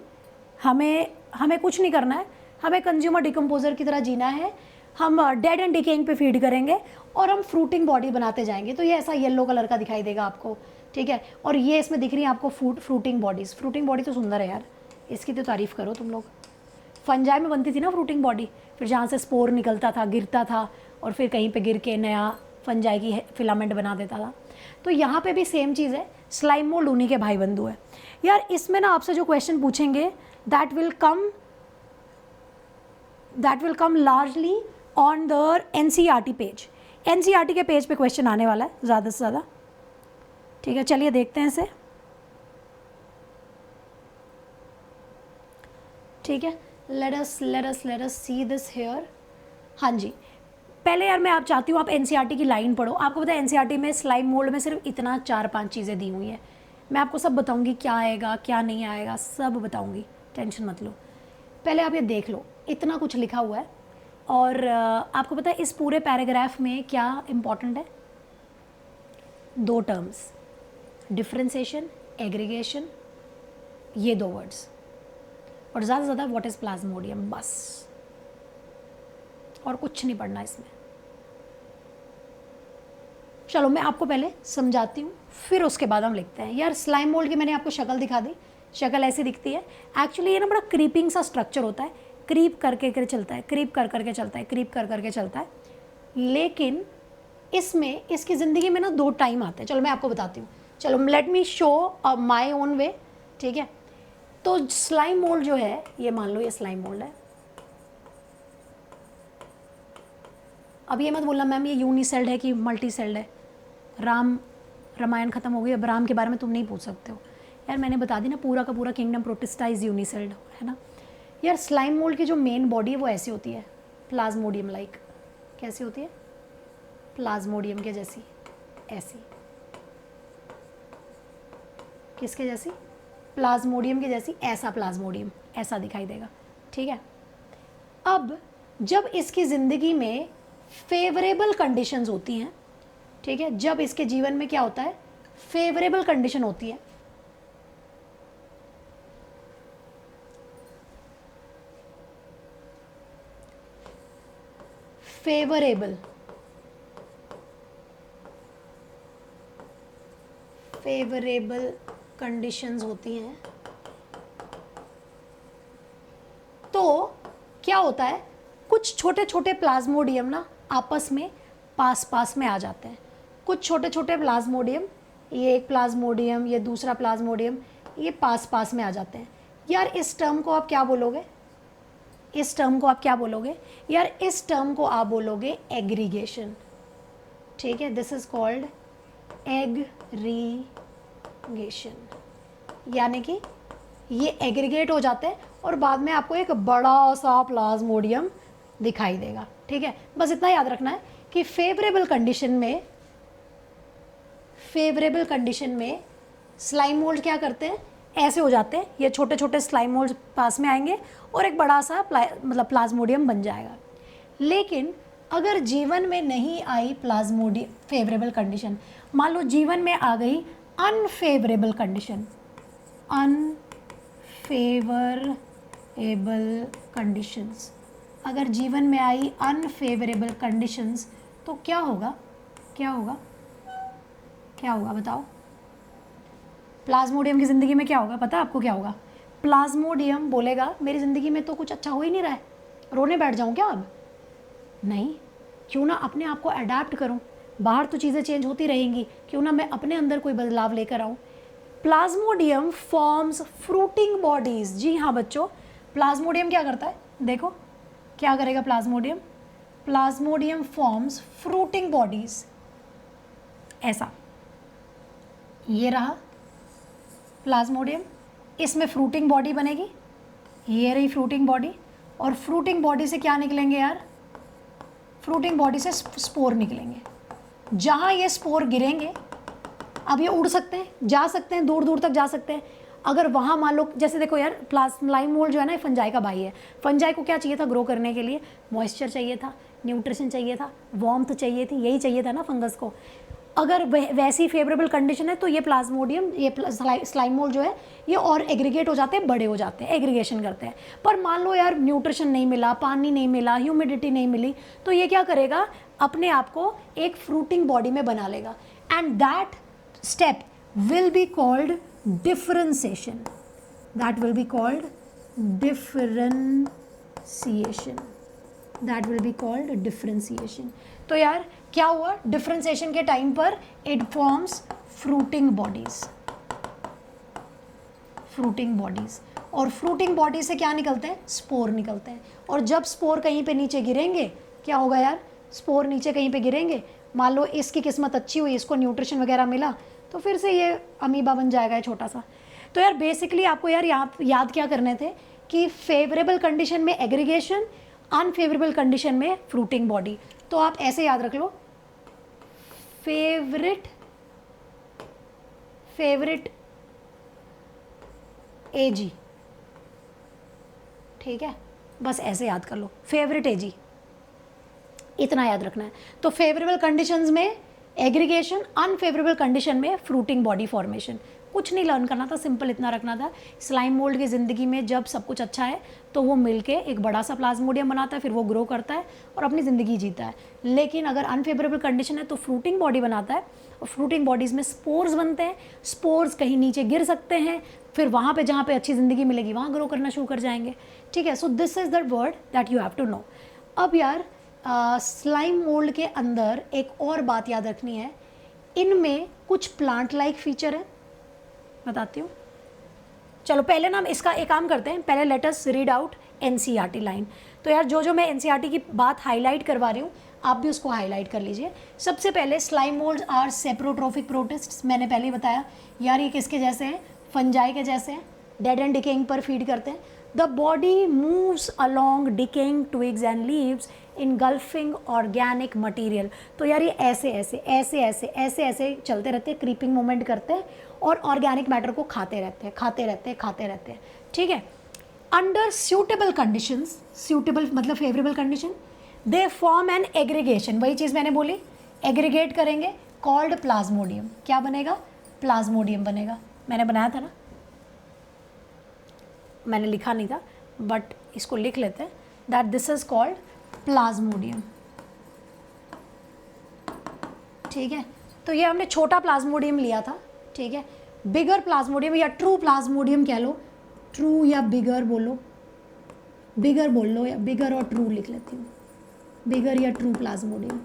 हमें कुछ नहीं करना है, हमें कंज्यूमर डिकम्पोजर की तरह जीना है। हम डेड एंड डिकेइंग पे फीड करेंगे और हम फ्रूटिंग बॉडी बनाते जाएंगे। तो ये ऐसा येलो कलर का दिखाई देगा आपको, ठीक है। और ये इसमें दिख रही है आपको फ्रूटिंग बॉडीज़। फ्रूटिंग बॉडी तो सुंदर है यार, इसकी तो तारीफ़ करो तुम लोग। फंजाई में बनती थी ना फ्रूटिंग बॉडी, फिर जहाँ से स्पोर निकलता था, गिरता था, और फिर कहीं पे गिर के नया फंजाई की फिलामेंट बना देता था। तो यहाँ पे भी सेम चीज़ है, स्लाइम मोल्ड उन्हीं के भाई बंधु है यार। इसमें ना आपसे जो क्वेश्चन पूछेंगे that will come largely on the NCERT page. NCERT के पेज पे क्वेश्चन आने वाला है ज़्यादा से ज़्यादा, ठीक है। चलिए देखते हैं इसे, ठीक है। let us see this here। हाँ जी, पहले यार मैं आप चाहती हूँ आप NCERT की लाइन पढ़ो। आपको पता है NCERT में स्लाइम मोल्ड में सिर्फ इतना 4-5 चीज़ें दी हुई हैं। मैं आपको सब बताऊँगी, क्या आएगा क्या नहीं आएगा सब बताऊँगी, टेंशन मत लो। पहले आप ये देख लो, इतना कुछ लिखा हुआ है। और आपको पता है इस पूरे पैराग्राफ में क्या इम्पॉर्टेंट है? दो टर्म्स, डिफरेंशिएशन, एग्रीगेशन, ये दो वर्ड्स, और ज़्यादा से ज़्यादा व्हाट इज़ प्लाज्मोडियम, बस, और कुछ नहीं पढ़ना इसमें। चलो मैं आपको पहले समझाती हूँ, फिर उसके बाद हम लिखते हैं। यार स्लाइम मोल्ड की मैंने आपको शक्ल दिखा दी, शक्ल ऐसी दिखती है। एक्चुअली ये ना बड़ा क्रीपिंग सा स्ट्रक्चर होता है, क्रीप करके चलता है, क्रीप कर करके चलता है, क्रीप कर करके चलता है। लेकिन इसमें इसकी ज़िंदगी में ना दो टाइम आते हैं। चलो मैं आपको बताती हूँ, चलो let me show my own way, ठीक है। तो स्लाइम मोल्ड जो है, ये मान लो ये स्लाइम मोल्ड है। अब ये मत बोलना मैम ये यूनिसेल्ड है कि मल्टी सेल्ड है, रामायण खत्म हो गई, अब राम के बारे में तुम नहीं पूछ सकते हो। यार मैंने बता दी ना, पूरा का पूरा किंगडम प्रोटिस्टा इज यूनिसेल्ड, है ना। यार स्लाइम मोल्ड की जो मेन बॉडी है वो ऐसी होती है, प्लाज्मोडियम लाइक। कैसी होती है? प्लाज्मोडियम के जैसी, ऐसी। किसके जैसी? प्लाज्मोडियम के जैसी, ऐसा प्लाज्मोडियम ऐसा दिखाई देगा, ठीक है। अब जब इसकी ज़िंदगी में फेवरेबल कंडीशंस होती हैं, ठीक है, जब इसके जीवन में क्या होता है, फेवरेबल कंडीशन होती है, फेवरेबल कंडीशंस होती हैं, तो क्या होता है, कुछ छोटे छोटे प्लाज्मोडियम ना आपस में पास में आ जाते हैं। कुछ छोटे छोटे प्लाज्मोडियम, ये एक प्लाज्मोडियम, ये दूसरा प्लाज्मोडियम, ये पास में आ जाते हैं। यार इस टर्म को आप क्या बोलोगे? इस टर्म को आप क्या बोलोगे? यार इस टर्म को आप बोलोगे एग्रीगेशन, ठीक है। दिस इज कॉल्ड एग्रीगेशन, यानी कि ये एग्रीगेट हो जाते हैं और बाद में आपको एक बड़ा सा प्लाज्मोडियम दिखाई देगा, ठीक है। बस इतना याद रखना है कि फेवरेबल कंडीशन में स्लाइम मोल्ड क्या करते हैं, ऐसे हो जाते हैं, ये छोटे छोटे स्लाइम मोल्ड पास में आएंगे और एक बड़ा सा प्लाज्मोडियम बन जाएगा। लेकिन अगर जीवन में नहीं आई प्लाज्मोडियम फेवरेबल कंडीशन, मान लो जीवन में आ गई अनफेवरेबल कंडीशन, अनफेवरेबल कंडीशंस, अगर जीवन में आई अनफेवरेबल कंडीशंस तो क्या होगा? क्या होगा बताओ? प्लाज्मोडियम की ज़िंदगी में क्या होगा? पता है आपको क्या होगा? प्लाज्मोडियम बोलेगा मेरी ज़िंदगी में तो कुछ अच्छा हो ही नहीं रहा है, रोने बैठ जाऊँ क्या अब? नहीं, क्यों ना अपने आप को अडेप्ट करूँ, बाहर तो चीज़ें चेंज होती रहेंगी, क्यों ना मैं अपने अंदर कोई बदलाव लेकर आऊँ। Plasmodium forms fruiting bodies. जी हाँ बच्चों, प्लाज्मोडियम क्या करता है? देखो क्या करेगा plasmodium? Plasmodium forms fruiting bodies, ऐसा, ये रहा प्लाज्मोडियम, इसमें फ्रूटिंग बॉडी बनेगी, ये रही फ्रूटिंग बॉडी, और फ्रूटिंग बॉडी से क्या निकलेंगे यार? फ्रूटिंग बॉडी से स्पोर निकलेंगे। जहाँ ये स्पोर गिरेंगे, अब ये उड़ सकते हैं, जा सकते हैं, दूर दूर तक जा सकते हैं। अगर वहाँ मान लो, जैसे देखो यार स्लाइम मोल्ड जो है ना, ये फंजाई का भाई है। फंजाई को क्या चाहिए था ग्रो करने के लिए? मॉइस्चर चाहिए था, न्यूट्रिशन चाहिए था, वार्मथ चाहिए थी, यही चाहिए था ना फंगस को। अगर वैसी फेवरेबल कंडीशन है तो ये प्लाज्मोडियम, ये स्लाइम मोल्ड जो है, ये और एग्रीगेट हो जाते हैं, बड़े हो जाते हैं, एग्रीगेशन करते हैं। पर मान लो यार न्यूट्रिशन नहीं मिला, पानी नहीं मिला, ह्यूमिडिटी नहीं मिली, तो ये क्या करेगा? अपने आप को एक फ्रूटिंग बॉडी में बना लेगा, and that step will be called differentiation. That will be called differentiation. That will be called differentiation. तो यार क्या हुआ? डिफरेंशिएशन के टाइम पर it forms fruiting bodies. fruiting bodies. और fruiting body से क्या निकलते हैं? स्पोर निकलते हैं। और जब स्पोर कहीं पे नीचे गिरेंगे, क्या होगा यार? स्पोर नीचे कहीं पे गिरेंगे, मान लो इसकी किस्मत अच्छी हुई, इसको न्यूट्रिशन वगैरह मिला, तो फिर से ये अमीबा बन जाएगा, ये छोटा सा। तो यार बेसिकली आपको यार याद क्या करने थे कि फेवरेबल कंडीशन में एग्रीगेशन, अनफेवरेबल कंडीशन में फ्रूटिंग बॉडी। तो आप ऐसे याद रख लो, फेवरेट एजी, ठीक है, बस ऐसे याद कर लो, फेवरेट एजी, इतना याद रखना है। तो फेवरेबल कंडीशंस में एग्रीगेशन, अनफेवरेबल कंडीशन में फ्रूटिंग बॉडी फॉर्मेशन। कुछ नहीं लर्न करना था, सिंपल इतना रखना था, स्लाइम मोल्ड की ज़िंदगी में जब सब कुछ अच्छा है तो वो मिलके एक बड़ा सा प्लाज्मोडियम बनाता है, फिर वो ग्रो करता है और अपनी ज़िंदगी जीता है। लेकिन अगर अनफेवरेबल कंडीशन है तो फ्रूटिंग बॉडी बनाता है, और फ्रूटिंग बॉडीज़ में स्पोर्स बनते हैं। स्पोर्स कहीं नीचे गिर सकते हैं, फिर वहाँ पे जहाँ पे अच्छी ज़िंदगी मिलेगी वहाँ ग्रो करना शुरू कर जाएंगे। ठीक है, so this is the word that you have to know. अब यार स्लाइम मोल्ड के अंदर एक और बात याद रखनी है, इनमें कुछ प्लांट लाइक फीचर है, बताती हूँ। चलो पहले ना हम इसका एक काम करते हैं, पहले let us read out NCERT line. तो यार जो जो मैं एनसीईआरटी की बात हाईलाइट करवा रही हूँ आप भी उसको हाईलाइट कर लीजिए। सबसे पहले स्लाइम मोल्ड्स आर सेप्रोट्रोफिक प्रोटिस्ट्स, मैंने पहले ही बताया यार ये किसके जैसे हैं, फंजाई के जैसे हैं, डेड एंड डिकेइंग पर फीड करते हैं। The body moves along decaying twigs and leaves engulfing organic material. तो यार ये ऐसे ऐसे ऐसे ऐसे ऐसे ऐसे चलते रहते हैं, क्रीपिंग मूवमेंट करते हैं और ऑर्गेनिक मैटर को खाते रहते हैं खाते रहते हैं खाते रहते हैं। ठीक है, अंडर सूटेबल कंडीशंस, सूटेबल मतलब favourable condition, they form an aggregation, वही चीज़ मैंने बोली, एग्रीगेट करेंगे, कॉल्ड प्लाज्मोडियम। क्या बनेगा, प्लाज्मोडियम बनेगा। मैंने बनाया था ना, मैंने लिखा नहीं था बट इसको लिख लेते हैं, that this is called Plasmodium. ठीक है, तो ये हमने छोटा प्लाज्मोडियम लिया था। ठीक है, बिगर प्लाज्मोडियम या ट्रू प्लाज्मोडियम कह लो, ट्रू या बिगर बोलो, बिगर बोल लो या बिगर और ट्रू लिख लेती हूँ, बिगर या ट्रू प्लाज्मोडियम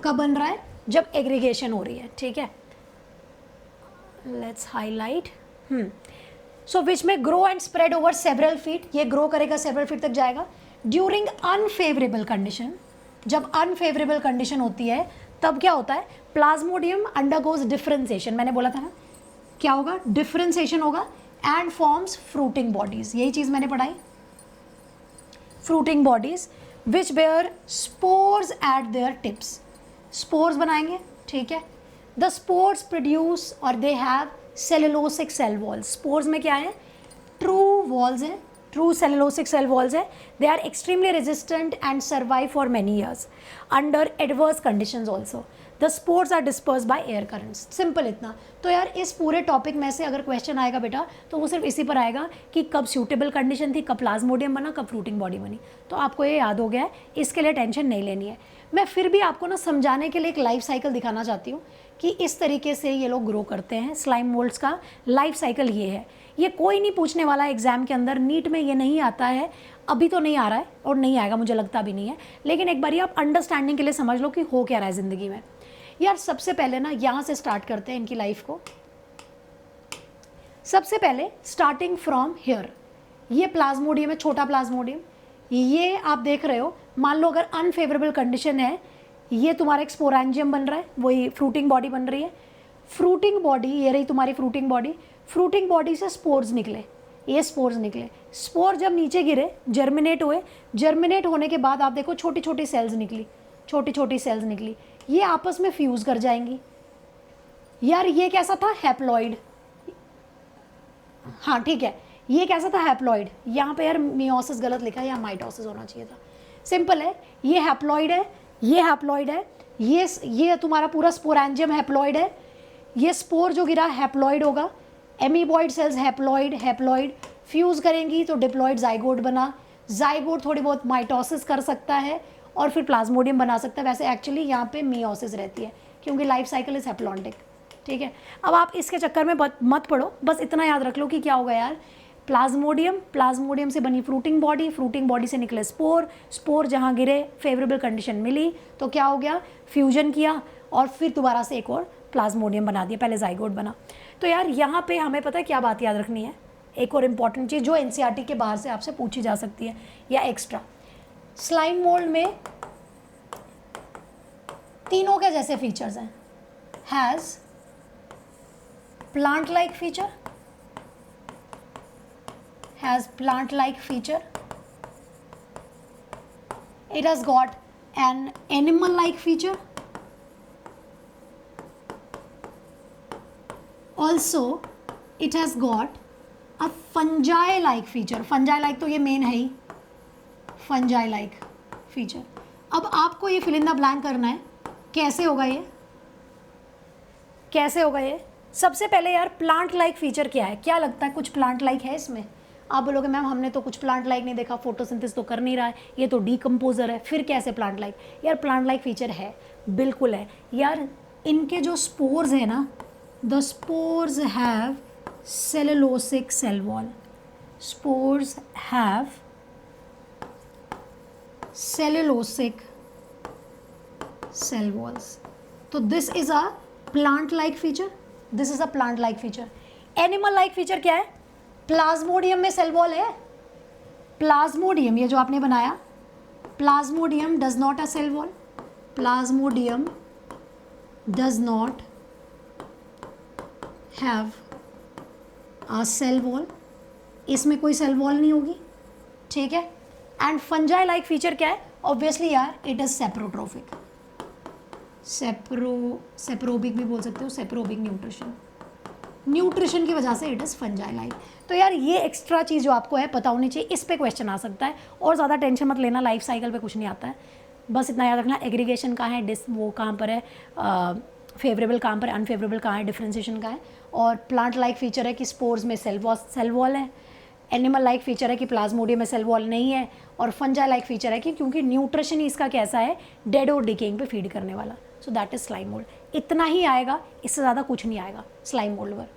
कब बन रहा है, जब एग्रीगेशन हो रही है। ठीक है, लेट्स हाईलाइट। सो विच में grow and spread over several feet, ये ग्रो करेगा सेवरल फीट तक जाएगा। ड्यूरिंग अनफेवरेबल कंडीशन, जब अनफेवरेबल कंडीशन होती है तब क्या होता है, प्लाज्मोडियम अंडरगोज डिफरेंशिएशन, मैंने बोला था ना क्या होगा, डिफरेंशिएशन होगा एंड फॉर्म्स फ्रूटिंग बॉडीज, यही चीज़ मैंने पढ़ाई, fruiting bodies which bear spores at their tips, spores बनाएंगे। ठीक है, द स्पोर्स प्रोड्यूस और they have cellulosic cell walls, spores में क्या है, ट्रू वॉल्स हैं, ट्रू सेलुलोसिक सेल वॉल्स है, they are extremely resistant and survive for many years under adverse conditions also, the spores are disperse by air currents. Simple इतना। तो यार इस पूरे टॉपिक में से अगर क्वेश्चन आएगा बेटा तो वो सिर्फ इसी पर आएगा कि कब सूटेबल कंडीशन थी, कब प्लाज्मोडियम बना, कब फ्रूटिंग बॉडी बनी। तो आपको ये याद हो गया है, इसके लिए टेंशन नहीं लेनी है। मैं फिर भी आपको ना समझाने के लिए एक लाइफ साइकिल दिखाना चाहती हूँ कि इस तरीके से ये लोग ग्रो करते हैं। स्लाइम मोल्ड्स का लाइफ साइकिल ये है, ये कोई नहीं पूछने वाला एग्जाम के अंदर, नीट में ये नहीं आता है, अभी तो नहीं आ रहा है और नहीं आएगा, मुझे लगता भी नहीं है, लेकिन एक बार आप अंडरस्टैंडिंग के लिए समझ लो कि हो क्या रहा है ज़िंदगी में। यार सबसे पहले ना यहाँ से स्टार्ट करते हैं इनकी लाइफ को। सबसे पहले स्टार्टिंग फ्रॉम हियर, ये प्लाज्मोडियम है, छोटा प्लाज्मोडियम, ये आप देख रहे हो। मान लो अगर अनफेवरेबल कंडीशन है, ये तुम्हारा एक स्पोरेंजियम बन रहा है, वही फ्रूटिंग बॉडी बन रही है। फ्रूटिंग बॉडी ये रही तुम्हारी फ्रूटिंग बॉडी, फ्रूटिंग बॉडी से स्पोर्स निकले, ये स्पोर्स निकले, स्पोर जब नीचे गिरे जर्मिनेट हुए, जर्मिनेट होने के बाद आप देखो छोटी छोटी सेल्स निकली, छोटी छोटी सेल्स निकली, ये आपस में फ्यूज़ कर जाएंगी। यार ये कैसा था, हैप्लॉइड, हाँ ठीक है, ये कैसा था, हैप्लॉइड। यहाँ पे यार मियोसिस गलत लिखा है, यहाँ माइटोसिस होना चाहिए था। सिंपल है, ये हैप्लॉइड है, ये हैप्लॉइड है, ये तुम्हारा पूरा स्पोरेंजियम हैप्लॉइड है, ये स्पोर जो गिरा हैप्लॉइड होगा, amoeboid cells haploid, haploid fuse करेंगी तो डिप्लॉइड जाइगोट बना, जाइगोट थोड़ी बहुत माइटोसिस कर सकता है और फिर प्लाज्मोडियम बना सकता है। वैसे एक्चुअली यहाँ पे मियोसिस रहती है क्योंकि लाइफ साइकिल इज हैप्लॉन्टिक। ठीक है, अब आप इसके चक्कर में मत पड़ो, बस इतना याद रख लो कि क्या होगा यार, प्लाज्मोडियम, प्लाज्मोडियम से बनी फ्रूटिंग बॉडी, फ्रूटिंग बॉडी से निकले स्पोर, स्पोर जहाँ गिरे फेवरेबल कंडीशन मिली तो क्या हो गया, फ्यूजन किया और फिर दोबारा से एक और प्लाज्मोडियम बना दिया, पहले जाइगोट बना। तो यार यहाँ पे हमें पता है क्या बात याद रखनी है, एक और इम्पॉर्टेंट चीज़ जो एनसीईआरटी के बाहर से आपसे पूछी जा सकती है या एक्स्ट्रा, स्लाइम मोल्ड में तीनों के जैसे फीचर्स हैं, has plant like feature, has plant like feature, it has got an animal like feature, also it has got a fungi like feature, fungi like तो ये मेन है ही, fungi like feature। अब आपको ये fill in the blank करना है, कैसे होगा ये, कैसे होगा ये? सबसे पहले यार प्लांट लाइक फीचर क्या है? क्या लगता है कुछ प्लांट लाइक है इसमें? आप बोलोगे मैम हमने तो कुछ प्लांट लाइक नहीं देखा, फोटोसिंथेसिस तो कर नहीं रहा है, ये तो डीकम्पोजर है, फिर कैसे प्लांट लाइक? यार प्लांट लाइक फीचर है, बिल्कुल है यार। इनके जो स्पोर्स है ना, the spores have cellulosic cell wall, spores have cellulosic cell walls. तो this is a plant like feature, this is a plant like feature. Animal like feature क्या है? प्लाज्मोडियम में सेल वॉल है। प्लाज्मोडियम, ये जो आपने बनाया, plasmodium does not a cell wall, plasmodium does not have a cell wall, इसमें कोई सेल वॉल नहीं होगी, ठीक है। एंड फंजाई लाइक फीचर क्या है? ऑब्वियसली यार इट इज सेप्रोट्रोफिक, सेप्रोबिक भी बोल सकते हो, सेप्रोबिक न्यूट्रिशन की वजह से इट इज़ फंजाई लाइक। तो यार ये एक्स्ट्रा चीज़ जो आपको है पता होनी चाहिए, इस पे क्वेश्चन आ सकता है। और ज़्यादा टेंशन मत लेना, लाइफ साइकिल पे कुछ नहीं आता है, बस इतना याद रखना एग्रीगेशन कहाँ है, वो कहाँ पर है, फेवरेबल कहाँ पर, अनफेवरेबल कहाँ है, डिफ्रेंसिएशन कहाँ है। और प्लांट लाइक फीचर है कि स्पोर्स में सेल वॉल है। एनिमल लाइक फीचर है कि प्लाज्मोडियम में सेल वॉल नहीं है। और फंजाई लाइक फीचर है कि क्योंकि न्यूट्रिशन ही इसका कैसा है, डेड और डिकेइंग पे फीड करने वाला। So that is slime mould. इतना ही आएगा, इससे ज़्यादा कुछ नहीं आएगा स्लाइम मोल्ड पर,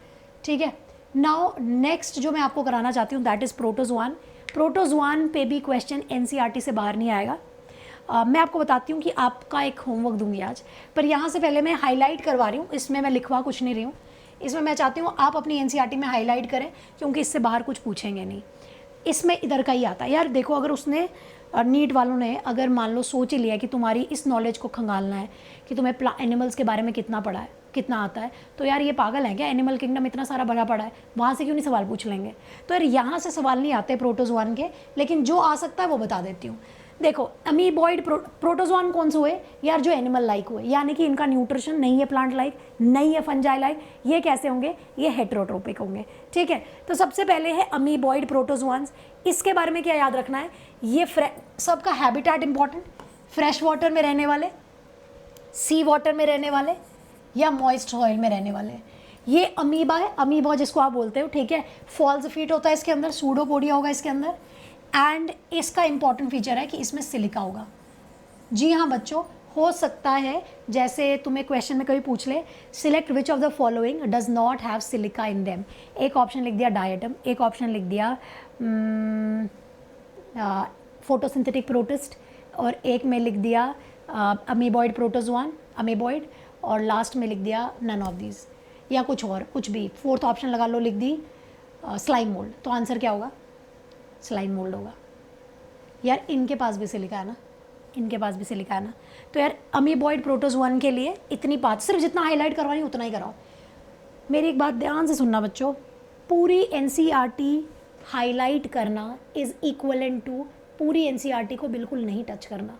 ठीक है। नाउ नेक्स्ट जो मैं आपको कराना चाहती हूँ दैट इज़ प्रोटोजोआन। प्रोटोजोआन पे भी क्वेश्चन एनसीईआरटी से बाहर नहीं आएगा। मैं आपको बताती हूँ कि आपका एक होमवर्क दूंगी आज, पर यहाँ से पहले मैं हाईलाइट करवा रही हूँ, इसमें मैं लिखवा कुछ नहीं रही हूँ, इसमें मैं चाहती हूँ आप अपनी एनसीईआरटी में हाईलाइट करें, क्योंकि इससे बाहर कुछ पूछेंगे नहीं, इसमें इधर का ही आता है। यार देखो, अगर उसने नीट वालों ने अगर मान लो सोच ही लिया कि तुम्हारी इस नॉलेज को खंगालना है कि तुम्हें एनिमल्स के बारे में कितना पढ़ा है, कितना आता है, तो यार ये पागल है क्या? एनिमल किंगडम इतना सारा भरा पड़ा है, वहाँ से क्यों नहीं सवाल पूछ लेंगे? तो यार यहाँ से सवाल नहीं आते प्रोटोजोआन के, लेकिन जो आ सकता है वो बता देती हूँ। देखो अमीबॉइड प्रोटोजोआन कौन से हुए यार? जो एनिमल लाइक हुए, यानी कि इनका न्यूट्रिशन नहीं है प्लांट लाइक, नहीं है फंजाई लाइक। ये कैसे होंगे? ये हेटेरोट्रोपिक होंगे, ठीक है। तो सबसे पहले है अमीबॉइड प्रोटोजोआन्स। इसके बारे में क्या याद रखना है? ये सबका हैबिटेट इंपॉर्टेंट, फ्रेश वाटर में रहने वाले, सी वाटर में रहने वाले, या मॉइस्ट सॉइल में रहने वाले। ये अमीबा है, अमीबा जिसको आप बोलते हो, ठीक है। फॉल्स फीट होता है इसके अंदर, सूडोपोडिया होगा इसके अंदर। एंड इसका इंपॉर्टेंट फीचर है कि इसमें सिलिका होगा। जी हाँ बच्चों, हो सकता है जैसे तुम्हें क्वेश्चन में कभी पूछ ले, select which of the following does not have silica in them. एक ऑप्शन लिख दिया डायटम, एक ऑप्शन लिख दिया फोटोसिंथेटिक प्रोटिस्ट, और एक में लिख दिया अमीबॉइड प्रोटोजोआन, अमीबॉइड, और लास्ट में लिख दिया नन ऑफ दीज, या कुछ और, कुछ भी। फोर्थ ऑप्शन लगा लो, लिख दी स्लाइम मोल्ड। तो आंसर क्या होगा? स्लाइम मोल्ड होगा। यार इनके पास भी सिलिका है ना, इनके पास भी सिलिका है ना। तो यार अमीबॉइड प्रोटोजोआन के लिए इतनी बात, सिर्फ जितना हाईलाइट करवानी उतना ही कराओ। मेरी एक बात ध्यान से सुनना बच्चों, पूरी एनसीईआरटी हाईलाइट करना इज़ इक्वलेंट टू पूरी एनसीईआरटी को बिल्कुल नहीं टच करना।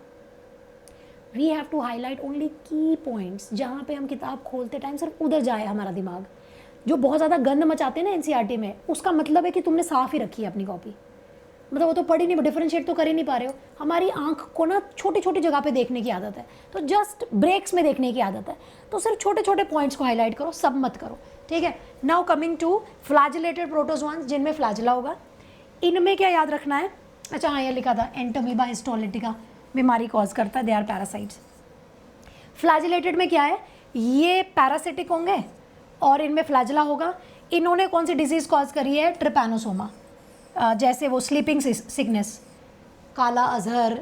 We have to highlight only key points, जहाँ पे हम किताब खोलते टाइम सिर्फ उधर जाए हमारा दिमाग। जो बहुत ज़्यादा गंद मचाते हैं ना एनसीईआरटी में, उसका मतलब है कि तुमने साफ़ ही रखी है अपनी कॉपी, मतलब वो तो पढ़ ही नहीं, डिफरेंशिएट तो कर ही नहीं पा रहे हो। हमारी आंख को ना छोटी छोटी जगह पे देखने की आदत है, तो जस्ट ब्रेक्स में देखने की आदत है, तो सिर्फ छोटे छोटे पॉइंट्स को हाईलाइट करो, सब मत करो, ठीक है। नाउ कमिंग टू फ्लैजिलेटेड प्रोटोजोआन्स, जिनमें फ्लैजिला होगा। इनमें क्या याद रखना है? अच्छा हाँ, ये लिखा था एंटोमीबा हिस्टोलिटिका बीमारी कॉज करता है, दे आर पैरासाइट्स। फ्लैजिलेटेड में क्या है? ये पैरासिटिक होंगे और इनमें फ्लैजिला होगा। इन्होंने कौन सी डिजीज़ कॉज करी है? ट्रिपैनोसोमा, जैसे वो स्लीपिंग सिकनेस, काला अजहर,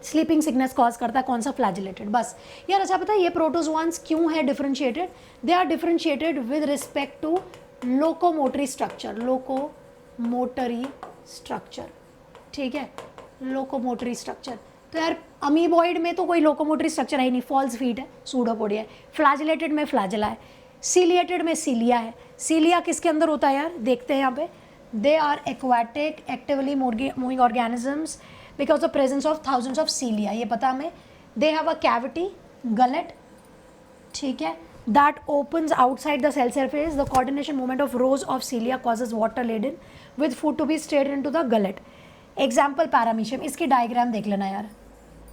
स्लीपिंग सिकनेस कॉज करता है कौन सा? फ्लैजिलेटेड। बस यार अच्छा पता है ये प्रोटोजोआन्स क्यों है differentiated? They are differentiated with respect to locomotory structure, locomotory structure, ठीक है, लोकोमोटरी स्ट्रक्चर। तो यार अमीबॉइड में तो कोई लोकोमोटरी स्ट्रक्चर है ही नहीं, फॉल्स फीट है, सूडोपोडिया है। फ्लैजिलेटेड में फ्लैजिला है, सीलिएटेड में सीलिया है। सीलिया किसके अंदर होता है यार? देखते हैं यहाँ पे, they are aquatic actively moving organisms because of presence of thousands of cilia, ये पता हमें। they have a cavity, gullet, ठीक है, that opens outside the cell surface. the coordination movement of rows of cilia causes water laden with food to be straight into the gullet. Example paramecium, इसकी डायग्राम देख लेना यार,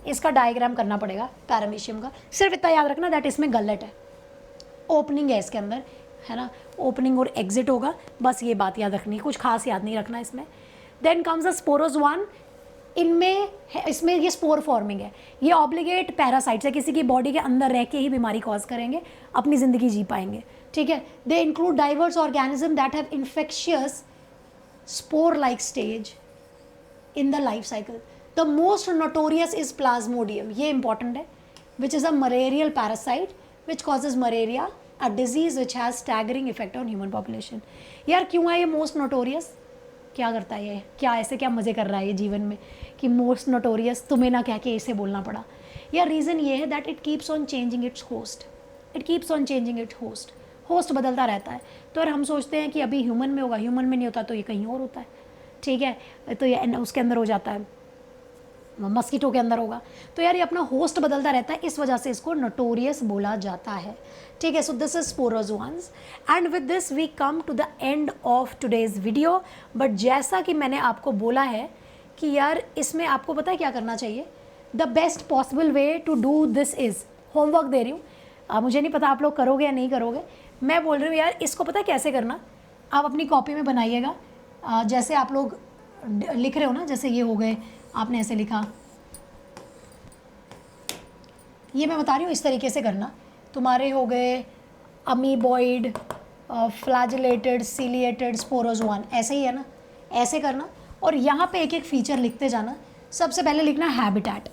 इसका डायग्राम करना पड़ेगा पैरामीशियम का। सिर्फ इतना याद रखना दैट इसमें गलेट है, ओपनिंग है इसके अंदर, है ना, ओपनिंग और एग्जिट होगा, बस ये बात याद रखनी है, कुछ खास याद नहीं रखना इसमें। देन कम्स द स्पोरोजोआन, इसमें ये स्पोर फॉर्मिंग है, ये ऑब्लिगेट पैरासाइट्स है, किसी की बॉडी के अंदर रह के ही बीमारी कॉज करेंगे, अपनी ज़िंदगी जी पाएंगे, ठीक है। They include diverse organism that have infectious spore like stage in the life cycle. The most notorious is Plasmodium, ये इंपॉर्टेंट है, which is a malarial parasite which causes malaria, a disease which has staggering effect on human population. यार क्यों है ये मोस्ट नोटोरियस, क्या करता है ये, क्या ऐसे क्या मज़े कर रहा है ये जीवन में कि मोस्ट नोटोरियस, तुम्हें ना कह के इसे बोलना पड़ा। यार रीज़न ये है that it keeps on changing it's host, it keeps on changing it's host, host बदलता रहता है। तो यार हम सोचते हैं कि अभी ह्यूमन में होगा, ह्यूमन में नहीं होता तो ये कहीं और होता है, ठीक है, तो ये उसके अंदर हो जाता है, मस्कीटो के अंदर होगा। तो यार ये अपना होस्ट बदलता रहता है, इस वजह से इसको नोटोरियस बोला जाता है, ठीक है। So this is sporozoans and with this we come to the end of today's video. But जैसा कि मैंने आपको बोला है कि यार इसमें आपको पता है क्या करना चाहिए, the best possible way to do this is, homework दे रही हूँ, मुझे नहीं पता आप लोग करोगे या नहीं करोगे, मैं बोल रही हूँ यार इसको पता है कैसे करना, आप अपनी कॉपी में बनाइएगा, जैसे आप लोग लिख रहे हो ना, जैसे ये हो गए, आपने ऐसे लिखा, ये मैं बता रही हूँ इस तरीके से करना, तुम्हारे हो गए अमीबॉइड, फ्लैजिलेटेड, सीलिएटेड, स्पोरोजोआन, ऐसे ही है ना, ऐसे करना और यहाँ पे एक एक फीचर लिखते जाना। सबसे पहले लिखना हैबिटेट,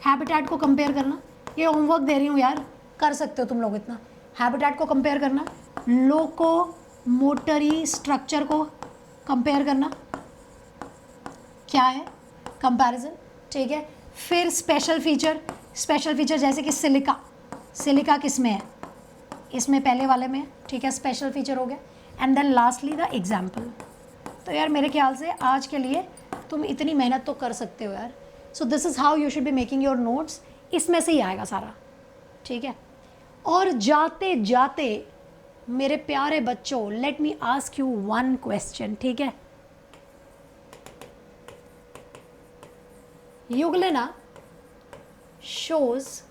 हैबिटेट को कंपेयर करना, ये होमवर्क दे रही हूँ यार, कर सकते हो तुम लोग इतना, हैबिटेट को कंपेयर करना, लोकोमोटरी स्ट्रक्चर को कंपेयर करना, क्या है कंपैरिजन, ठीक है। फिर स्पेशल फीचर, स्पेशल फीचर जैसे कि सिलिका, सिलिका किस में है, इसमें पहले वाले में है, ठीक है, स्पेशल फीचर हो गया। And then lastly the example. तो यार मेरे ख्याल से आज के लिए तुम इतनी मेहनत तो कर सकते हो यार। सो this is how you should be making your notes, इसमें से ही आएगा सारा, ठीक है। और जाते जाते मेरे प्यारे बच्चों, let me ask you one question, ठीक है। Euglena shows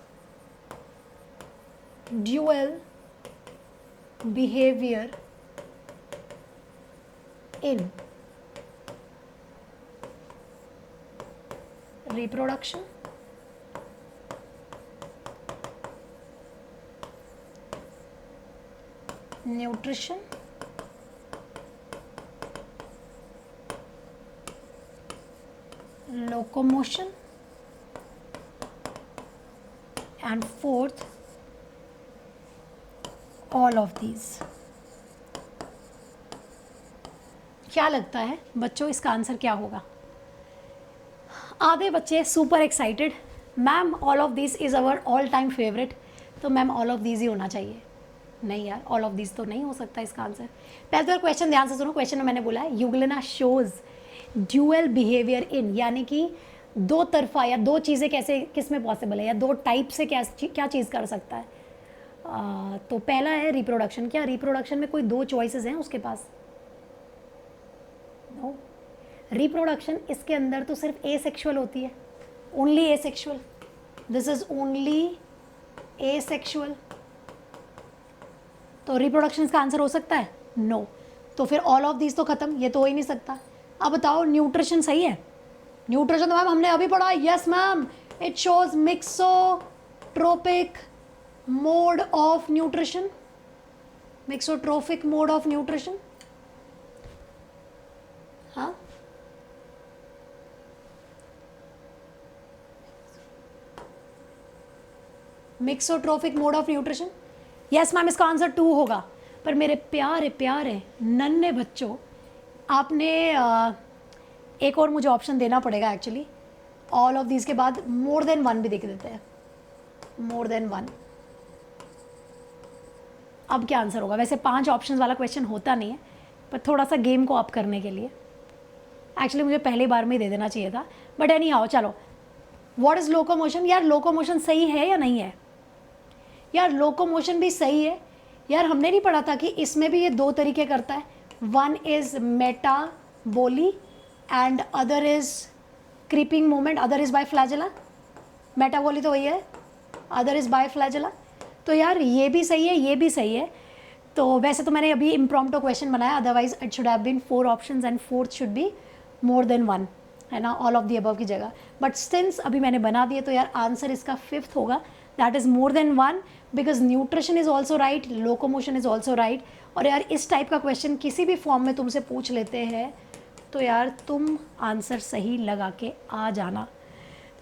dual behavior in reproduction, nutrition, locomotion, and fourth, all of these। क्या लगता है बच्चों इसका आंसर क्या होगा? आधे बच्चे super excited, ma'am all of this is our all time favourite, तो मैम ऑल ऑफ दिस ही होना चाहिए। नहीं यार, ऑल ऑफ दिस तो नहीं हो सकता इसका आंसर। पहले तो क्वेश्चन ध्यान से सुनो, क्वेश्चन में मैंने बोला है euglena shows dual behaviour in, यानी कि दो तरफा या दो चीज़ें कैसे किस में पॉसिबल है, या दो टाइप से क्या चीज़ कर सकता है। तो पहला है रिप्रोडक्शन। क्या रिप्रोडक्शन में कोई दो चॉइसेस हैं उसके पास? नो, रिप्रोडक्शन इसके अंदर तो सिर्फ ए सेक्शुअल होती है, only A sexual, this is only A sexual. तो रिप्रोडक्शन इसका आंसर हो सकता है? नो। तो फिर ऑल ऑफ दिस तो खत्म, ये तो हो ही नहीं सकता। अब बताओ न्यूट्रिशन सही है? न्यूट्रिशन तो मैम हमने अभी पढ़ा, yes ma'am, it shows mixotrophic mode of nutrition, mixotrophic mode of nutrition. हाँ, mixotrophic mode of nutrition, yes ma'am, इसका आंसर 2 होगा। पर मेरे प्यारे प्यारे नन्हे बच्चों, आपने एक और मुझे ऑप्शन देना पड़ेगा एक्चुअली, ऑल ऑफ दीज के बाद मोर देन 1 भी देख देते हैं, मोर देन 1। अब क्या आंसर होगा? वैसे 5 ऑप्शंस वाला क्वेश्चन होता नहीं है, पर थोड़ा सा गेम को अप करने के लिए एक्चुअली मुझे पहली बार में ही दे देना चाहिए था, बट एनी हाउ चलो। What is locomotion? यार लोकोमोशन सही है या नहीं है? यार लोकोमोशन भी सही है यार, हमने नहीं पढ़ा था कि इसमें भी ये 2 तरीके करता है, one is metaboly and other is creeping movement, other is by flagella. Metaboly तो वही है, अदर इज़ बाय फ्लैजेला। तो यार ये भी सही है, ये भी सही है। तो वैसे तो मैंने अभी इम्प्रॉम्प्टो क्वेश्चन बनाया, otherwise it should have been 4 options and fourth should be more than 1, है ना, ऑल ऑफ दी अबव की जगह। बट सिंस अभी मैंने बना दिए तो यार आंसर इसका 5th होगा, that is more than 1, because nutrition is also right, locomotion is also right. और यार इस टाइप का क्वेश्चन किसी भी फॉर्म में तुमसे पूछ लेते हैं तो यार तुम आंसर सही लगा के आ जाना।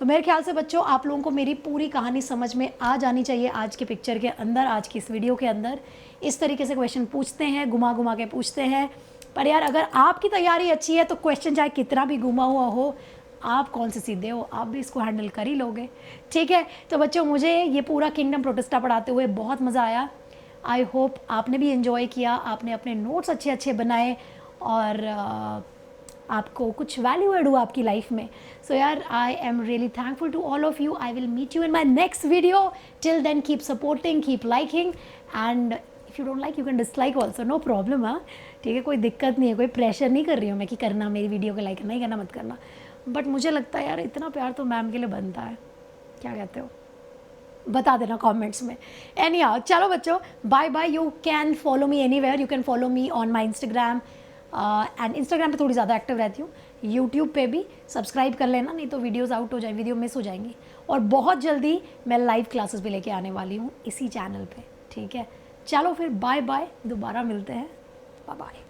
तो मेरे ख्याल से बच्चों आप लोगों को मेरी पूरी कहानी समझ में आ जानी चाहिए आज के पिक्चर के अंदर, आज की इस वीडियो के अंदर। इस तरीके से क्वेश्चन पूछते हैं, घुमा घुमा के पूछते हैं। पर यार अगर आपकी तैयारी अच्छी है तो क्वेश्चन चाहे कितना भी घुमा हुआ हो, आप कौन से सीधे हो, आप भी इसको हैंडल कर ही लोगे, ठीक है। तो बच्चों मुझे ये पूरा किंगडम प्रोटिस्टा पढ़ाते हुए बहुत मज़ा आया। आई होप आपने भी इन्जॉय किया, आपने अपने नोट्स अच्छे अच्छे बनाए और आपको कुछ वैल्यू एड हुआ आपकी लाइफ में। सो यार I am really thankful to all of you. I will meet you in my next video. Till then keep supporting, keep liking, and if you don't like you can dislike also, no problem. हाँ ठीक है, कोई दिक्कत नहीं है, कोई प्रेशर नहीं कर रही हूँ मैं कि करना मेरी वीडियो को लाइक नहीं करना, मत करना। बट मुझे लगता है यार इतना प्यार तो मैम के लिए बनता है, क्या कहते हो, बता देना कमेंट्स में। एनी हाउ चलो बच्चों, bye bye. You can follow me anywhere, you can follow me on my Instagram, and Instagram पे थोड़ी ज़्यादा एक्टिव रहती हूँ। यूट्यूब पे भी सब्सक्राइब कर लेना, नहीं तो वीडियोस आउट हो जाए, वीडियो मिस हो जाएंगी। और बहुत जल्दी मैं लाइव क्लासेस भी लेके आने वाली हूँ इसी चैनल पे, ठीक है। चलो फिर बाय बाय, दोबारा मिलते हैं, बाय बाय।